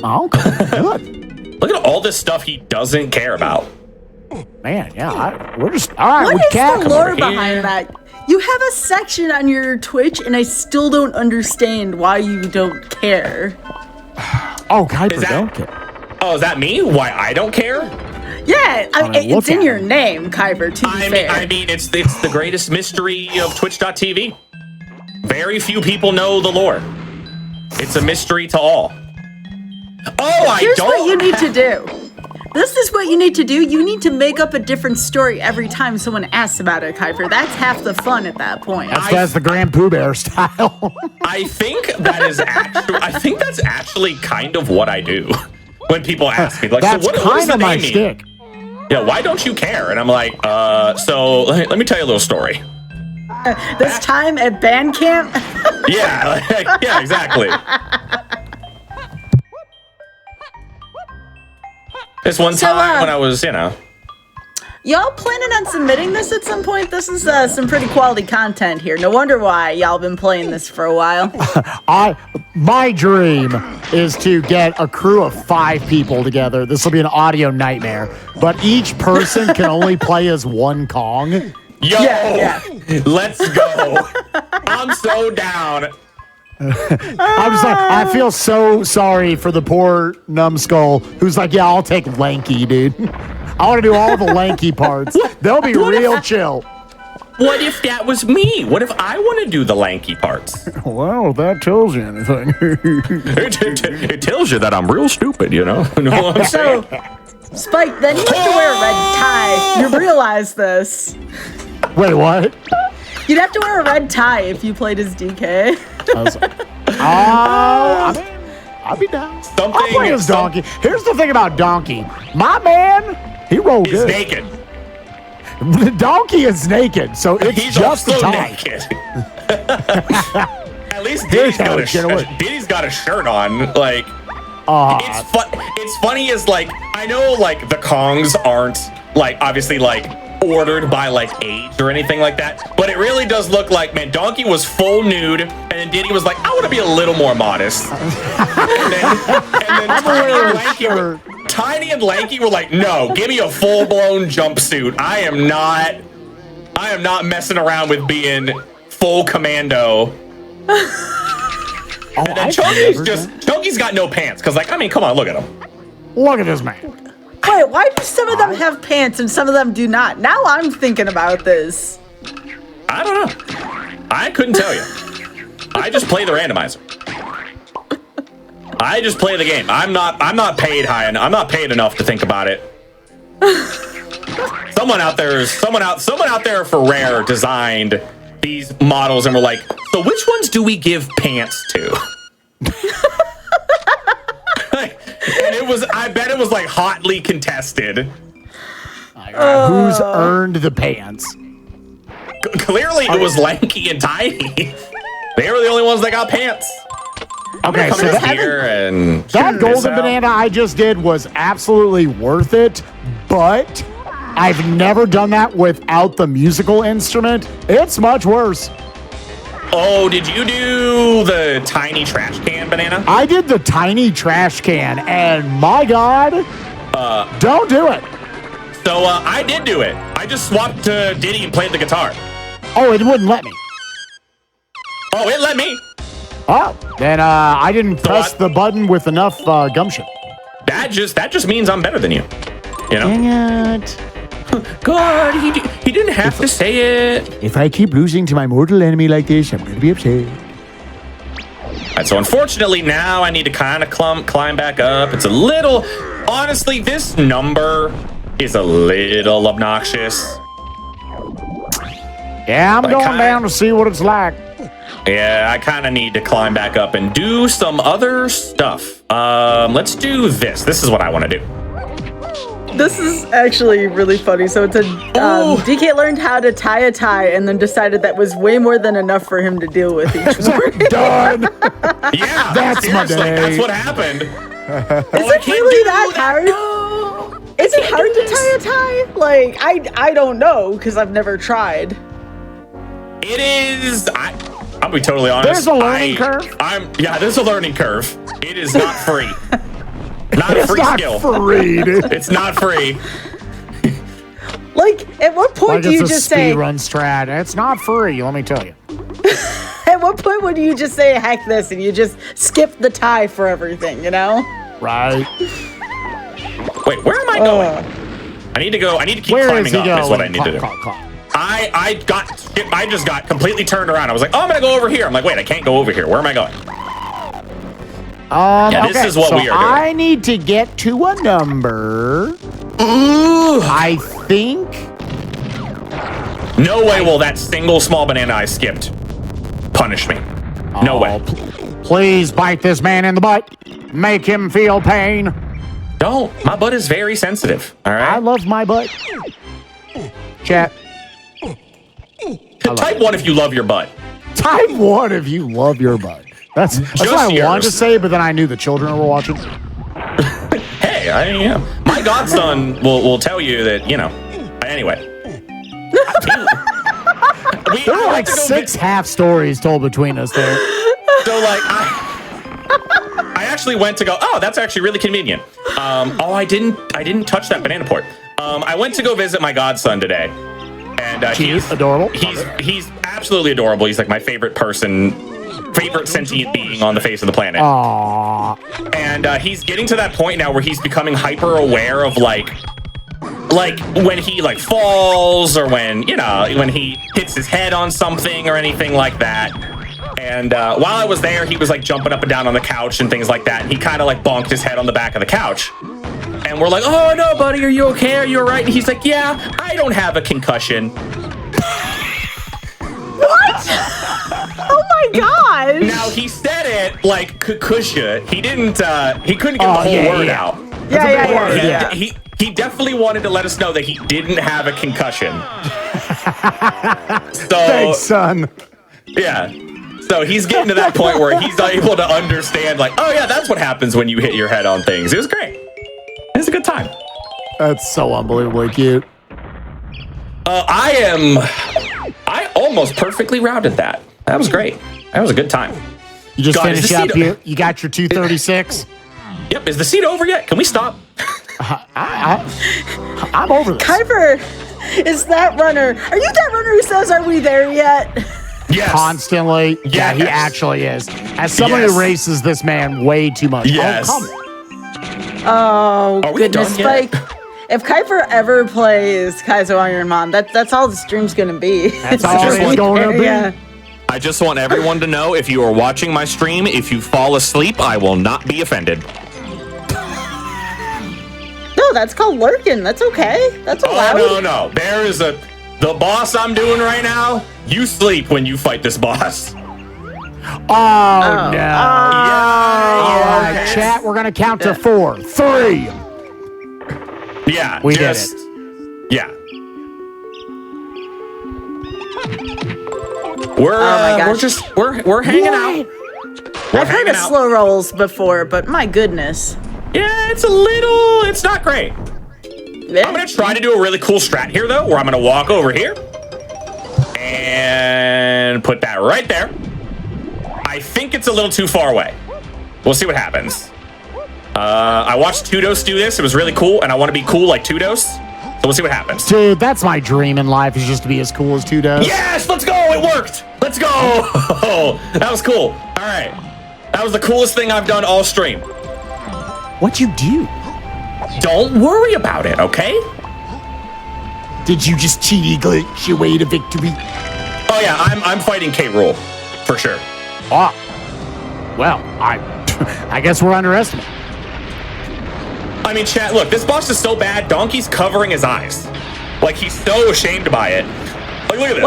don't care. Good. Look at all this stuff he doesn't care about. Man, yeah, we're just all right. What is the lore behind that? You have a section on your Twitch, and I still don't understand why you don't care. Oh, Kuiper don't care. Oh, is that me? Why I don't care? Yeah, it's in your name, Kuiper, to be fair. I mean, it's the greatest mystery of Twitch.tv. Very few people know the lore. It's a mystery to all. Oh, Here's what you need to do. This is what you need to do. You need to make up a different story every time someone asks about it, Kuiper. That's half the fun at that point. That's the Grand Pooh Bear style. I think that's actually kind of what I do when people ask me. Like, that's so what kind does of the my name shtick. mean? Yeah, why don't you care? And I'm like, so let me tell you a little story. This time at band camp? Yeah, exactly. This one time when I was, Y'all planning on submitting this at some point? This is some pretty quality content here. No wonder why y'all been playing this for a while. My dream is to get a crew of 5 people together. This will be an audio nightmare, but each person can only play as one Kong. Yo, yeah. Let's go. I'm so down. I'm just like, I feel so sorry for the poor numbskull who's like, yeah, I'll take lanky, dude. I want to do all the lanky parts. They'll be real chill. What if that was me? What if I want to do the lanky parts? Well, that tells you anything. It tells you that I'm real stupid, you know? You know what I'm saying? Spike, then you have to wear a red tie. You realize this. Wait, what? You'd have to wear a red tie if you played as DK. I was like, I'll be down. I'll play as Donkey. Here's the thing about Donkey. My man, he rolled good. He's naked. The Donkey is naked, so it's He's just also a tie. naked. At least Diddy's got a shirt on. Like, it's funny as, like, I know, like, the Kongs aren't, like, obviously, like, ordered by, like, age or anything like that, but it really does look like, man, Donkey was full nude, and then Diddy was like, I want to be a little more modest. and then Tiny and Lanky were like, no, give me a full-blown jumpsuit. I am not messing around with being full commando. And then Chunky's got no pants, because, like, I mean, come on, look at him. Look at this man. Wait, why do some of them have pants and some of them do not? Now I'm thinking about this. I don't know. I couldn't tell you. I just play the randomizer. I just play the game. I'm not paid high enough. I'm not paid enough to think about it. Someone out there for Rare designed these models and were like, so which ones do we give pants to? And I bet it was like hotly contested. Who's earned the pants? Clearly it was Lanky and Tiny. They were the only ones that got pants. Okay, so that golden banana I just did was absolutely worth it, but I've never done that without the musical instrument. It's much worse. Oh, did you do the tiny trash can banana? I did the tiny trash can, and my God, don't do it. So I did do it. I just swapped to Diddy and played the guitar. Oh, it wouldn't let me. Oh, it let me. Oh, then I didn't press the button with enough gumption. That just means I'm better than you. You know? Dang it. God, he didn't have to say it. If I keep losing to my mortal enemy like this, I'm going to be upset. All right, so unfortunately now I need to kind of climb back up. It's a little... Honestly, this number is a little obnoxious. Yeah, I'm going down to see what it's like. Yeah, I kind of need to climb back up and do some other stuff. Let's do this. This is what I want to do. This is actually really funny. So it's a DK learned how to tie a tie and then decided that was way more than enough for him to deal with each morning. Done. Yeah, that's my day. That's what happened. Is it really that hard? No. Is it hard to tie a tie? Like, I don't know because I've never tried. It is. I'll be totally honest. There's a learning curve. There's a learning curve. It is not free. Not a free skill. Free, dude. It's not free. Like, at what point do you just say... speedrun strat. It's not free, let me tell you. At what point would you just say, heck this, and you just skip the tie for everything, you know? Right. Wait, where am I going? I need to keep climbing up is what I need to do. I just got completely turned around. I was like, oh, I'm going to go over here. I'm like, wait, I can't go over here. Where am I going? Yeah, this is what we are doing. I need to get to a number. Ooh. I think. No way will that single small banana I skipped punish me. No way. Please bite this man in the butt. Make him feel pain. Don't. My butt is very sensitive. All right. I love my butt. Chat. Type 1 if you love your butt. Type 1 if you love your butt. That's what I wanted to say, but then I knew the children were watching. Hey, my godson will tell you that, Anyway. There were like 6 half stories told between us there. So, like, I actually went to go, oh, that's actually really convenient. I didn't touch that banana port. I went to go visit my godson today. And he's adorable. He's absolutely adorable. He's like my favorite sentient being on the face of the planet. Aww. And he's getting to that point now where he's becoming hyper aware of like when he like falls or when he hits his head on something or anything like that. And while I was there, he was like jumping up and down on the couch and things like that. And he kind of like bonked his head on the back of the couch. And we're like, oh no, buddy, are you okay? Are you all right? And he's like, yeah, I don't have a concussion. What? Oh my god! Now he said it like kukusha. He didn't. He couldn't get the whole word out. Yeah. He definitely wanted to let us know that he didn't have a concussion. Thanks, son. Yeah. So he's getting to that point where he's not able to understand, like, oh yeah, that's what happens when you hit your head on things. It was great. It was a good time. That's so unbelievably cute. I almost perfectly routed that. That was great. That was a good time. You just finished up here. You got your 236. Yep. Is the seat over yet? Can we stop? I'm over this. Kuiper is that runner. Are you that runner who says, "Are we there yet?" Yes. Constantly. Yes. Yeah, he actually is. As someone who races this man way too much. Yes. Oh, goodness, Spike. If Kuiper ever plays Kaizo Ironman, that's all the stream's going to be. That's all it's going to be. Yeah. I just want everyone to know, if you are watching my stream, if you fall asleep, I will not be offended. No, that's called lurking. That's okay. That's allowed. Oh, no. There is the boss I'm doing right now. You sleep when you fight this boss. Oh, no. Yeah. Chat, we're going to count to 4. 3. Yeah. We did it. Yeah. We're hanging out. I've heard of slow rolls before, but my goodness. Yeah, it's not great. Yeah. I'm going to try to do a really cool strat here, though, where I'm going to walk over here and put that right there. I think it's a little too far away. We'll see what happens. I watched Tudos do this. It was really cool, and I want to be cool like Tudos. So we'll see what happens. Dude, that's my dream in life, is just to be as cool as Tudos. Yes, let's go. It worked. Let's go. That was cool. All right. That was the coolest thing I've done all stream. What'd you do? Don't worry about it, okay? Did you just cheaty glitch your way to victory? Oh yeah, I'm fighting K. Rool for sure. Ah, well, I guess we're underestimating. I mean, chat. Look, this boss is so bad. Donkey's covering his eyes, like he's so ashamed by it. Like, look at this.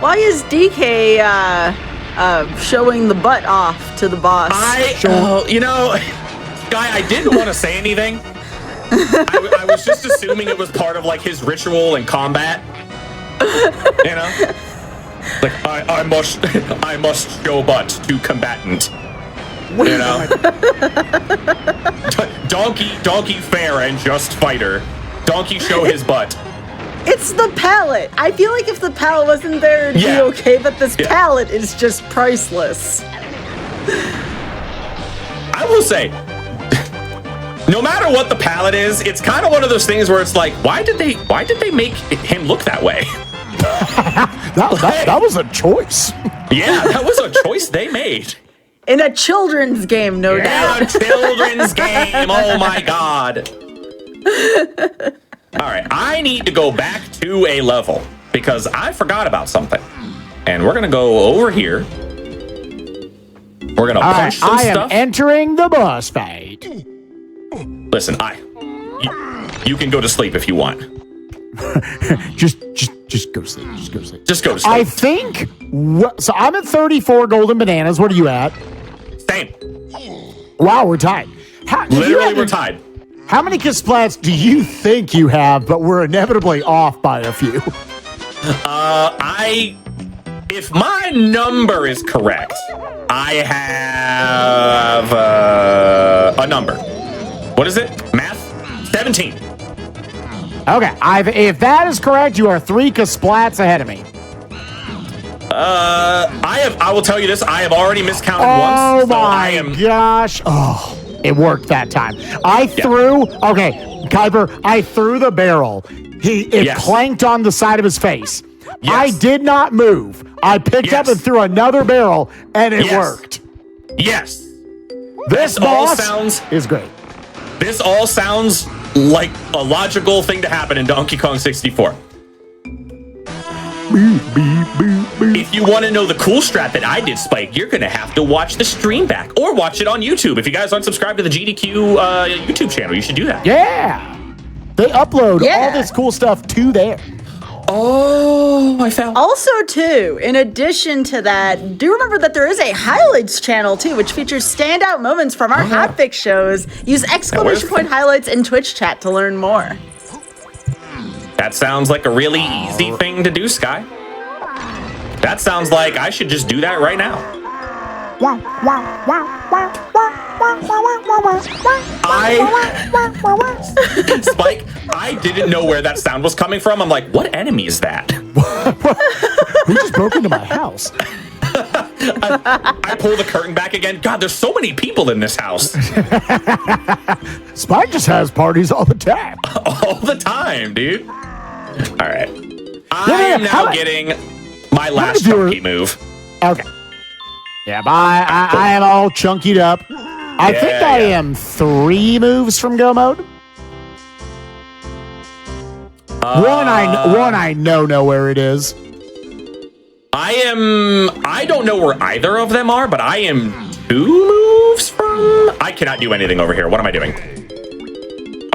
Why is DK showing the butt off to the boss? Guy, I didn't want to say anything. I was just assuming it was part of like his ritual and combat. You know, like I must show butt to combatant. You know, donkey fair and just fighter. Donkey show his butt. It's the palette. I feel like if the palette wasn't there, it'd be okay, but this palette is just priceless. I will say, no matter what the palette is, it's kind of one of those things where it's like, why did they make him look that way? that was a choice. Yeah, that was a choice they made. In a children's game, no doubt. A children's game. Oh my god. All right, I need to go back to a level because I forgot about something. And we're going to go over here. We're gonna punch some I am stuff. entering the boss fight. Listen, you can go to sleep if you want. just go to sleep. Just go to sleep. Just go to sleep. I think. So I'm at 34 golden bananas. What are you at? Same. Wow, we're tied. Literally, we're tied. How many Kisplats do you think you have, but we're inevitably off by a few? If my number is correct, I have a number. What is it? Math? 17. Okay, if that is correct, you are 3 Kisplats ahead of me. I will tell you this. I have already miscounted once. Oh my gosh! Oh, it worked that time. Okay, Kuiper, I threw the barrel. It clanked on the side of his face. Yes. I did not move. I picked up and threw another barrel, and it worked. Yes. This boss is great. This all sounds like a logical thing to happen in Donkey Kong 64. If you want to know the cool strat that I did, Spike, you're going to have to watch the stream back or watch it on YouTube. If you guys aren't subscribed to the GDQ YouTube channel, you should do that. Yeah. They upload all this cool stuff to there. Oh, I fell. Also, too, in addition to that, do remember that there is a highlights channel, too, which features standout moments from our Hotfix shows. Use exclamation point highlights in Twitch chat to learn more. That sounds like a really easy thing to do, Sky. That sounds like I should just do that right now. Spike, I didn't know where that sound was coming from. I'm like, what enemy is that? Who just broke into my house? I pull the curtain back again. God, there's so many people in this house. Spike just has parties all the time. All the time, dude. All right. I am now getting my last chunky move. Okay. Yeah, but I am all chunkied up. I think I am 3 moves from go mode. One I know where it is. I don't know where either of them are, but I am 2 moves from. I cannot do anything over here. What am I doing?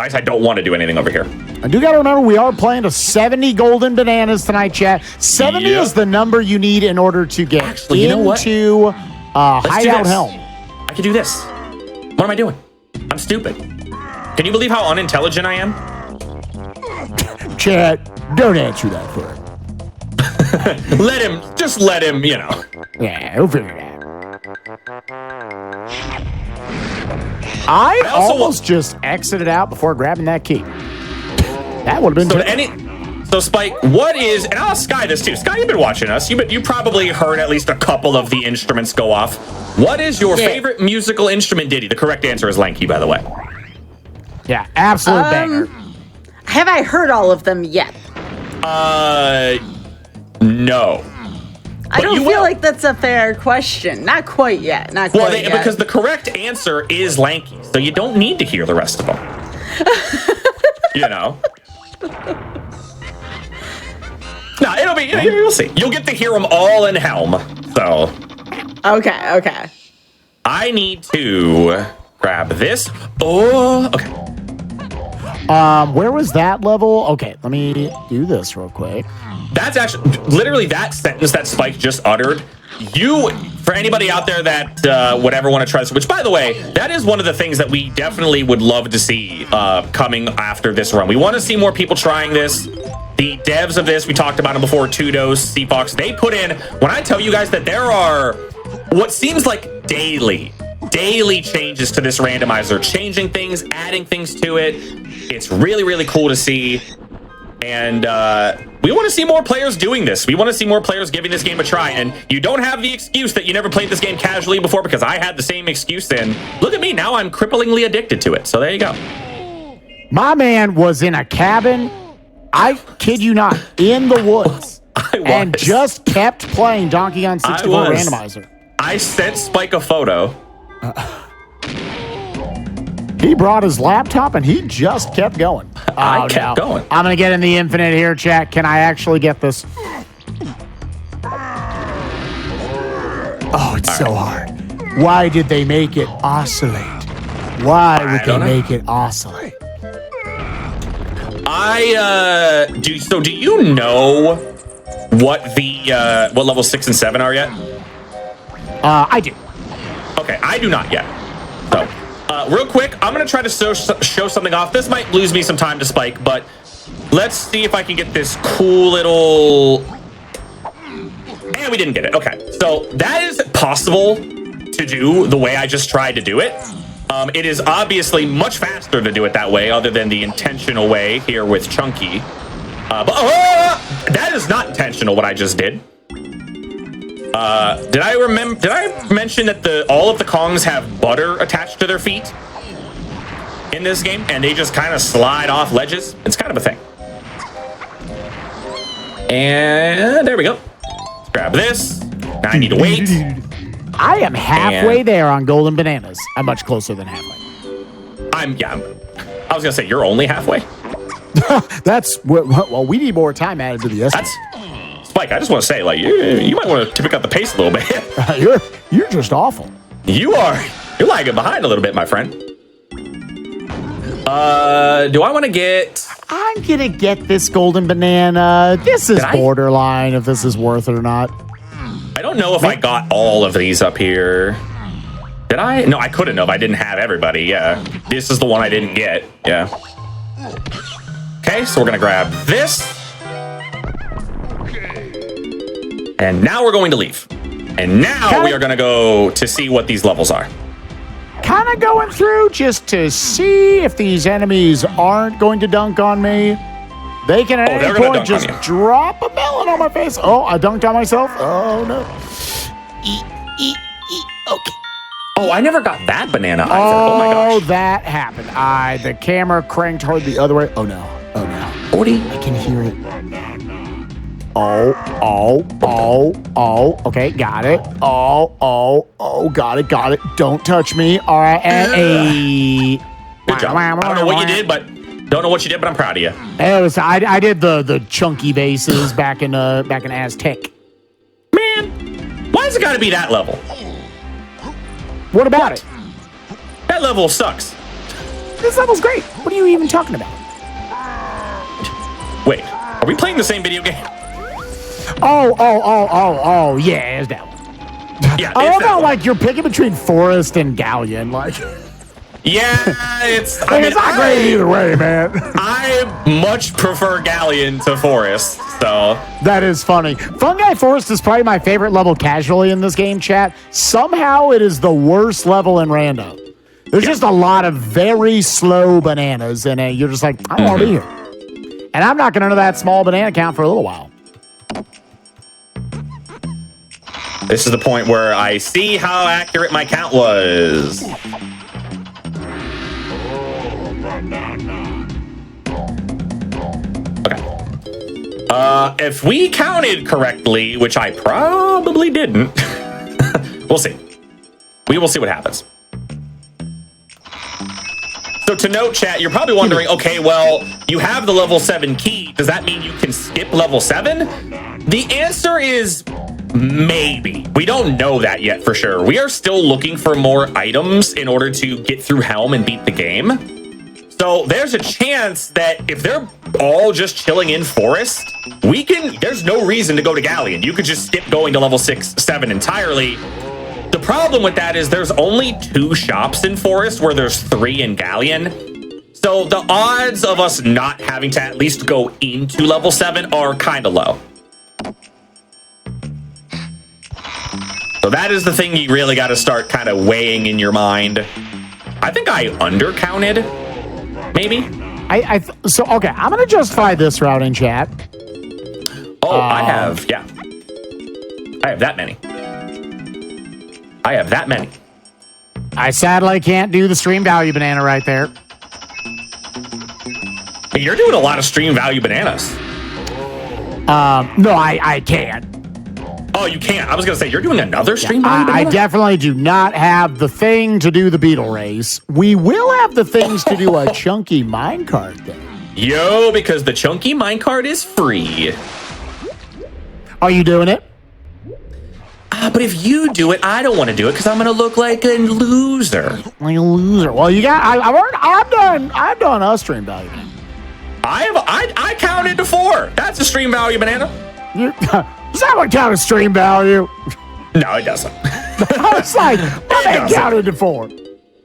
I don't want to do anything over here. I do got to remember we are playing to 70 golden bananas tonight, chat. 70 is the number you need in order to get into Hideout Helm. I can do this. What am I doing? I'm stupid. Can you believe how unintelligent I am? Chat, don't answer that for him. let him, you know. Yeah, he'll figure it out. I almost just exited out before grabbing that key. That would have been So Spike, what is, and I'll Sky this too. Sky, you've been watching us. You probably heard at least a couple of the instruments go off. What is your favorite musical instrument ditty? The correct answer is Lanky, by the way. Yeah, absolute banger. Have I heard all of them yet? No. I don't feel like that's a fair question. Not quite yet. Not quite yet. Because the correct answer is Lanky, so you don't need to hear the rest of them. You know? No, it'll be, you'll see. You'll get to hear them all in Helm, so. Okay. I need to grab this. Oh, okay. Where was that level? Okay, let me do this real quick. That's actually literally that sentence that Spike just uttered. For anybody out there that would ever want to try this, which by the way, that is one of the things that we definitely would love to see coming after this run. We want to see more people trying this. The devs of this, we talked about them before, Tudos, CFox, they put in, when I tell you guys that there are what seems like daily changes to this randomizer, changing things, adding things to it. It's really, really cool to see. And we want to see more players doing this. We want to see more players giving this game a try. And you don't have the excuse that you never played this game casually before, because I had the same excuse. And look at me, now I'm cripplingly addicted to it. So there you go. My man was in a cabin, I kid you not, in the woods. And just kept playing Donkey Kong 64 randomizer. I sent Spike a photo. He brought his laptop and he just kept going. I kept going. I'm going to get in the infinite here, chat. Can I actually get this? Oh, it's so hard. Why did they make it oscillate? Why would they make it oscillate? Do you know what the what level 6 and 7 are yet? I do. Okay, I do not yet. So, real quick, I'm gonna try to show something off. This might lose me some time to spike, but let's see if I can get this cool little. And we didn't get it. Okay, so that is possible to do the way I just tried to do it. It is obviously much faster to do it that way, other than the intentional way here with Chunky. But that is not intentional. What I just did. Did I mention that all of the Kongs have butter attached to their feet in this game, and they just kind of slide off ledges? It's kind of a thing. And there we go. Let's grab this. Now I need to wait. I am halfway there on golden bananas. I'm much closer than halfway. I was gonna say you're only halfway. Well, we need more time added to the estimate. Spike, I just want to say, like, you might want to pick up the pace a little bit. You're just awful. You're lagging behind a little bit, my friend. Do I want to get? I'm gonna get this golden banana. This is borderline if this is worth it or not. I don't know if I got all of these up here. Did I? No, I couldn't have. I didn't have everybody. Yeah, this is the one I didn't get. Yeah. Okay, so we're gonna grab this. And now we're going to leave. And now we are going to go to see what these levels are. Kind of going through just to see if these enemies aren't going to dunk on me. They can at any point just drop a melon on my face. Oh, I dunked on myself. Oh, no. Okay. Oh, I never got that banana either. Oh, my gosh. Oh, that happened. The camera cranked hard the other way. Oh, no. Oh, no. 40. I can hear it. Okay, got it. Got it. Don't touch me. All right, and good job. I don't know what you did, but I'm proud of you. I did the chunky bases back in Aztec. Man, why has it got to be that level? What about it? That level sucks. This level's great. What are you even talking about? Wait, are we playing the same video game? Oh, yeah, it's that one. Yeah, I love how, like, you're picking between Forest and Galleon, like. Yeah, it's not great either way, man. I much prefer Galleon to Forest, so. That is funny. Fungi Forest is probably my favorite level casually in this game, chat. Somehow it is the worst level in random. There's just a lot of very slow bananas, and you're just like, I don't want to be here. And I'm not going to know that small banana count for a little while. This is the point where I see how accurate my count was. Okay. If we counted correctly, which I probably didn't, we'll see. We will see what happens. So to note, chat, you're probably wondering, okay, well, you have the level 7 key. Does that mean you can skip level 7? The answer is maybe. We don't know that yet for sure. We are still looking for more items in order to get through Helm and beat the game. So there's a chance that if they're all just chilling in Forest, there's no reason to go to Galleon. You could just skip going to level 6, 7 entirely. The problem with that is there's only 2 shops in Forest where there's 3 in Galleon. So the odds of us not having to at least go into level 7 are kind of low. So that is the thing you really got to start kind of weighing in your mind. I think I undercounted, maybe. Okay, I'm going to justify this route in chat. Oh, I have that many. I sadly can't do the stream value banana right there. Hey, you're doing a lot of stream value bananas. No, I can't. Oh, you can't. I was going to say, you're doing another stream value banana? I definitely do not have the thing to do the beetle race. We will have the things to do a chunky minecart, though. Yo, because the chunky minecart is free. Are you doing it? But if you do it, I don't want to do it because I'm going to look like a loser. Like a loser. Well, you got. I've done a stream value. I counted to 4. That's a stream value, banana. Does that one count as stream value? No, it doesn't. I was like, I counted to 4.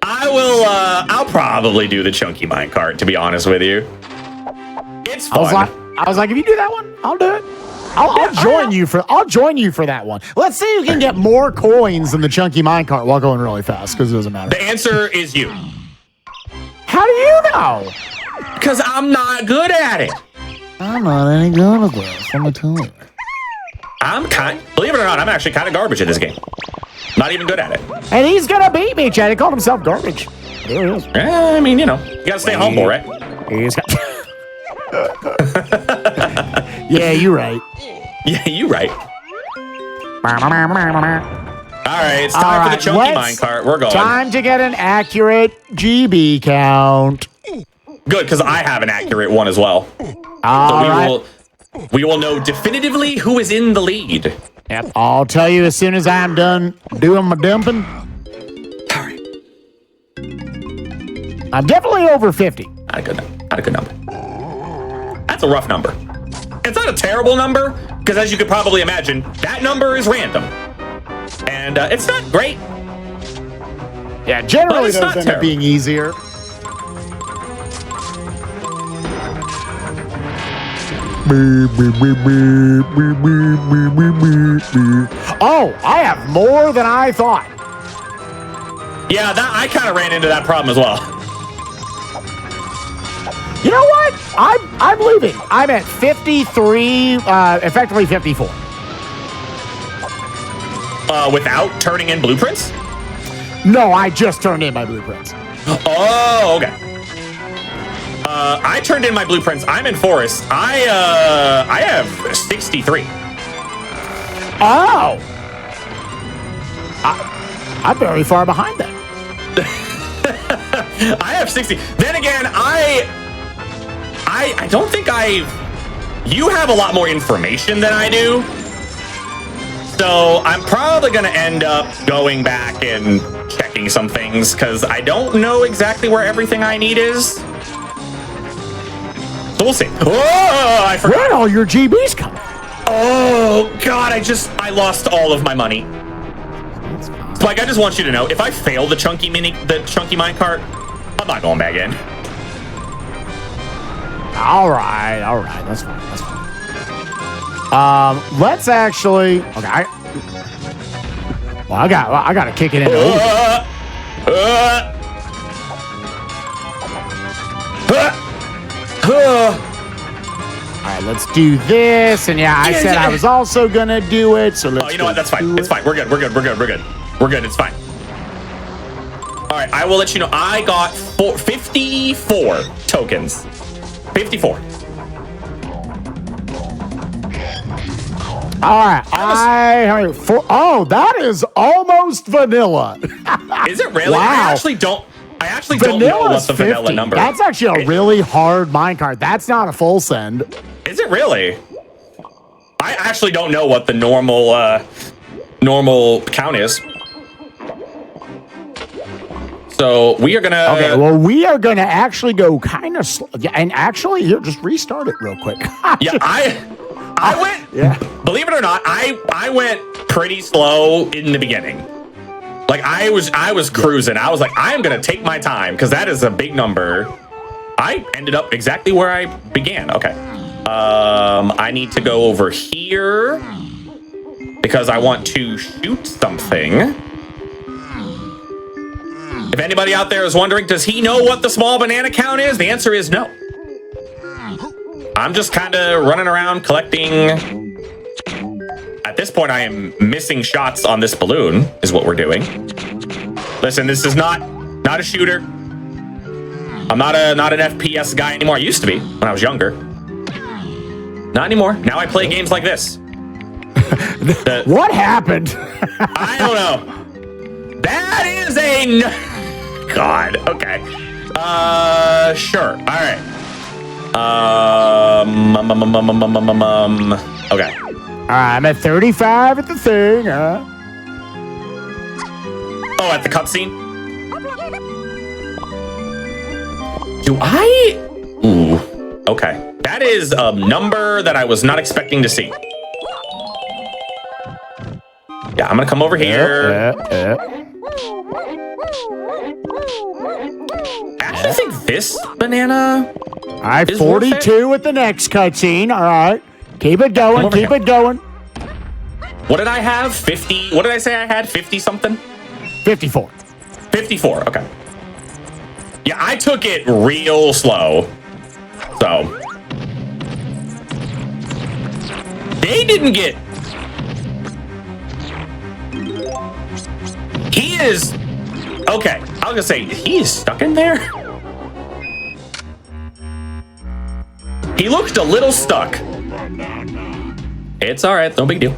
I'll probably do the chunky minecart, to be honest with you. It's fun. I was like, if you do that one, I'll do it. I'll join you for that one. Let's see who can get more coins than the chunky minecart while going really fast, because it doesn't matter. The answer is you. How do you know? Because I'm not good at it. I'm not any good at this. I'm gonna tell you. Believe it or not, I'm actually kind of garbage at this game. Not even good at it. And he's gonna beat me, Chad. He called himself garbage. There he is. I mean, you gotta stay humble, right? He's got. Yeah, you're right. Yeah, you right. All right, it's time for the chunky minecart. We're going. Time to get an accurate GB count. Good, because I have an accurate one as well. We will know definitively who is in the lead. Yep, I'll tell you as soon as I'm done doing my dumping. All right. I'm definitely over 50. Not a good number. That's a rough number. It's not a terrible number, because as you could probably imagine, that number is random. And it's not great. Yeah, generally those end up being easier. Oh, I have more than I thought. Yeah, I kind of ran into that problem as well. You know what? I'm leaving. I'm at 53, effectively 54. Without turning in blueprints? No, I just turned in my blueprints. Oh, okay. I turned in my blueprints. I'm in forest. I have 63. Oh. I'm very far behind that. I have 60. Then again, I don't think you have a lot more information than I do. So I'm probably going to end up going back and checking some things because I don't know exactly where everything I need is. So we'll see. Oh, I forgot. Where did all your GBs come? Oh, God, I lost all of my money. Spike, I just want you to know, if I fail the chunky minecart, I'm not going back in. All right, that's fine. Let's actually. Okay, I got to kick it in. All right, let's do this. And yeah, I said I was also gonna do it. So let's. Oh, you know what? That's fine. It's fine. We're good. It's fine. All right, I will let you know. I got 54 tokens. 54. All right, oh, that is almost vanilla. Is it really? Wow. I actually don't know what the vanilla number. That's actually a really hard minecart. That's not a full send. Is it really? I actually don't know what the normal count is. So we are gonna. Okay, well, we are gonna actually go kind of slow. Yeah, and actually, here, just restart it real quick. Yeah, I went. Yeah. Believe it or not, I went pretty slow in the beginning. Like I was cruising. I was like, I am gonna take my time because that is a big number. I ended up exactly where I began. Okay. I need to go over here because I want to shoot something. If anybody out there is wondering, does he know what the small banana count is? The answer is no. I'm just kind of running around collecting. At this point, I am missing shots on this balloon, is what we're doing. Listen, this is not a shooter. I'm not an FPS guy anymore. I used to be when I was younger. Not anymore. Now I play games like this. What happened? I don't know. That is a God. Okay. Sure. All right. Okay. All right, I'm at 35 at the thing. Oh, at the cutscene? Do I? Ooh, okay. That is a number that I was not expecting to see. Yeah, I'm gonna come over here. I actually think this banana. All right, 42 at the next cutscene. All right, keep it going. Keep it going. What did I have? 50. What did I say I had? 50 something? 54. 54. Okay. Yeah, I took it real slow. So they didn't get. He is okay. I was gonna say he is stuck in there. He looked a little stuck. It's all right. No big deal.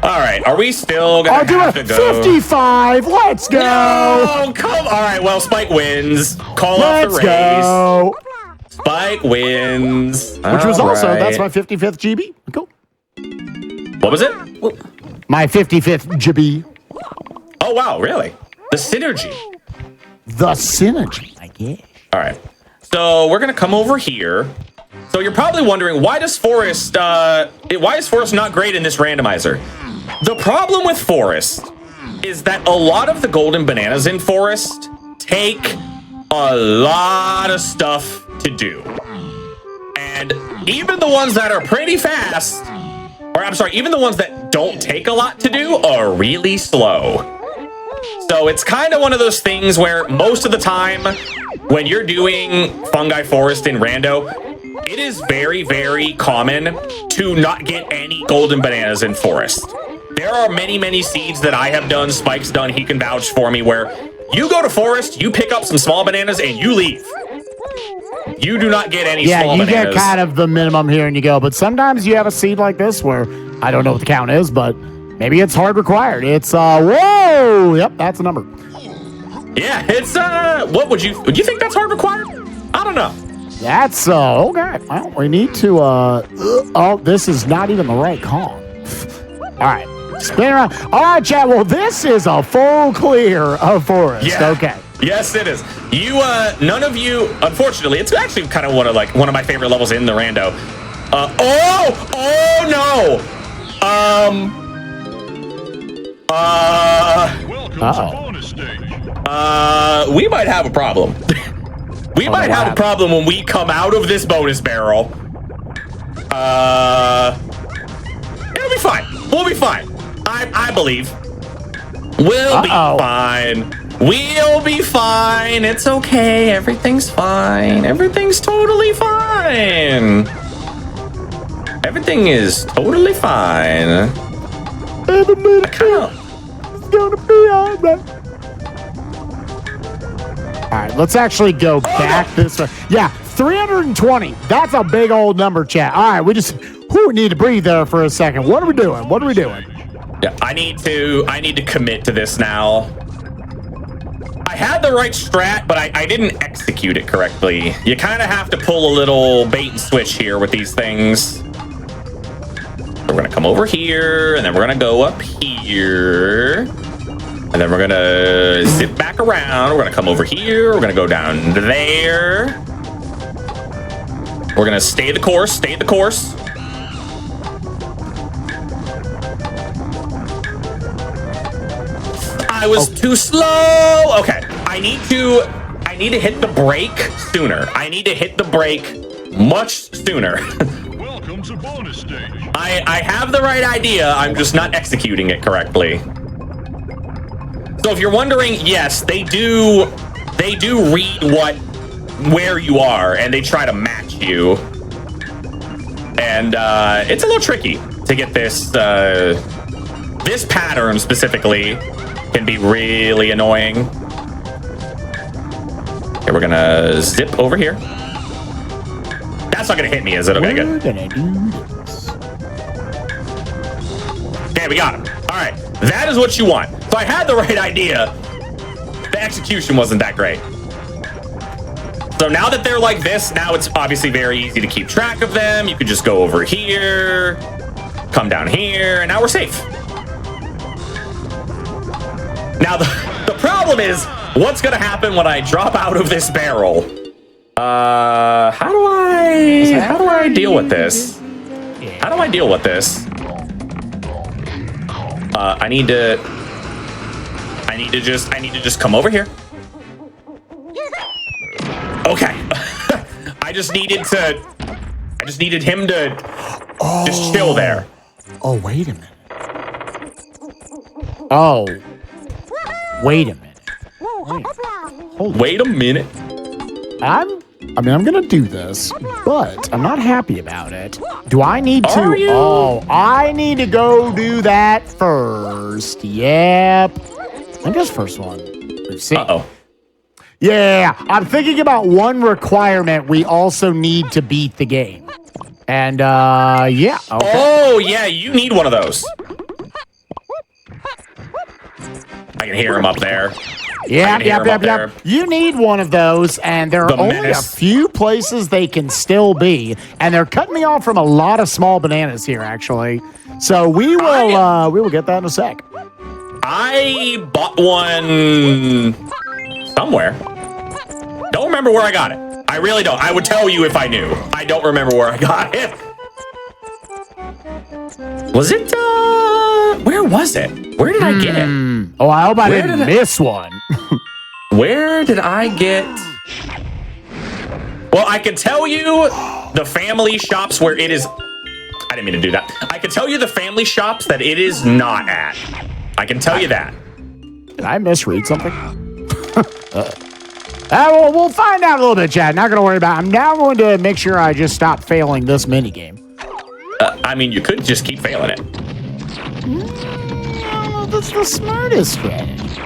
All right. Are we still gonna have to go? 55. Let's go. No, come. All right. Well, Spike wins. Call off the race. Go. Spike wins. Which was also that's my 55th GB. Cool. What was it? My 55th GB. Oh wow! Really? The synergy. The synergy, I guess. All right. So we're gonna come over here. So you're probably wondering why is Forest not great in this randomizer? The problem with Forest is that a lot of the golden bananas in Forest take a lot of stuff to do. And even the ones that are pretty fast, or I'm sorry, even the ones that don't take a lot to do are really slow. So it's kind of one of those things where most of the time when you're doing Fungi Forest in Rando, it is very, very common to not get any golden bananas in Forest. There are many, many seeds that I have done, Spike's done, he can vouch for me, where you go to Forest, you pick up some small bananas, and you leave. You do not get any small bananas. Yeah, you get kind of the minimum here and you go, but sometimes you have a seed like this where, I don't know what the count is, but maybe it's hard required. It's, whoa! Yep, that's a number. Yeah, it's, what would you think that's hard required? I don't know. That's, okay. Well, we need to, oh, this is not even the right call. All right. Spin around. All right, chat. Well, this is a full clear of Forest. Yeah. Okay. Yes, it is. You, none of you, unfortunately, it's actually kind of one of my favorite levels in the Rando. Oh no. We might have a problem. We might have a problem when we come out of this bonus barrel. It'll be fine. We'll be fine. I believe. We'll be fine. We'll be fine. It's okay. Everything's fine. Everything's totally fine. Everything is totally fine. Every minute it's gonna be all right. All right, let's actually go back this way. Yeah, 320. That's a big old number, chat. All right, we need to breathe there for a second. What are we doing? What are we doing? Yeah, I need to commit to this now. I had the right strat, but I didn't execute it correctly. You kind of have to pull a little bait and switch here with these things. We're gonna come over here, and then we're gonna go up here. And then we're gonna zip back around. We're gonna come over here. We're gonna go down there. We're gonna stay the course, stay the course. I was too slow. Okay, I need to hit the brake sooner. I need to hit the brake much sooner. Welcome to bonus stage. I have the right idea. I'm just not executing it correctly. So if you're wondering, yes, they do read where you are, and they try to match you. And it's a little tricky to get this this pattern specifically can be really annoying. Okay, we're gonna zip over here. That's not gonna hit me, is it? Okay, good. Okay, we got him. All right, that is what you want. So I had the right idea. The execution wasn't that great. So now that they're like this, now it's obviously very easy to keep track of them. You could just go over here, come down here, and now we're safe. Now, the problem is, what's going to happen when I drop out of this barrel? How do I deal with this? How do I deal with this? I need to just come over here. Okay. I just needed him to just chill there. Oh, wait a minute. Oh. Wait a minute. Wait a minute. I'm gonna do this, but I'm not happy about it. Do I need to? Are you? Oh, I need to go do that first. Yep. I guess first one. Let's see. Uh-oh. Yeah, I'm thinking about one requirement we also need to beat the game. And, yeah. Okay. Oh, yeah, you need one of those. I can hear him up there. Yep. You need one of those, and there are only a few places they can still be, and they're cutting me off from a lot of small bananas here, actually. So we will get that in a sec. I bought one somewhere. Don't remember where I got it. I really don't. I would tell you if I knew. I don't remember where I got it. Was it, where was it? Where did I get it? Oh, I hope I didn't miss one. Where did I get... Well, I can tell you the family shops where it is... I didn't mean to do that. I can tell you the family shops that it is not at. I can tell you that. Did I misread something? We'll find out a little bit, Chad. Not going to worry about it. I'm now going to make sure I just stop failing this minigame. I mean, you could just keep failing it. No, that's the smartest strategy.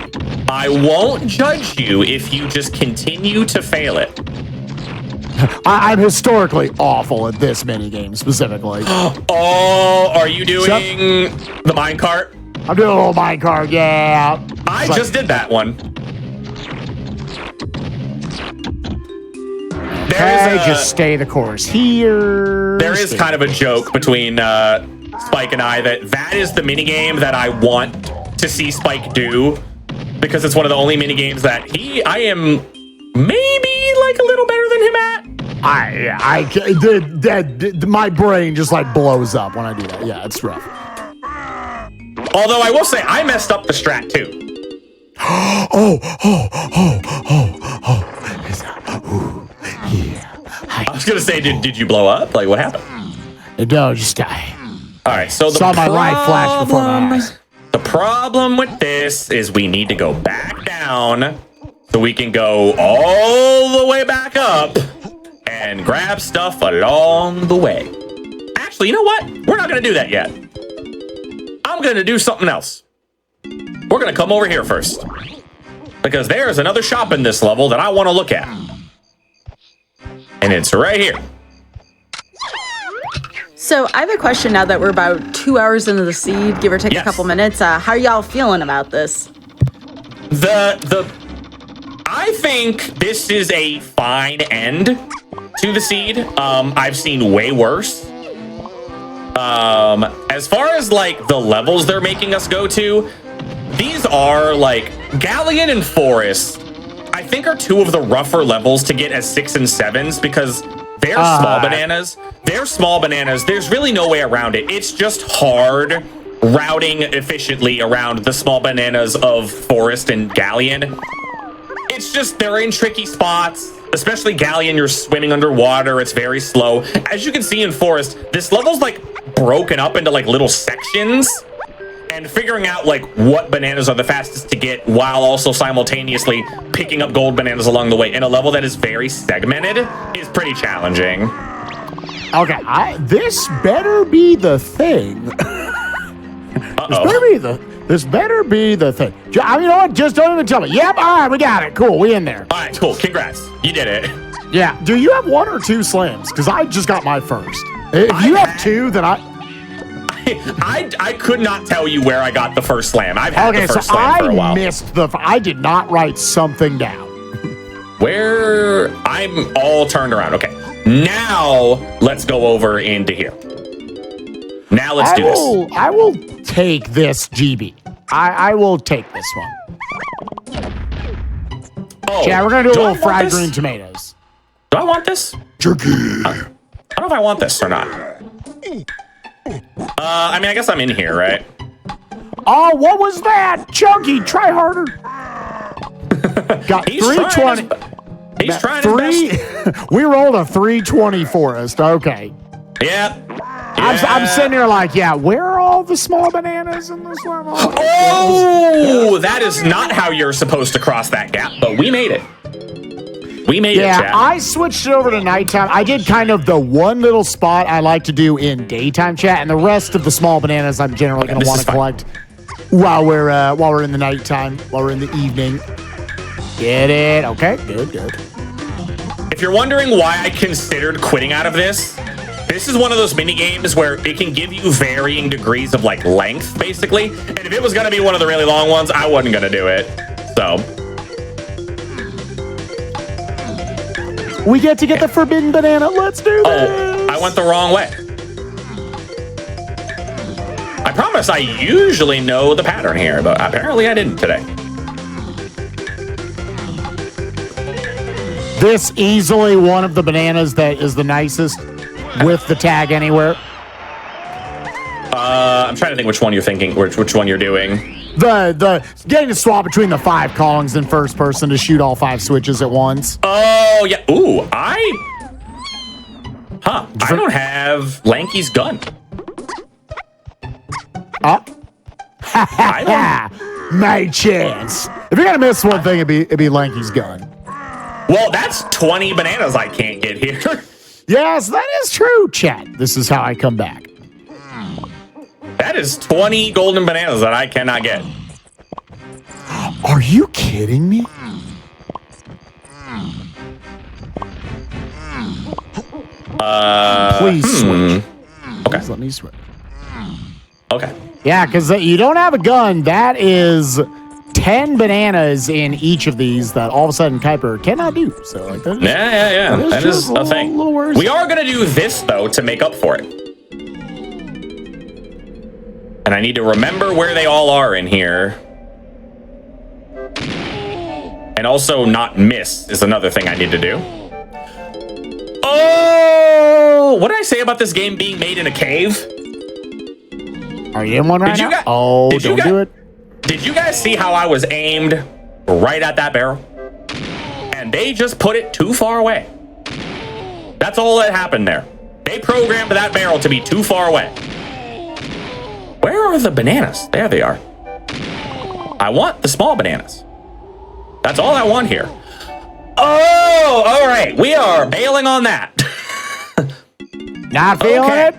I won't judge you if you just continue to fail it. I'm historically awful at this minigame specifically. Oh, are you doing the minecart? I'm doing a little minecart, yeah. I just did that one. Just stay the course here. There is kind of a joke between Spike and I that is the minigame that I want to see Spike do, because it's one of the only minigames that I am maybe like a little better than him at. My brain just like blows up when I do that. Yeah, it's rough. Although I will say I messed up the strat too. Yeah. I was gonna say, did you blow up? Like, what happened? No, just die. All right, so saw my light flash before my eyes. The problem with this is we need to go back down so we can go all the way back up and grab stuff along the way. Actually, you know what? We're not gonna do that yet. I'm gonna do something else. We're gonna come over here first, because there's another shop in this level that I want to look at. And it's right here. So I have a question now that we're about 2 hours into the seed, give or take a couple minutes. How are y'all feeling about this? I think this is a fine end to the seed. I've seen way worse. As far as like the levels they're making us go to, these are like Galleon and Forest, I think, are two of the rougher levels to get as 6 and 7s, because they're small bananas. They're small bananas. There's really no way around it. It's just hard routing efficiently around the small bananas of Forest and Galleon. It's just, they're in tricky spots, especially Galleon. You're swimming underwater. It's very slow. As you can see in Forest, this level's like broken up into like little sections, and figuring out like what bananas are the fastest to get while also simultaneously picking up gold bananas along the way in a level that is very segmented is pretty challenging. Okay, this better be the thing. This better be the thing. You know what? Just don't even tell me. Yep, all right, we got it. Cool, we in there. All right, cool. Congrats. You did it. Yeah. Do you have 1 or 2 slams? Because I just got my first. If you have 2, then I could not tell you where I got the first slam. I've had the first slam for a while. I did not write something down. Where I'm all turned around. Okay. Now let's go over into here. Now let's do this. I will take this GB. I will take this one. Oh, Yeah, we're gonna do a little fried this? green tomatoes. Do I want this? Jerky. I don't know if I want this or not. I mean, I guess I'm in here, right? Oh, what was that? Chunky, try harder. Got He's 320. He's trying his best. We rolled a 320 Forest. Okay. Yeah. I'm sitting here like, yeah, where are all the small bananas in this level? Oh, that is not how you're supposed to cross that gap, but we made it. We made it, chat. Yeah, I switched it over to nighttime. I did kind of the one little spot I like to do in daytime chat, and the rest of the small bananas I'm generally going to want to collect while we're in the nighttime, while we're in the evening. Get it? Okay, good. If you're wondering why I considered quitting out of this is one of those mini games where it can give you varying degrees of like length, basically. And if it was going to be one of the really long ones, I wasn't going to do it. So we get to get the forbidden banana. Let's do this. Oh, I went the wrong way. I promise I usually know the pattern here, but apparently I didn't today. This easily one of the bananas that is the nicest with the tag anywhere. I'm trying to think which one you're thinking, which one you're doing. The getting to swap between the 5 callings in first person to shoot all 5 switches at once. Oh, yeah. Ooh, I don't have Lanky's gun. Oh. My chance. If you're going to miss one thing, it'd be Lanky's gun. Well, that's 20 bananas I can't get here. Yes, that is true, chat. This is how I come back. That is 20 golden bananas that I cannot get. Are you kidding me? Please switch. Okay. Please let me switch. Okay. Yeah, because you don't have a gun. That is 10 bananas in each of these that all of a sudden Kuiper cannot do. So like that. Yeah. That is a thing. We are going to do this, though, to make up for it. And I need to remember where they all are in here. And also not miss is another thing I need to do. Oh! What did I say about this game being made in a cave? Are you in one right now? Don't do it. Did you guys see how I was aimed right at that barrel? And they just put it too far away. That's all that happened there. They programmed that barrel to be too far away. Where are the bananas? There they are. I want the small bananas. That's all I want here. Oh, all right. We are bailing on that. Not feeling it?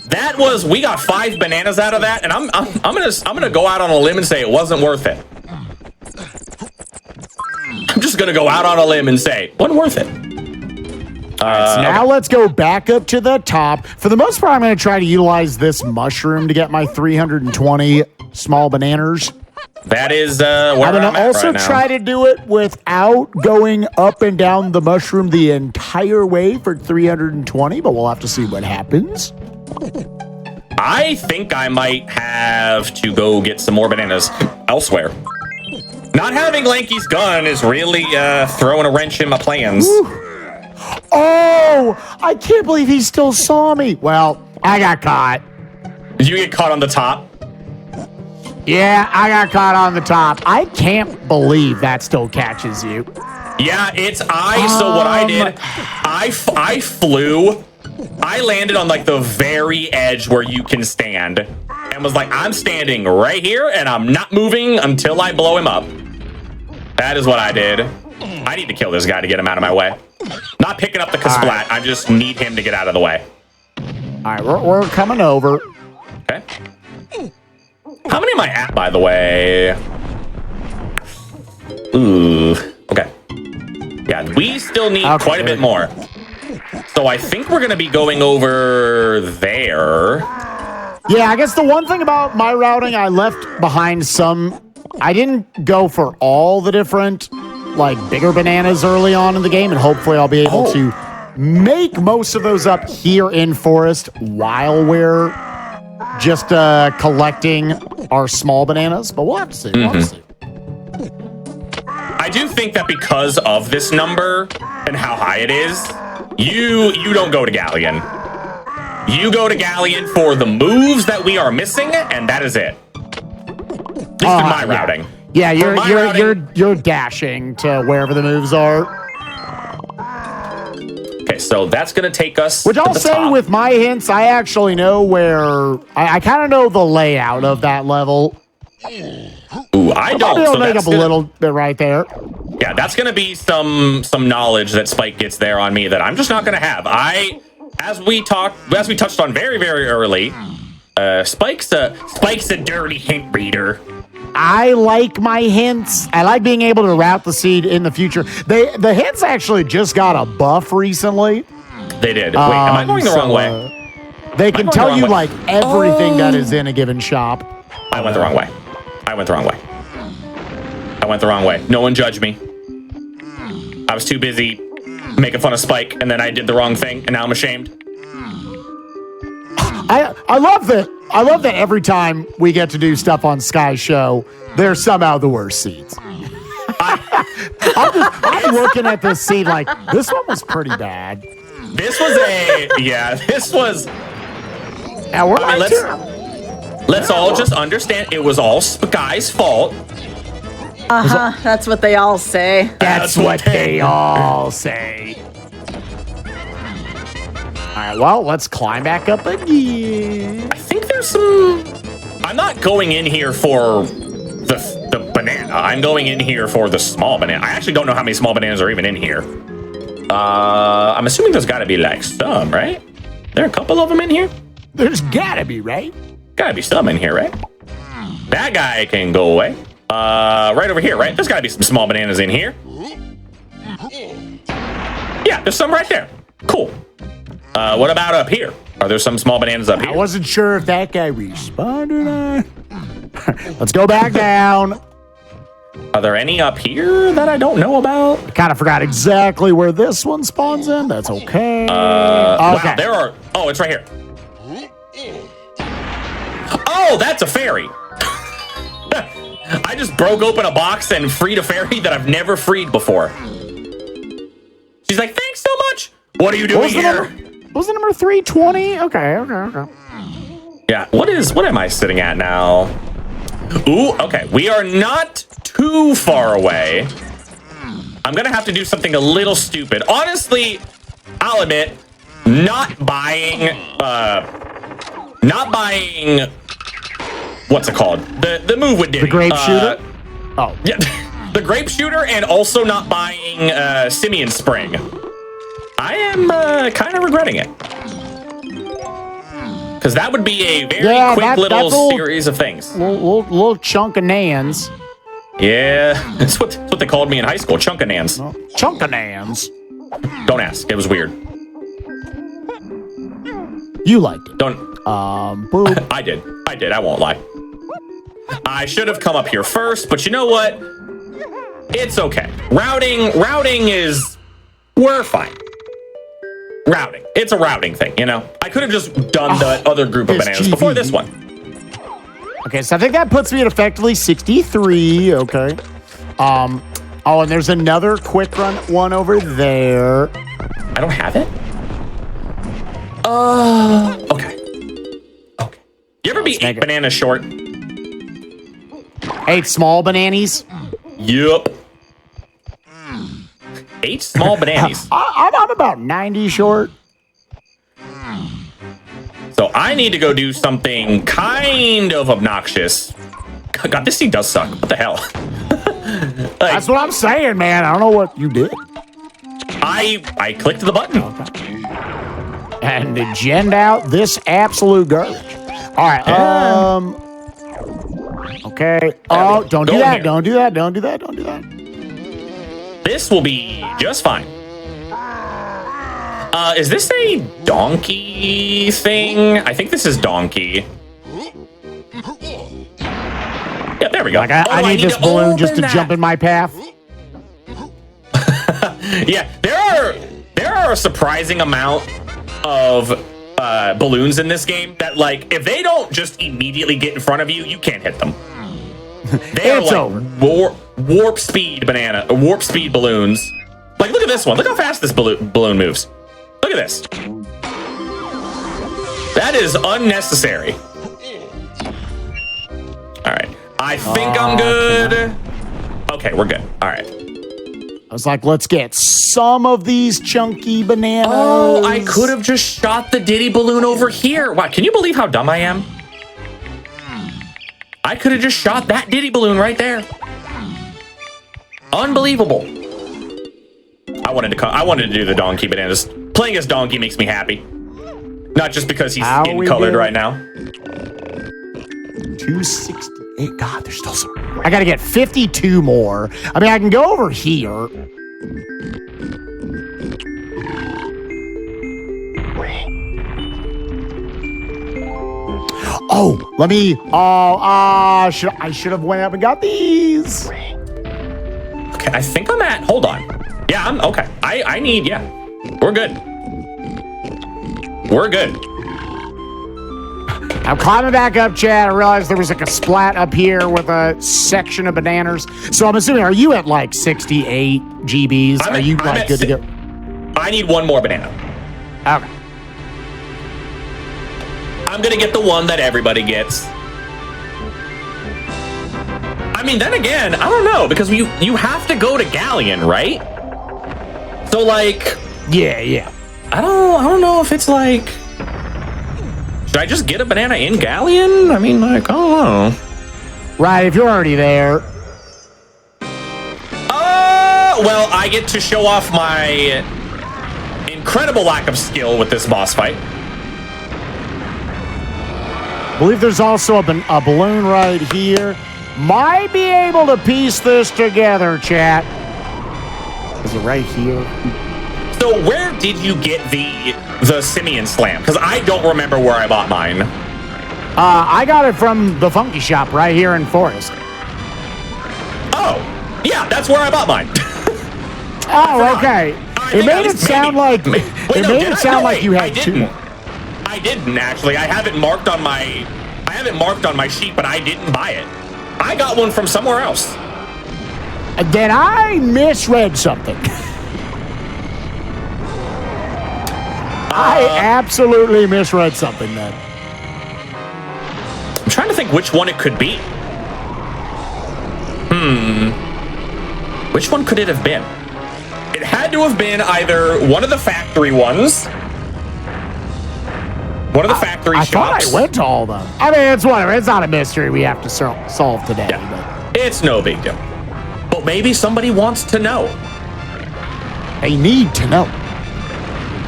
That was, we got 5 bananas out of that, and I'm gonna go out on a limb and say it wasn't worth it. I'm just gonna go out on a limb and say it wasn't worth it. So now let's go back up to the top. For the most part, I'm going to try to utilize this mushroom to get my 320 small bananas. That is where I'm going to also right now. try to do it without going up and down the mushroom the entire way for 320, but we'll have to see what happens. I think I might have to go get some more bananas elsewhere. Not having Lanky's gun is really throwing a wrench in my plans. Woo. Oh, I can't believe he still saw me. Well, I got caught. Did you get caught on the top? Yeah, I got caught on the top. I can't believe that still catches you. Yeah, so what I did, I flew. I landed on like the very edge where you can stand and was like, I'm standing right here and I'm not moving until I blow him up. That is what I did. I need to kill this guy to get him out of my way. Not picking up the Kasplat. I just need him to get out of the way. All right, we're coming over. Okay. How many am I at, by the way? Ooh. Okay. Yeah, we still need quite a bit more. So I think we're going to be going over there. Yeah, I guess the one thing about my routing, I left behind some... I didn't go for all the different, like, bigger bananas early on in the game, and hopefully I'll be able to make most of those up here in Forest while we're just collecting our small bananas. But we'll have to see. We'll have to see. I do think that because of this number and how high it is, you don't go to Galleon. You go to Galleon for the moves that we are missing, and that is it. At least in my routing. Yeah, you're dashing to wherever the moves are. Okay, so that's going to take us Which to I'll the say top. with my hints, I actually know where... I kind of know the layout of that level. Ooh, I don't. I'll So make that's up a little bit right there. Yeah, that's going to be some knowledge that Spike gets there on me that I'm just not going to have. As we touched on very, very early, Spike's a dirty hint reader. I like my hints. I like being able to route the seed in the future. The hints actually just got a buff recently. They did. Wait, am I going the wrong way? They can tell you like everything that is in a given shop. I went the wrong way. I went the wrong way. No one judge me. I was too busy making fun of Spike, and then I did the wrong thing, and now I'm ashamed. I love that. I love that every time we get to do stuff on Sky's show, they're somehow the worst seeds. I'm looking at this seed like, this one was pretty bad. This was Now we're I mean, let's all just understand it was all Sky's fault. That's what they all say. That's what they all say. All right, well, let's climb back up again. I think there's some... I'm not going in here for the banana. I'm going in here for the small banana. I actually don't know how many small bananas are even in here. I'm assuming there's got to be like some, right? There are a couple of them in here? There's gotta be, right? Gotta be some in here, right? That guy can go away. Right over here, right? There's gotta be some small bananas in here. Yeah, there's some right there. Cool. What about up here? Are there some small bananas up here? I wasn't sure if that guy responded or not. Let's go back down. Are there any up here that I don't know about? I kind of forgot exactly where this one spawns in. That's okay. Okay. Wow, there are... Oh, it's right here. Oh, that's a fairy. I just broke open a box and freed a fairy that I've never freed before. She's like, thanks so much. What are you doing here? What was the number 320? Okay. Yeah, what am I sitting at now? Ooh, okay. We are not too far away. I'm gonna have to do something a little stupid. Honestly, I'll admit, not buying what's it called? The move with Diddy. The grape shooter? Oh. Yeah. The grape shooter, and also not buying Simeon Spring. I am kind of regretting it. Because that would be a very quick little series of things. Little chunk of nans. Yeah, that's what they called me in high school, chunk of nans. Chunk of nans. Don't ask, it was weird. You liked it. Don't. Boop. I did, I won't lie. I should have come up here first, but you know what? It's okay. Routing is... We're fine. Routing. It's a routing thing, you know? I could have just done the other group of bananas before this one. Okay, so I think that puts me at effectively 63. Okay. Oh, and there's another quick run one over there. I don't have it? Okay. You ever be 8 bananas short? 8 small bananas? Yup. 8 small bananas. I'm about 90 short. So I need to go do something kind of obnoxious. God, this seed does suck. What the hell? That's what I'm saying, man. I don't know what you did. I clicked the button. Okay. And agened out this absolute garbage. All right. Okay. Oh, don't do that. Don't do that. Don't do that. Don't do that. This will be just fine. Is this a donkey thing? I think this is donkey. Yeah, there we go. Like I need this balloon just to jump in my path. Yeah, there are a surprising amount of balloons in this game that, like, if they don't just immediately get in front of you, you can't hit them. They are like warp speed warp speed balloons. Like, look at this one. Look how fast this balloon moves. Look at this. That is unnecessary. All right. I think I'm good. Okay, we're good. All right. I was like, let's get some of these chunky bananas. Oh, I could have just shot the Diddy balloon over here. Wow, can you believe how dumb I am? I could have just shot that Diddy balloon right there. Unbelievable. I wanted to do the donkey bananas. Playing as donkey makes me happy. Not just because he's skin colored right now. 268. God, there's still some. I got to get 52 more. I mean, I can go over here. Oh, let me. I should have went up and got these. Okay, I think I'm at. Hold on. Yeah, I'm okay. I need. Yeah, we're good. We're good. I'm climbing back up, Chad. I realized there was like a splat up here with a section of bananas. So I'm assuming, are you at like 68 GBs? Are you like good to go? I need one more banana. Okay. I'm gonna get the one that everybody gets. I mean, then again, I don't know, because you have to go to Galleon, right? So like, yeah. I don't know if it's like, should I just get a banana in Galleon? I mean, like, I don't know. Right, if you're already there. Well, I get to show off my incredible lack of skill with this boss fight. I believe there's also a balloon right here. Might be able to piece this together, chat. Is it right here? So where did you get the Simeon Slam? Because I don't remember where I bought mine. I got it from the Funky Shop right here in Forest. Oh, yeah, that's where I bought mine. Oh, okay. It made it sound like you had two. I didn't actually. I have it marked on my sheet, but I didn't buy it. I got one from somewhere else. Then I misread something. I absolutely misread something then. I'm trying to think which one it could be. Which one could it have been? It had to have been either one of the factory ones. One of the factory shops. I thought I went to all of them. I mean, it's whatever. It's not a mystery we have to solve today. Yeah. It's no big deal. But maybe somebody wants to know. They need to know.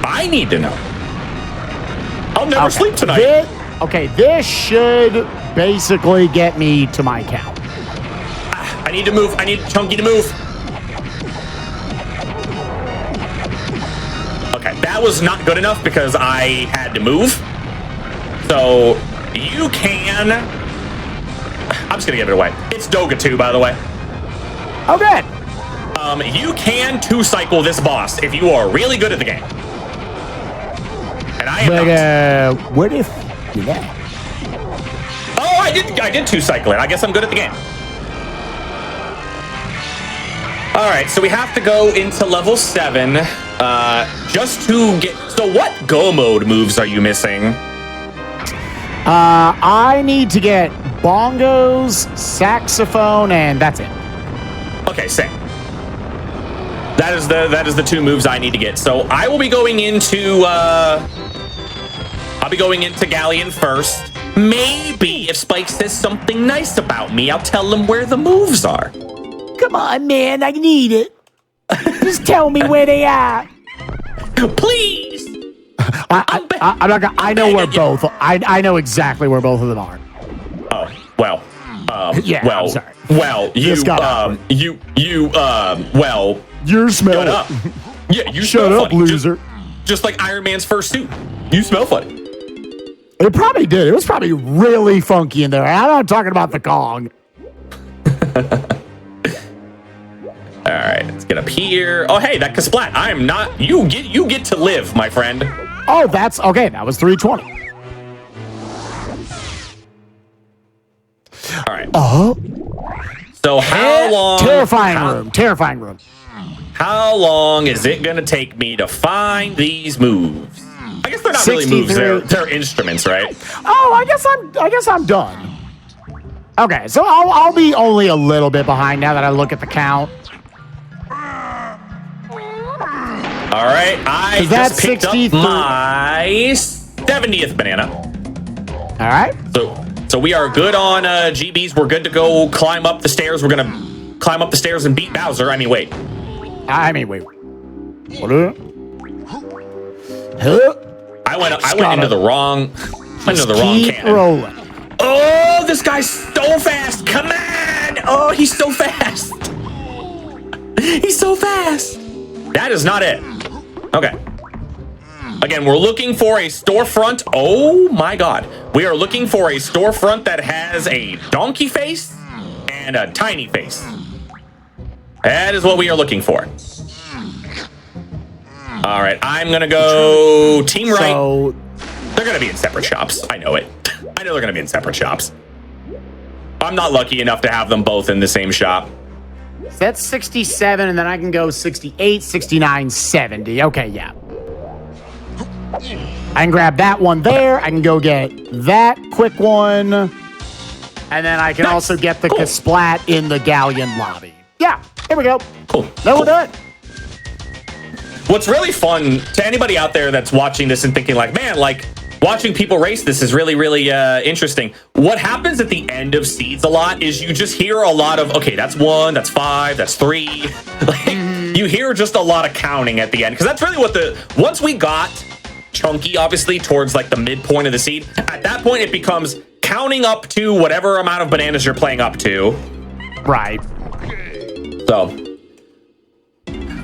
I need to know. I'll never sleep tonight. This should basically get me to my count. I need to move. I need Chunky to move. Okay, that was not good enough because I had to move. So you can. I'm just gonna give it away. It's Doga 2, by the way. Oh, good. You can 2-cycle this boss if you are really good at the game. And I am not. What if? Yeah. Oh, I did 2-cycle it. I guess I'm good at the game. All right, so we have to go into level 7 just to get. So what Go mode moves are you missing? I need to get bongos, saxophone, and that's it. Okay, same. That is the 2 moves I need to get. So I will be going into Galleon first. Maybe if Spike says something nice about me, I'll tell him where the moves are. Come on, man, I need it. Just tell me where they are. Please. I'm not gonna. I know where both. I know exactly where both of them are. Oh well. Yeah. Well. I'm sorry. Well. You're smelling. Shut up. Yeah. You shut smell up, funny. loser. Just like Iron Man's first suit. You smell funny. It probably did. It was probably really funky in there. I'm not talking about the Kong. All right, let's get up here. Oh, hey, that Kasplat. I am not. You get to live, my friend. Oh, that's okay. That was 320. All right. So how long? Terrifying room. How long is it gonna take me to find these moves? I guess they're not really moves. They're instruments, right? Oh, I guess I'm done. Okay, so I'll be only a little bit behind now that I look at the count. All right, I just picked up 63. my 70th banana. All right. So we are good on GBs. We're good to go climb up the stairs. We're gonna climb up the stairs and beat Bowser. Wait. What I went into the wrong cannon. Rolling. Oh, this guy's so fast. Come on. Oh, he's so fast. He's so fast. That is not it. Okay. Again, we're looking for a storefront. Oh my God. We are looking for a storefront that has a donkey face and a tiny face. That is what we are looking for. All right, I'm going to go Team Right. So, they're going to be in separate shops. I know it. I know they're going to be in separate shops. I'm not lucky enough to have them both in the same shop. that's 67, and then I can go 68, 69, 70. Okay, yeah. I can grab that one there. I can go get that quick one. And then I can also get the Kasplat in the Galleon lobby. Yeah, here we go. Cool. Then we're done. What's really fun to anybody out there that's watching this and thinking like, man, like watching people race this is really, really interesting. What happens at the end of seeds a lot is you just hear a lot of, okay, that's 1, that's 5, that's 3. Like you hear just a lot of counting at the end. Because that's really what once we got chunky, obviously, towards like the midpoint of the seed, at that point it becomes counting up to whatever amount of bananas you're playing up to. Right. So,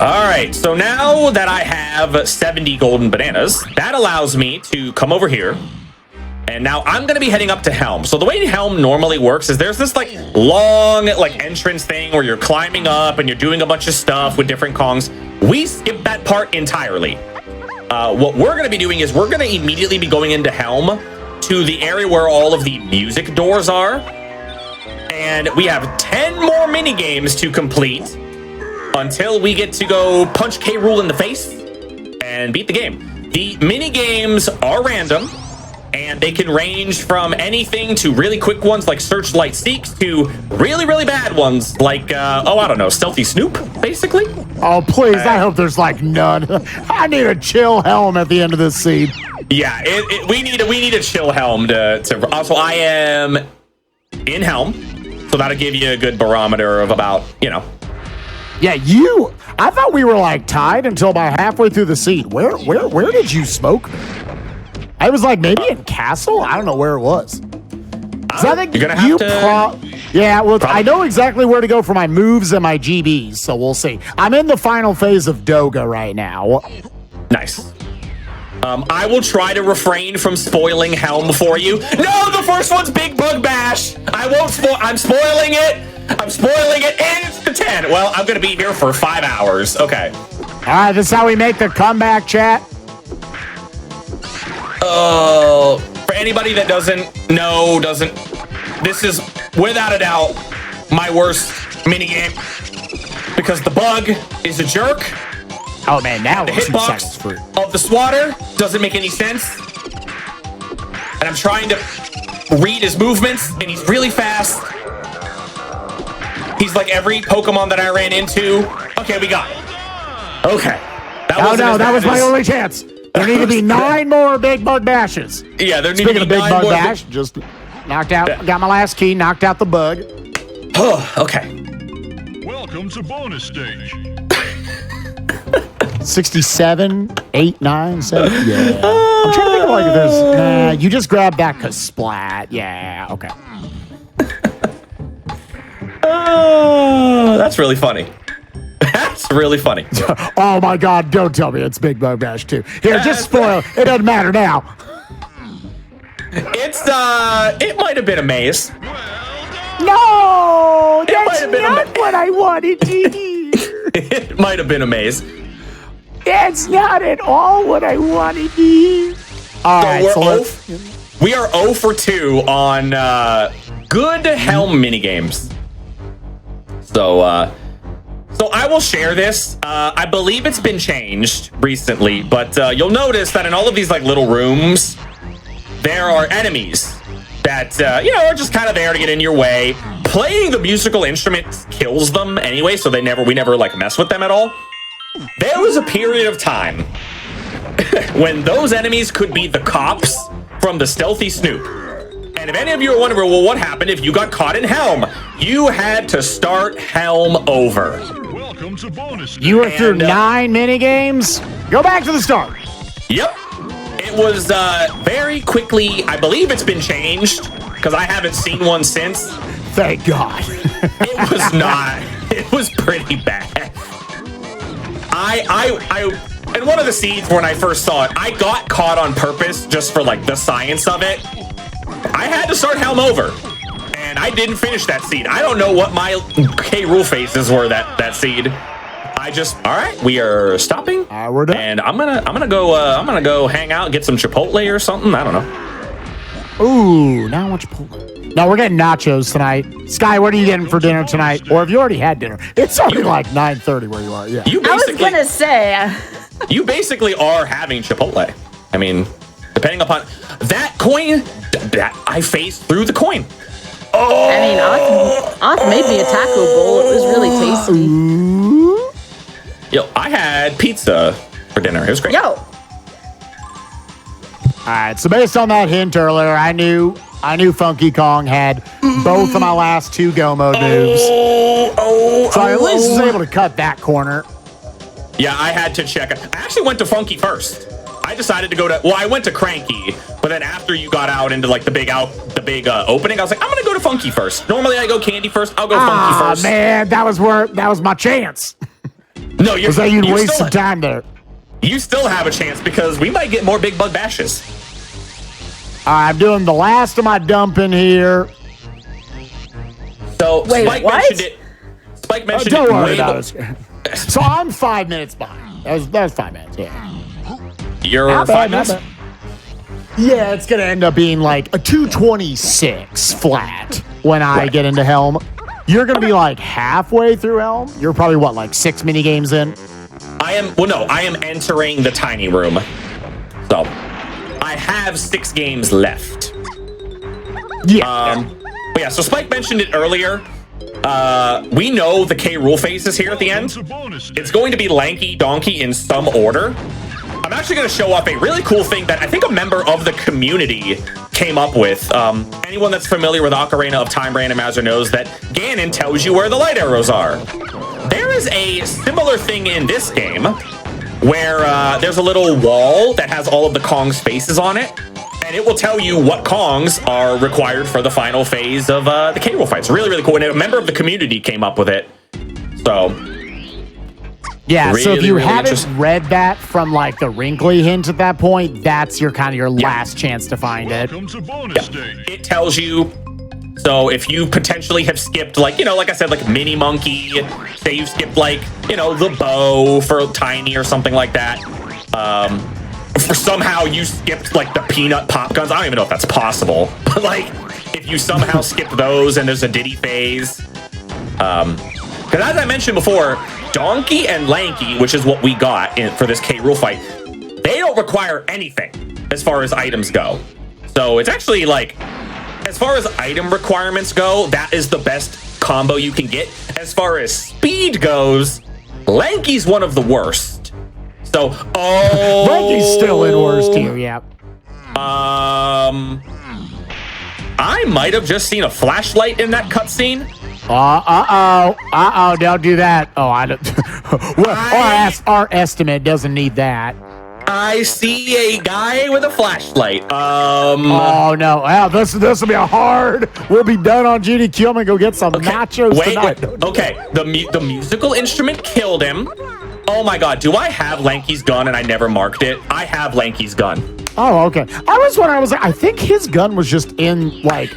all right. So now that I have 70 golden bananas, that allows me to come over here. And now I'm going to be heading up to Helm. So the way Helm normally works is there's this like long like entrance thing where you're climbing up and you're doing a bunch of stuff with different Kongs. We skip that part entirely. What we're going to be doing is we're going to immediately be going into Helm to the area where all of the music doors are. And we have 10 more mini games to complete until we get to go punch K. Rool in the face and beat the game. The mini games are random, and they can range from anything to really quick ones like Searchlight Seeks to really, really bad ones like, I don't know, Stealthy Snoop, basically. Oh, please, I hope there's like none. I need a chill Helm at the end of this seed. Yeah, we need a chill Helm to also I am in Helm, so that'll give you a good barometer of about, Yeah, I thought we were like tied until about halfway through the seed. Where did you smoke? I was like maybe in Castle. I don't know where it was. So I think you're gonna have to. I know exactly where to go for my moves and my GBs. So we'll see. I'm in the final phase of Doga right now. Nice. I will try to refrain from spoiling Helm for you. No, the first one's Big Bug Bash. I won't spoil. I'm spoiling it. And it's the 10. Well, I'm gonna be here for 5 hours. Okay. All right, this is how we make the comeback, chat. Oh, for anybody that this is without a doubt my worst minigame because the bug is a jerk. Oh man, now the hitbox of the swatter doesn't make any sense. And I'm trying to read his movements, and he's really fast. He's like every Pokemon that I ran into. Okay, we got it. Okay. That was my only chance. There need to be 9 more Big Bug Bashes. Yeah, there need to be 9 Big Bug more. Bash, just knocked out, got my last key, knocked out the bug. Oh, okay. Welcome to bonus stage. 67, 8, 9, 7. Yeah. I'm trying to think of like if there's. You just grab that Kasplat. Yeah. Okay. Oh, that's really funny. That's really funny. Oh my God! Don't tell me it's Big Bug Bash 2. Here, just spoil. It doesn't matter now. It might have been a maze. No, that's not what I wanted to hear. It might have been a maze. That's not at all what I wanted to hear. All right, we are 0 for 2 on good Helm minigames. So I will share this. I believe it's been changed recently, but you'll notice that in all of these like little rooms, there are enemies that are just kind of there to get in your way. Playing the musical instrument kills them anyway, so we never like mess with them at all. There was a period of time when those enemies could be the cops from the Stealthy Snoop. And if any of you are wondering, well, what happened if you got caught in Helm? You had to start Helm over. Welcome to bonus. You were through 9 mini-games? Go back to the start. Yep. It was very quickly, I believe it's been changed, because I haven't seen one since. Thank God. It was not. It was pretty bad. I in one of the seeds when I first saw it, I got caught on purpose just for like the science of it. I had to start Helm over, and I didn't finish that seed. I don't know what my K rule faces were that seed. All right, we are stopping. We're done. And I'm gonna go hang out, get some Chipotle or something. I don't know. Ooh, now I want Chipotle. No, we're getting nachos tonight. Sky, what are you getting for dinner tonight? Or have you already had dinner? It's already like 9:30 where you are. Yeah. I was gonna say. You basically are having Chipotle. I mean, depending upon that coin, that I phased through the coin. Oh, I mean, Oth made me a taco bowl. It was really tasty. Yo, I had pizza for dinner. It was great. Yo. All right, so based on that hint earlier, I knew Funky Kong had both of my last 2 go mode moves. So I at least was able to cut that corner. Yeah, I had to check. I actually went to Funky first. I decided to go to, I went to Cranky, but then after you got out into like the big opening, I was like, I'm gonna go to Funky first. Normally I go Candy first. I'll go Funky first. Man, that was my chance. No, you're saying you'd waste some time there. You still have a chance because we might get more big bug bashes. I'm doing the last of my dumping here. So wait, Spike mentioned it. Spike mentioned don't it. Worry about it. So I'm 5 minutes behind. That was 5 minutes. Yeah. You're Not 5 bad, minutes. Yeah, it's gonna end up being like a 226 flat when I get into Helm. You're gonna be like halfway through Helm. You're probably what, like 6 mini games in? I am entering the tiny room. So I have 6 games left. Yeah. But yeah, so Spike mentioned it earlier. We know the K rule phases here at the end. It's going to be Lanky, Donkey in some order. I'm actually going to show off a really cool thing that I think a member of the community came up with. Anyone that's familiar with Ocarina of Time randomizer knows that Ganon tells you where the light arrows are. There is a similar thing in this game where there's a little wall that has all of the Kong's faces on it, and it will tell you what Kongs are required for the final phase of the K rule fights. Really, really cool. And a member of the community came up with it. So... yeah, really, so if you really haven't read that from like the wrinkly hint at that point, that's your kind of your last chance to find it. Welcome to bonus stage. It tells you. So if you potentially have skipped like, like I said, like Mini Monkey, say you've skipped like, the bow for Tiny or something like that. For somehow you skipped like the peanut pop guns. I don't even know if that's possible. But like if you somehow skipped those and there's a Diddy phase. Because as I mentioned before, Donkey and Lanky, which is what we got for this K rule fight, they don't require anything as far as items go. So it's actually like, as far as item requirements go, that is the best combo you can get. As far as speed goes, Lanky's one of the worst. So, Lanky's still in worst tier, yeah. I might have just seen a flashlight in that cutscene. Don't do that. Oh, I don't. Our estimate doesn't need that. I see a guy with a flashlight. Oh no! Wow, this will be a hard. We'll be done on GDQ. I'm gonna go get some nachos tonight. Okay, the musical instrument killed him. Oh my God! Do I have Lanky's gun and I never marked it? I have Lanky's gun. Oh, okay. I think his gun was just in like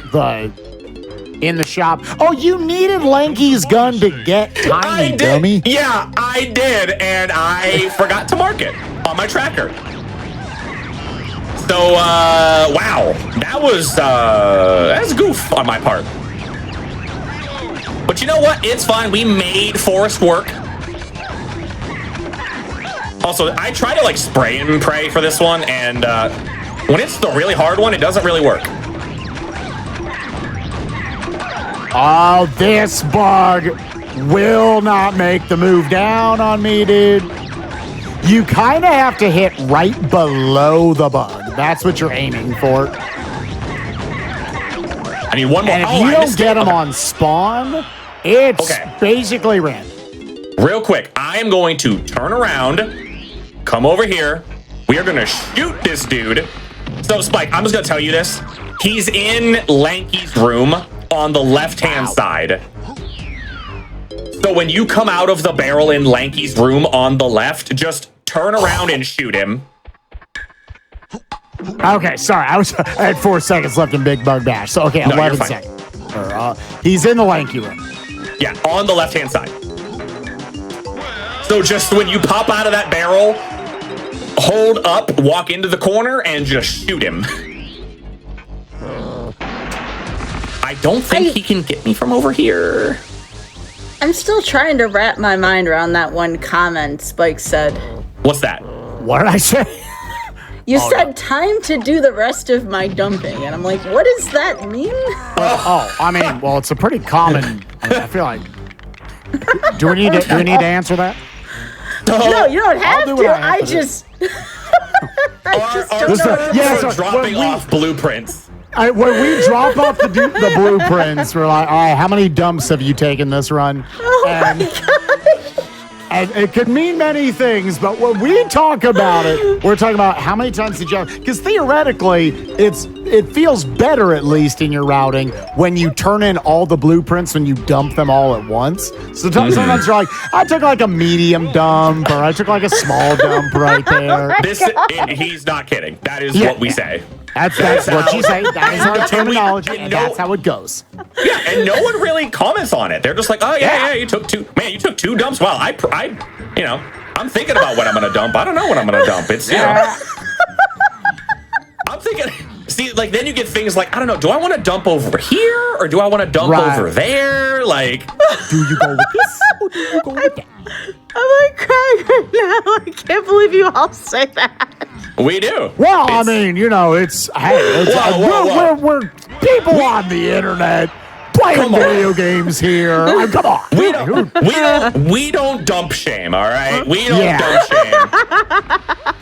in the shop. Oh, you needed Lanky's gun to get Tiny, dummy. Yeah, I did, and I forgot to mark it on my tracker. So, wow, that's a goof on my part. But you know what? It's fine. We made Forest work. Also, I try to like spray and pray for this one, and when it's the really hard one, it doesn't really work. Oh, this bug will not make the move down on me, dude. You kind of have to hit right below the bug. That's what you're aiming for. I need one more. And if you don't get them on spawn, it's basically random. Real quick, I am going to turn around, come over here. We are going to shoot this dude. So, Spike, I'm just going to tell you this. He's in Lanky's room on the left-hand side. So when you come out of the barrel in Lanky's room on the left, just turn around and shoot him. Okay, sorry. I had 4 seconds left in Big Bug Bash. So, okay, 11 seconds. He's in the Lanky room. Yeah, on the left-hand side. So just when you pop out of that barrel, hold up, walk into the corner, and just shoot him. I don't think he can get me from over here. I'm still trying to wrap my mind around that one comment Spike said. What's that? What did I say? You said time to do the rest of my dumping, and I'm like, what does that mean? I mean, well, it's a pretty common. I feel like. Do we need to answer that? No, you don't have to. I just dropping off blueprints. When we drop off the blueprints, we're like, all right, how many dumps have you taken this run? My God. And it could mean many things, but when we talk about it, we're talking about how many times did you... Because theoretically, it feels better, at least in your routing, when you turn in all the blueprints, when you dump them all at once. So sometimes you're like, I took like a medium dump, or I took like a small dump right there. He's not kidding. That is what we say. That's what you say. That is our terminology, and that's how it goes. Yeah, and no one really comments on it. They're just like, oh, yeah, you took 2. Man, you took 2 dumps. Wow, I'm thinking about what I'm going to dump. I don't know what I'm going to dump. It's, I'm thinking, see, like, then you get things like, I don't know, do I want to dump over here, or do I want to dump over there? Like, do you go with this, or do you go with that? I'm like crying right now. I can't believe you all say that. We do. Well, I mean, it's we're people on the internet playing video games here. Come on. We don't dump shame, all right? We don't dump shame.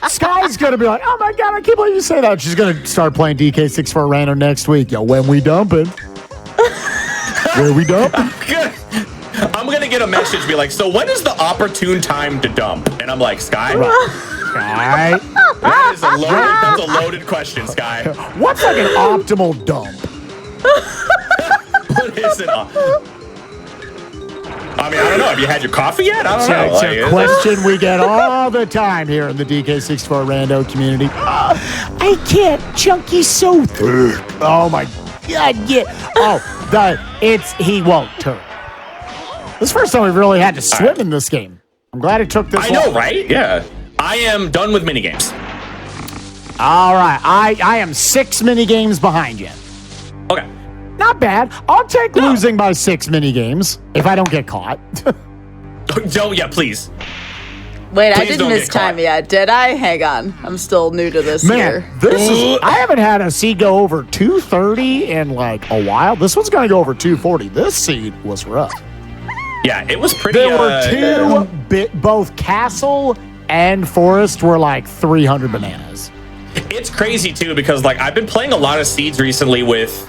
Sky's going to be like, oh my God, I can't believe you say that. She's going to start playing DK64 random next week. Yo, when we dumping? Where we dumping? I'm going to get a message be like, so when is the opportune time to dump? And I'm like, Sky? Sky? That's a loaded question, Sky. What's like an optimal dump? What is it? I mean, I don't know. Have you had your coffee yet? I don't know. It's a question we get all the time here in the DK64 rando community. I can't. Chunky's so thick. Oh my God, yeah. He won't turn. This is the first time we've really had to swim in this game. I'm glad it took this long. I know, right? Yeah. I am done with minigames. All right. I am 6 minigames behind you. Okay. Not bad. I'll take losing by 6 minigames if I don't get caught. Please. Wait, I didn't miss time yet, did I? Hang on. I'm still new to this here. I haven't had a seed go over 230 in like a while. This one's going to go over 240. This seed was rough. Yeah, it was pretty... There were both Castle and Forest were like 300 bananas. It's crazy, too, because like I've been playing a lot of seeds recently with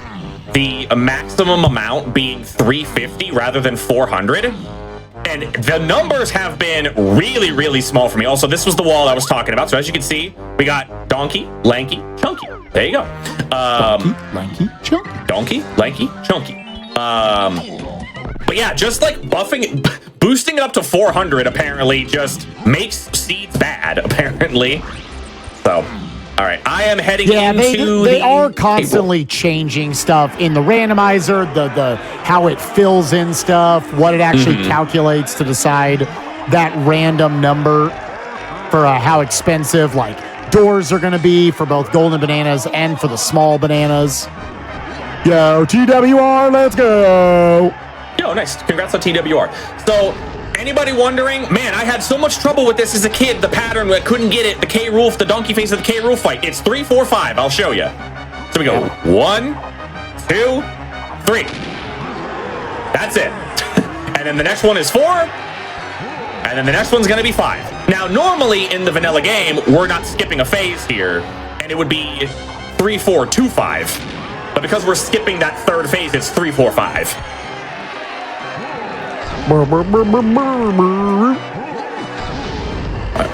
the maximum amount being 350 rather than 400. And the numbers have been really, really small for me. Also, this was the wall I was talking about. So as you can see, we got Donkey, Lanky, Chunky. There you go. Donkey, Lanky, Chunky. Donkey, Lanky, Chunky. But yeah, just like boosting it up to 400 apparently just makes seeds bad, apparently. So, all right, I am heading into they are constantly changing stuff in the randomizer, the how it fills in stuff, what it actually calculates to decide that random number for how expensive like doors are going to be for both golden bananas and for the small bananas. Yo, TWR, let's go. Yo, Oh, nice. Congrats on TWR. So, anybody wondering? Man, I had so much trouble with this as a kid. The pattern, I couldn't get it. The K Rool, the donkey face of the K Rool fight. It's 3, 4, 5. I'll show you. So we go 1, 2, 3. That's it. And then the next one is 4. And then the next one's going to be 5. Now, normally in the vanilla game, we're not skipping a phase here. And it would be 3, 4, 2, 5. But because we're skipping that third phase, it's 3, 4, 5. Right,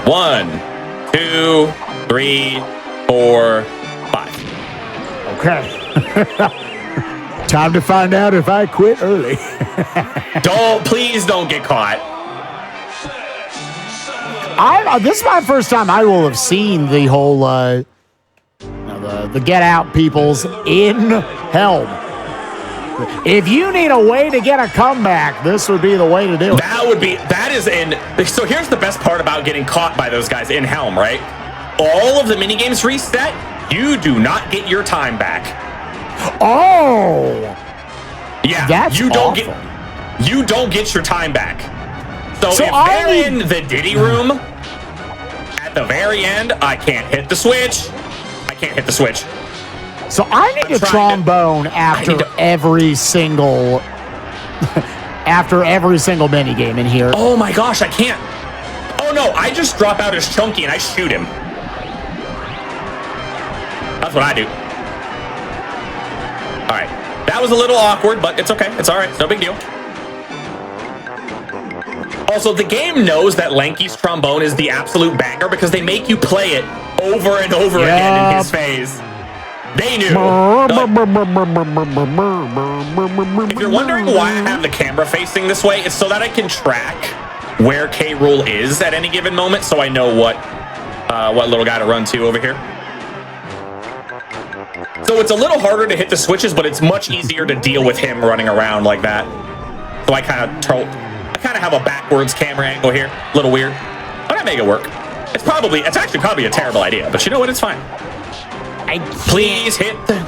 1, 2, 3, 4, 5. Okay. Time to find out if I quit early. Please don't get caught. This is my first time I will have seen the whole the Get Out peoples in Helm. If you need a way to get a comeback, this would be the way to do it. So here's the best part about getting caught by those guys in Helm, right? All of the minigames reset, you do not get your time back. Oh! Yeah, that's you don't awful. You don't get your time back. So if they're in the Diddy room, at the very end, I can't hit the switch. So I need a trombone after every single mini game in here. Oh my gosh, I can't. Oh no, I just drop out as Chunky and I shoot him. That's what I do. All right, that was a little awkward, but it's okay. It's all right. It's no big deal. Also, the game knows that Lanky's trombone is the absolute banger because they make you play it over and over again in his phase. They knew. If you're wondering why I have the camera facing this way, it's so that I can track where K Rool is at any given moment, so I know what little guy to run to over here. So it's a little harder to hit the switches, but it's much easier to deal with him running around like that. So I kind of have a backwards camera angle here. A little weird, but I make it work. It's actually probably a terrible idea, but you know what? It's fine. Please hit the...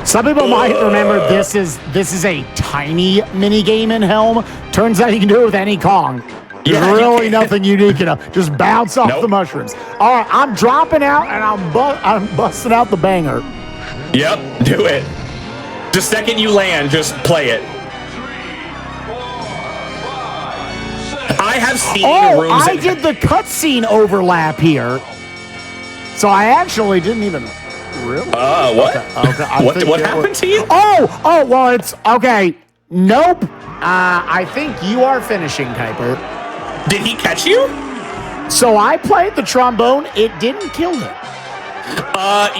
Some people might remember this is a tiny mini game in Helm. Turns out you can do it with any Kong. There's really nothing unique enough. Just bounce off the mushrooms. All right, I'm dropping out and I'm busting out the banger. Yep, do it. The second you land, just play it. I have seen rooms. I did the cutscene overlap here. So I actually didn't even really. What? Okay. What happened to you? Oh, well, it's okay. Nope. I think you are finishing, Kuiper. Did he catch you? So I played the trombone. It didn't kill him.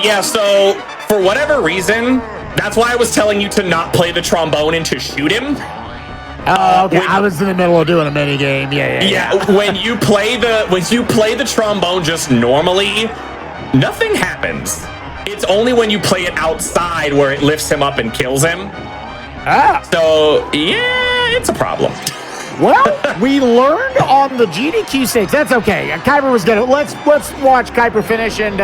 Yeah. So for whatever reason, that's why I was telling you to not play the trombone and to shoot him. Okay. I was in the middle of doing a mini game. Yeah. When you play the trombone just normally, nothing happens. It's only when you play it outside where it lifts him up and kills him. So yeah, it's a problem. Well, we learned on the GDQ stage. That's okay. Kuiper was gonna let's watch Kuiper finish, and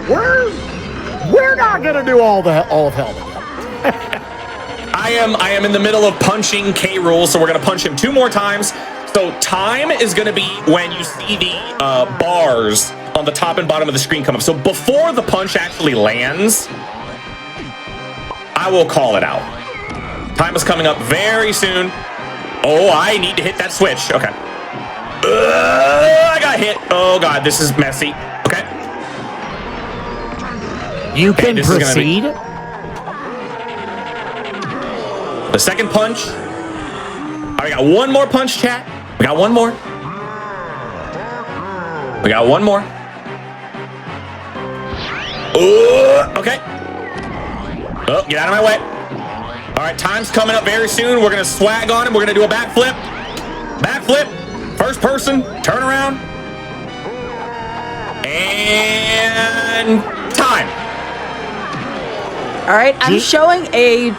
we're not gonna do all of Helm again. I am in the middle of punching K Rool, so we're gonna punch him 2 more times. So time is gonna be when you see the bars on the top and bottom of the screen come up. So before the punch actually lands, I will call it out. Time is coming up very soon. Oh, I need to hit that switch. Okay. I got hit. Oh God, this is messy. Okay. You can proceed. The second punch. We got one more punch, chat. We got one more. Okay. Oh, get out of my way. All right, time's coming up very soon. We're going to swag on him. We're going to do a backflip. First person. Turn around. And time. All right, I'm showing a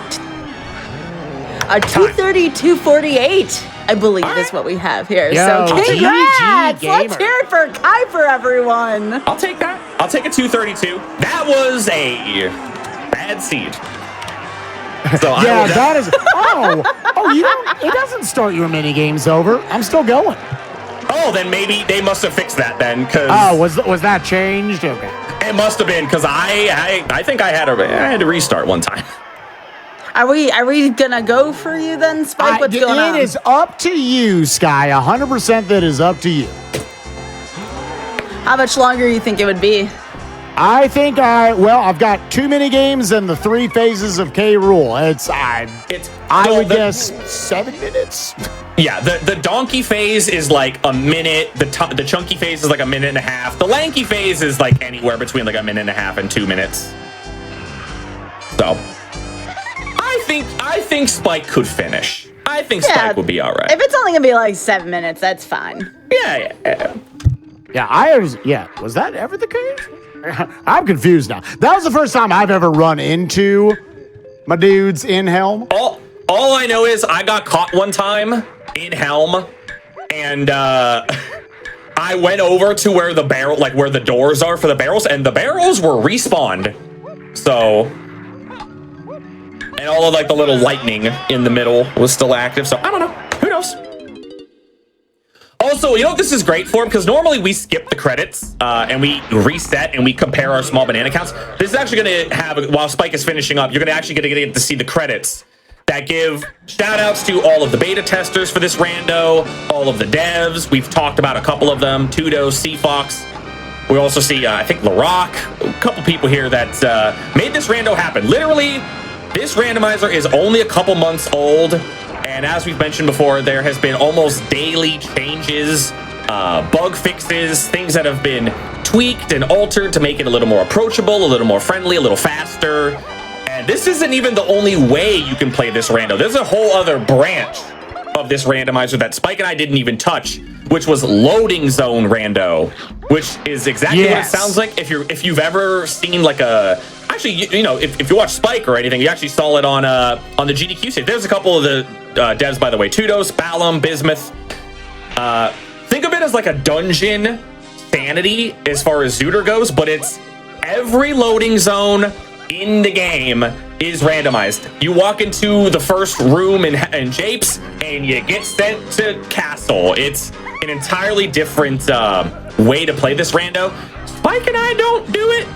2:30-2:48, I believe, is what we have here. Yo, so congrats! GG Let's hear it for Kuiper, everyone. I'll take that. I'll take a 2:32. That was a bad seed. So Yeah, that is. You don't. It doesn't start your mini games over. I'm still going. Oh, then maybe they must have fixed that then. Was that changed? Okay. It must have been because I think I had to restart one time. Are we gonna go for you then, Spike? What's going on? It is up to you, Sky. 100% that is up to you. How much longer do you think it would be? I think I've got 2 mini games and the 3 phases of K Rule. I would guess 7 minutes. Yeah, the donkey phase is like a minute. The chunky phase is like a minute and a half. The lanky phase is like anywhere between like a minute and a half and 2 minutes. So, I think Spike could finish. I think Spike would be all right. If it's only gonna be like 7 minutes, that's fine. Yeah. Was that ever the case? I'm confused now. That was the first time I've ever run into my dudes in Helm. All I know is I got caught one time in Helm, and I went over to where where the doors are for the barrels, and the barrels were respawned. So, and all of like the little lightning in the middle was still active. So I don't know. Who knows? Also, you know what this is great for? Because normally we skip the credits and we reset and we compare our small banana counts. This is actually going to have, while Spike is finishing up, you're going to actually get to see the credits that give shout outs to all of the beta testers for this rando, all of the devs. We've talked about a couple of them, Tudo, CFox. We also see, I think, LaRock, a couple people here that made this rando happen. Literally, this randomizer is only a couple months old. And as we've mentioned before, there has been almost daily changes, bug fixes, things that have been tweaked and altered to make it a little more approachable, a little more friendly, a little faster. And this isn't even the only way you can play this rando. There's a whole other branch of this randomizer that Spike and I didn't even touch, which was loading zone rando, which is exactly what it sounds like. If you've ever seen like a... Actually, if you watch Spike or anything, you actually saw it on the GDQ stage. There's a couple of the devs, by the way. Tudos, Balam, Bismuth. Think of it as like a dungeon sanity as far as Zooter goes, but it's every loading zone in the game is randomized. You walk into the first room in Japes, and you get sent to Castle. It's an entirely different way to play this rando. Spike and I don't do it.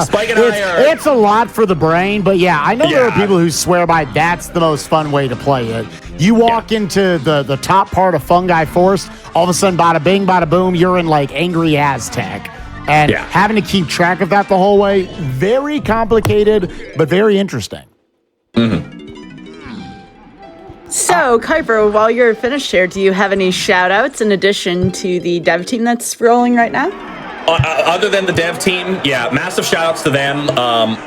Spike and I are... It's a lot for the brain, but yeah, I know there are people who swear by that's the most fun way to play it. You walk into the top part of Fungi Forest, all of a sudden, bada bing, bada boom, you're in like Angry Aztec. And having to keep track of that the whole way, very complicated, but very interesting. So, Kuiper, while you're finished here, do you have any shout-outs in addition to the dev team that's rolling right now? Other than the dev team, massive shout-outs to them.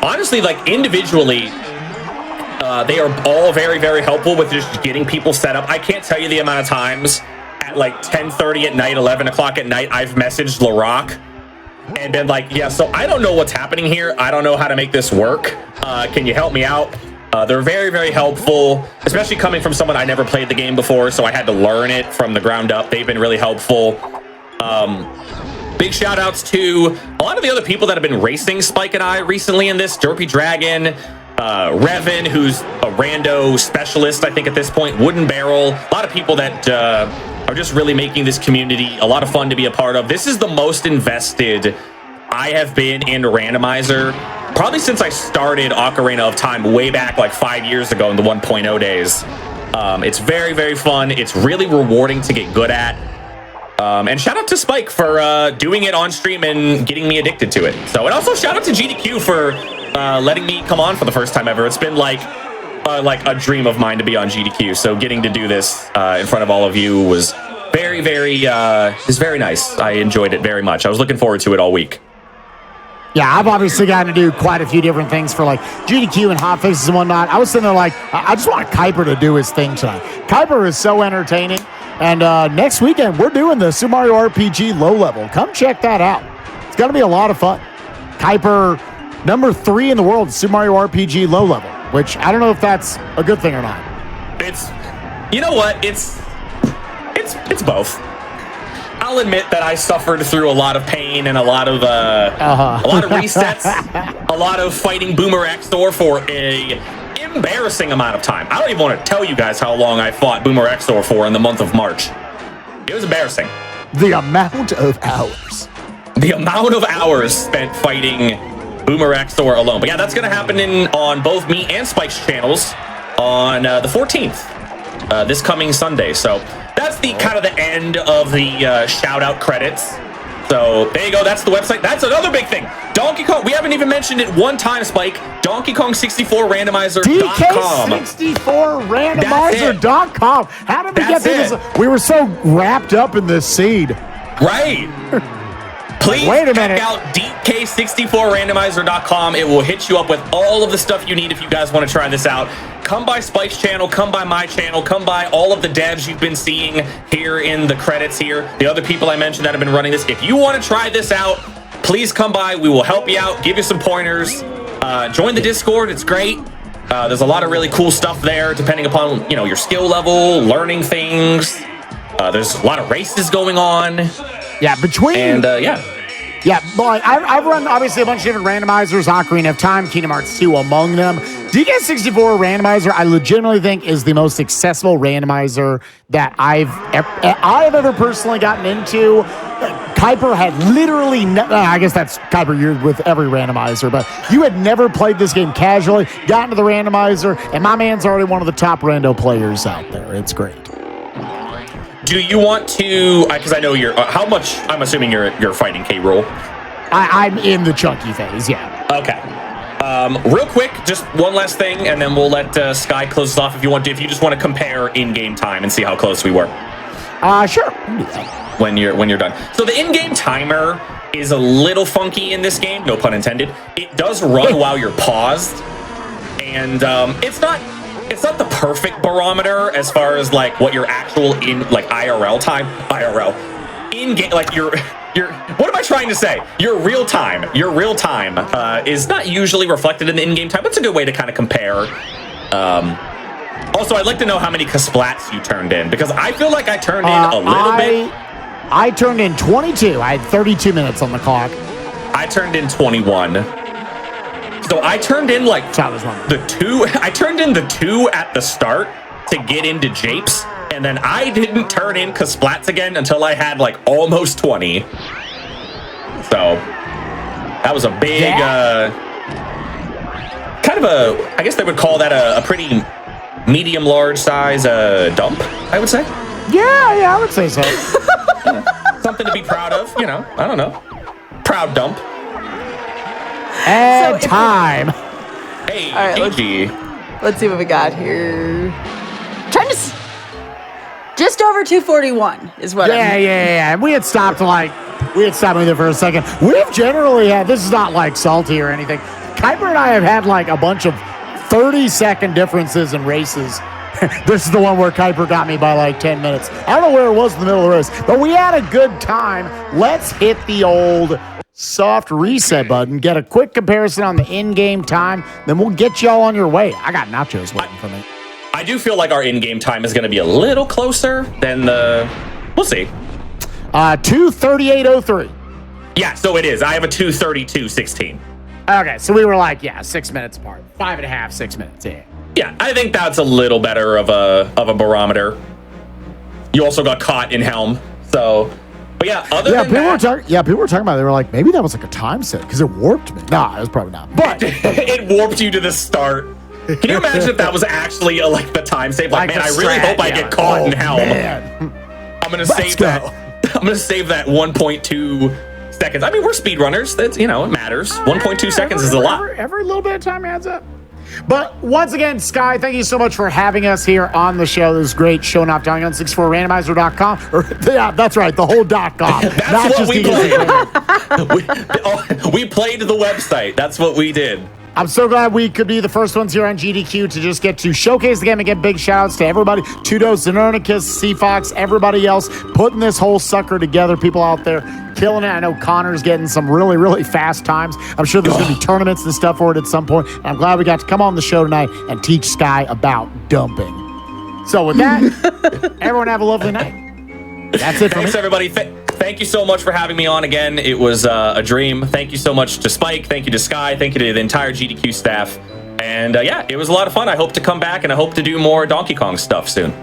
Honestly, like individually, they are all very, very helpful with just getting people set up. I can't tell you the amount of times at like 10:30 at night, 11 o'clock at night, I've messaged LaRock and been like, so I don't know what's happening here. I don't know how to make this work. Can you help me out? They're very, very helpful, especially coming from someone I never played the game before, so I had to learn it from the ground up. They've been really helpful. Big shout outs to a lot of the other people that have been racing Spike and I recently in this. Derpy Dragon, Revan, who's a rando specialist, I think at this point, Wooden Barrel. A lot of people that are just really making this community a lot of fun to be a part of. This is the most invested I have been in randomizer probably since I started Ocarina of Time way back like 5 years ago in the 1.0 days. It's very, very fun. It's really rewarding to get good at. And shout out to Spike for doing it on stream and getting me addicted to it. So, and also shout out to GDQ for letting me come on for the first time ever. It's been like a dream of mine to be on GDQ. So getting to do this in front of all of you was very, very nice. I enjoyed it very much. I was looking forward to it all week. Yeah, I've obviously gotten to do quite a few different things for like GDQ and hotfixes and whatnot. I was sitting there like, I just want Kuiper to do his thing tonight. Kuiper is so entertaining. And next weekend, we're doing the Super Mario RPG low level. Come check that out. It's going to be a lot of fun. Kuiper, number 3 in the world, Super Mario RPG low level, which I don't know if that's a good thing or not. You know what? It's both. I'll admit that I suffered through a lot of pain and a lot of resets, a lot of fighting Boomer X-Thor for a embarrassing amount of time. I don't even want to tell you guys how long I fought Boomer Exor for in the month of March. It was embarrassing. The amount of hours. The amount of hours spent fighting Boomer Exor alone. But yeah, that's going to happen on both me and Spike's channels on the 14th, this coming Sunday. So that's the kind of the end of the shout out credits. So there you go. That's the website. That's another big thing. Donkey Kong. We haven't even mentioned it one time, Spike. Donkey Kong 64 randomizer.com. DK64randomizer.com. How did we get this? We were so wrapped up in this seed. Right. Please check out DK64randomizer.com. It will hit you up with all of the stuff you need if you guys want to try this out. Come by Spike's channel, come by my channel, come by all of the devs you've been seeing here in the credits here. The other people I mentioned that have been running this. If you want to try this out, please come by. We will help you out, give you some pointers. Join the Discord. It's great. There's a lot of really cool stuff there, depending upon your skill level, learning things. There's a lot of races going on. Yeah, Yeah, but I've run obviously a bunch of different randomizers, Ocarina of Time, Kingdom Hearts 2 among them. DK64 randomizer, I legitimately think is the most accessible randomizer that I've ever personally gotten into. Kuiper had literally, I guess that's Kuiper, you're with every randomizer, but you had never played this game casually, got into the randomizer, and my man's already one of the top rando players out there. It's great. Do you want to, because I know you're, how much, I'm assuming you're fighting K-Rool. I'm in the chunky phase, yeah. Okay. Real quick, just one last thing, and then we'll let Sky close us off if you want to, if you just want to compare in-game time and see how close we were. Sure. When you're done. So the in-game timer is a little funky in this game, no pun intended. It does run while you're paused, and it's not the perfect barometer as far as like what your actual IRL time, in game, like your what am I trying to say? Your real time is not usually reflected in the in-game time. That's a good way to kind of compare. Also, I'd like to know how many Kasplats you turned in, because I feel like I turned in a little bit. I turned in 22. I had 32 minutes on the clock. I turned in 21. So I turned in the two at the start to get into Japes, and then I didn't turn in Kasplats again until I had almost 20. So that was a big, kind of I guess they would call that a pretty medium large size dump, I would say. Yeah, I would say so. Something to be proud of, I don't know. Proud dump. And time. Hey, all right, GG. Let's see what we got here. Trying to just over 241 is what. Yeah. And we had stopped with it for a second. We've generally had, this is not salty or anything. Kuiper and I have had a bunch of 30-second differences in races. This is the one where Kuiper got me by 10 minutes. I don't know where it was in the middle of the race, but we had a good time. Let's hit the old soft reset button, get a quick comparison on the in-game time, then we'll get y'all on your way. I got nachos waiting for me. I do feel like our in-game time is going to be a little closer than we'll see. 2:38:03. Yeah, so it is. I have a 2:32:16. Okay, so we were 6 minutes apart. 5.5, 6 minutes, yeah. Yeah, I think that's a little better of a barometer. You also got caught in Helm, so... But yeah, people were talking about it. They were like, maybe that was a time set because it warped me. Nah, it was probably not. But it warped you to the start. Can you imagine if that was actually the time save? Man, I really hope I get caught in Helm. Man. I'm gonna save that. I'm gonna save that 1.2 seconds. I mean, we're speedrunners. That's it matters. 1.2 seconds is a lot. Every little bit of time adds up. But once again, Sky, thank you so much for having us here on the show. This was great showing off Donkey64randomizer.com. Yeah, that's right, the whole .com. That's not what we played. We played the website. That's what we did. I'm so glad we could be the first ones here on GDQ to just get to showcase the game and get big shout-outs to everybody. Tudos, Xenornicus, Seafox, everybody else putting this whole sucker together. People out there killing it. I know Connor's getting some really, really fast times. I'm sure there's going to be tournaments and stuff for it at some point. And I'm glad we got to come on the show tonight and teach Sky about dumping. So with that, everyone have a lovely night. That's it for Thanks, everybody. Thank you so much for having me on again. It was a dream. Thank you so much to Spike. Thank you to Sky. Thank you to the entire GDQ staff. And yeah, it was a lot of fun. I hope to come back, and I hope to do more Donkey Kong stuff soon.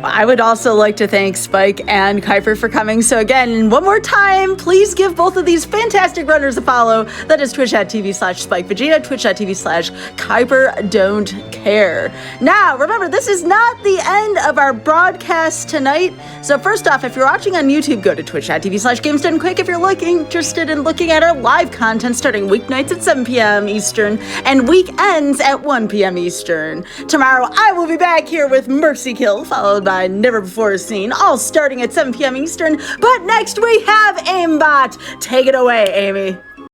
I would also like to thank Spike and Kuiper for coming. So again, one more time, please give both of these fantastic runners a follow. That is twitch.tv/SpikeVegeta, twitch.tv/Kuiper Don't Care. Now, remember, this is not the end of our broadcast tonight. So first off, if you're watching on YouTube, go to twitch.tv/GamesDoneQuick if you're interested in looking at our live content starting weeknights at 7 p.m. Eastern and weekends at 1 p.m. Eastern. Tomorrow, I will be back here with Mercy Kill, followed by Never Before Seen, all starting at 7 p.m. Eastern. But next we have Aimbot. Take it away, Amy.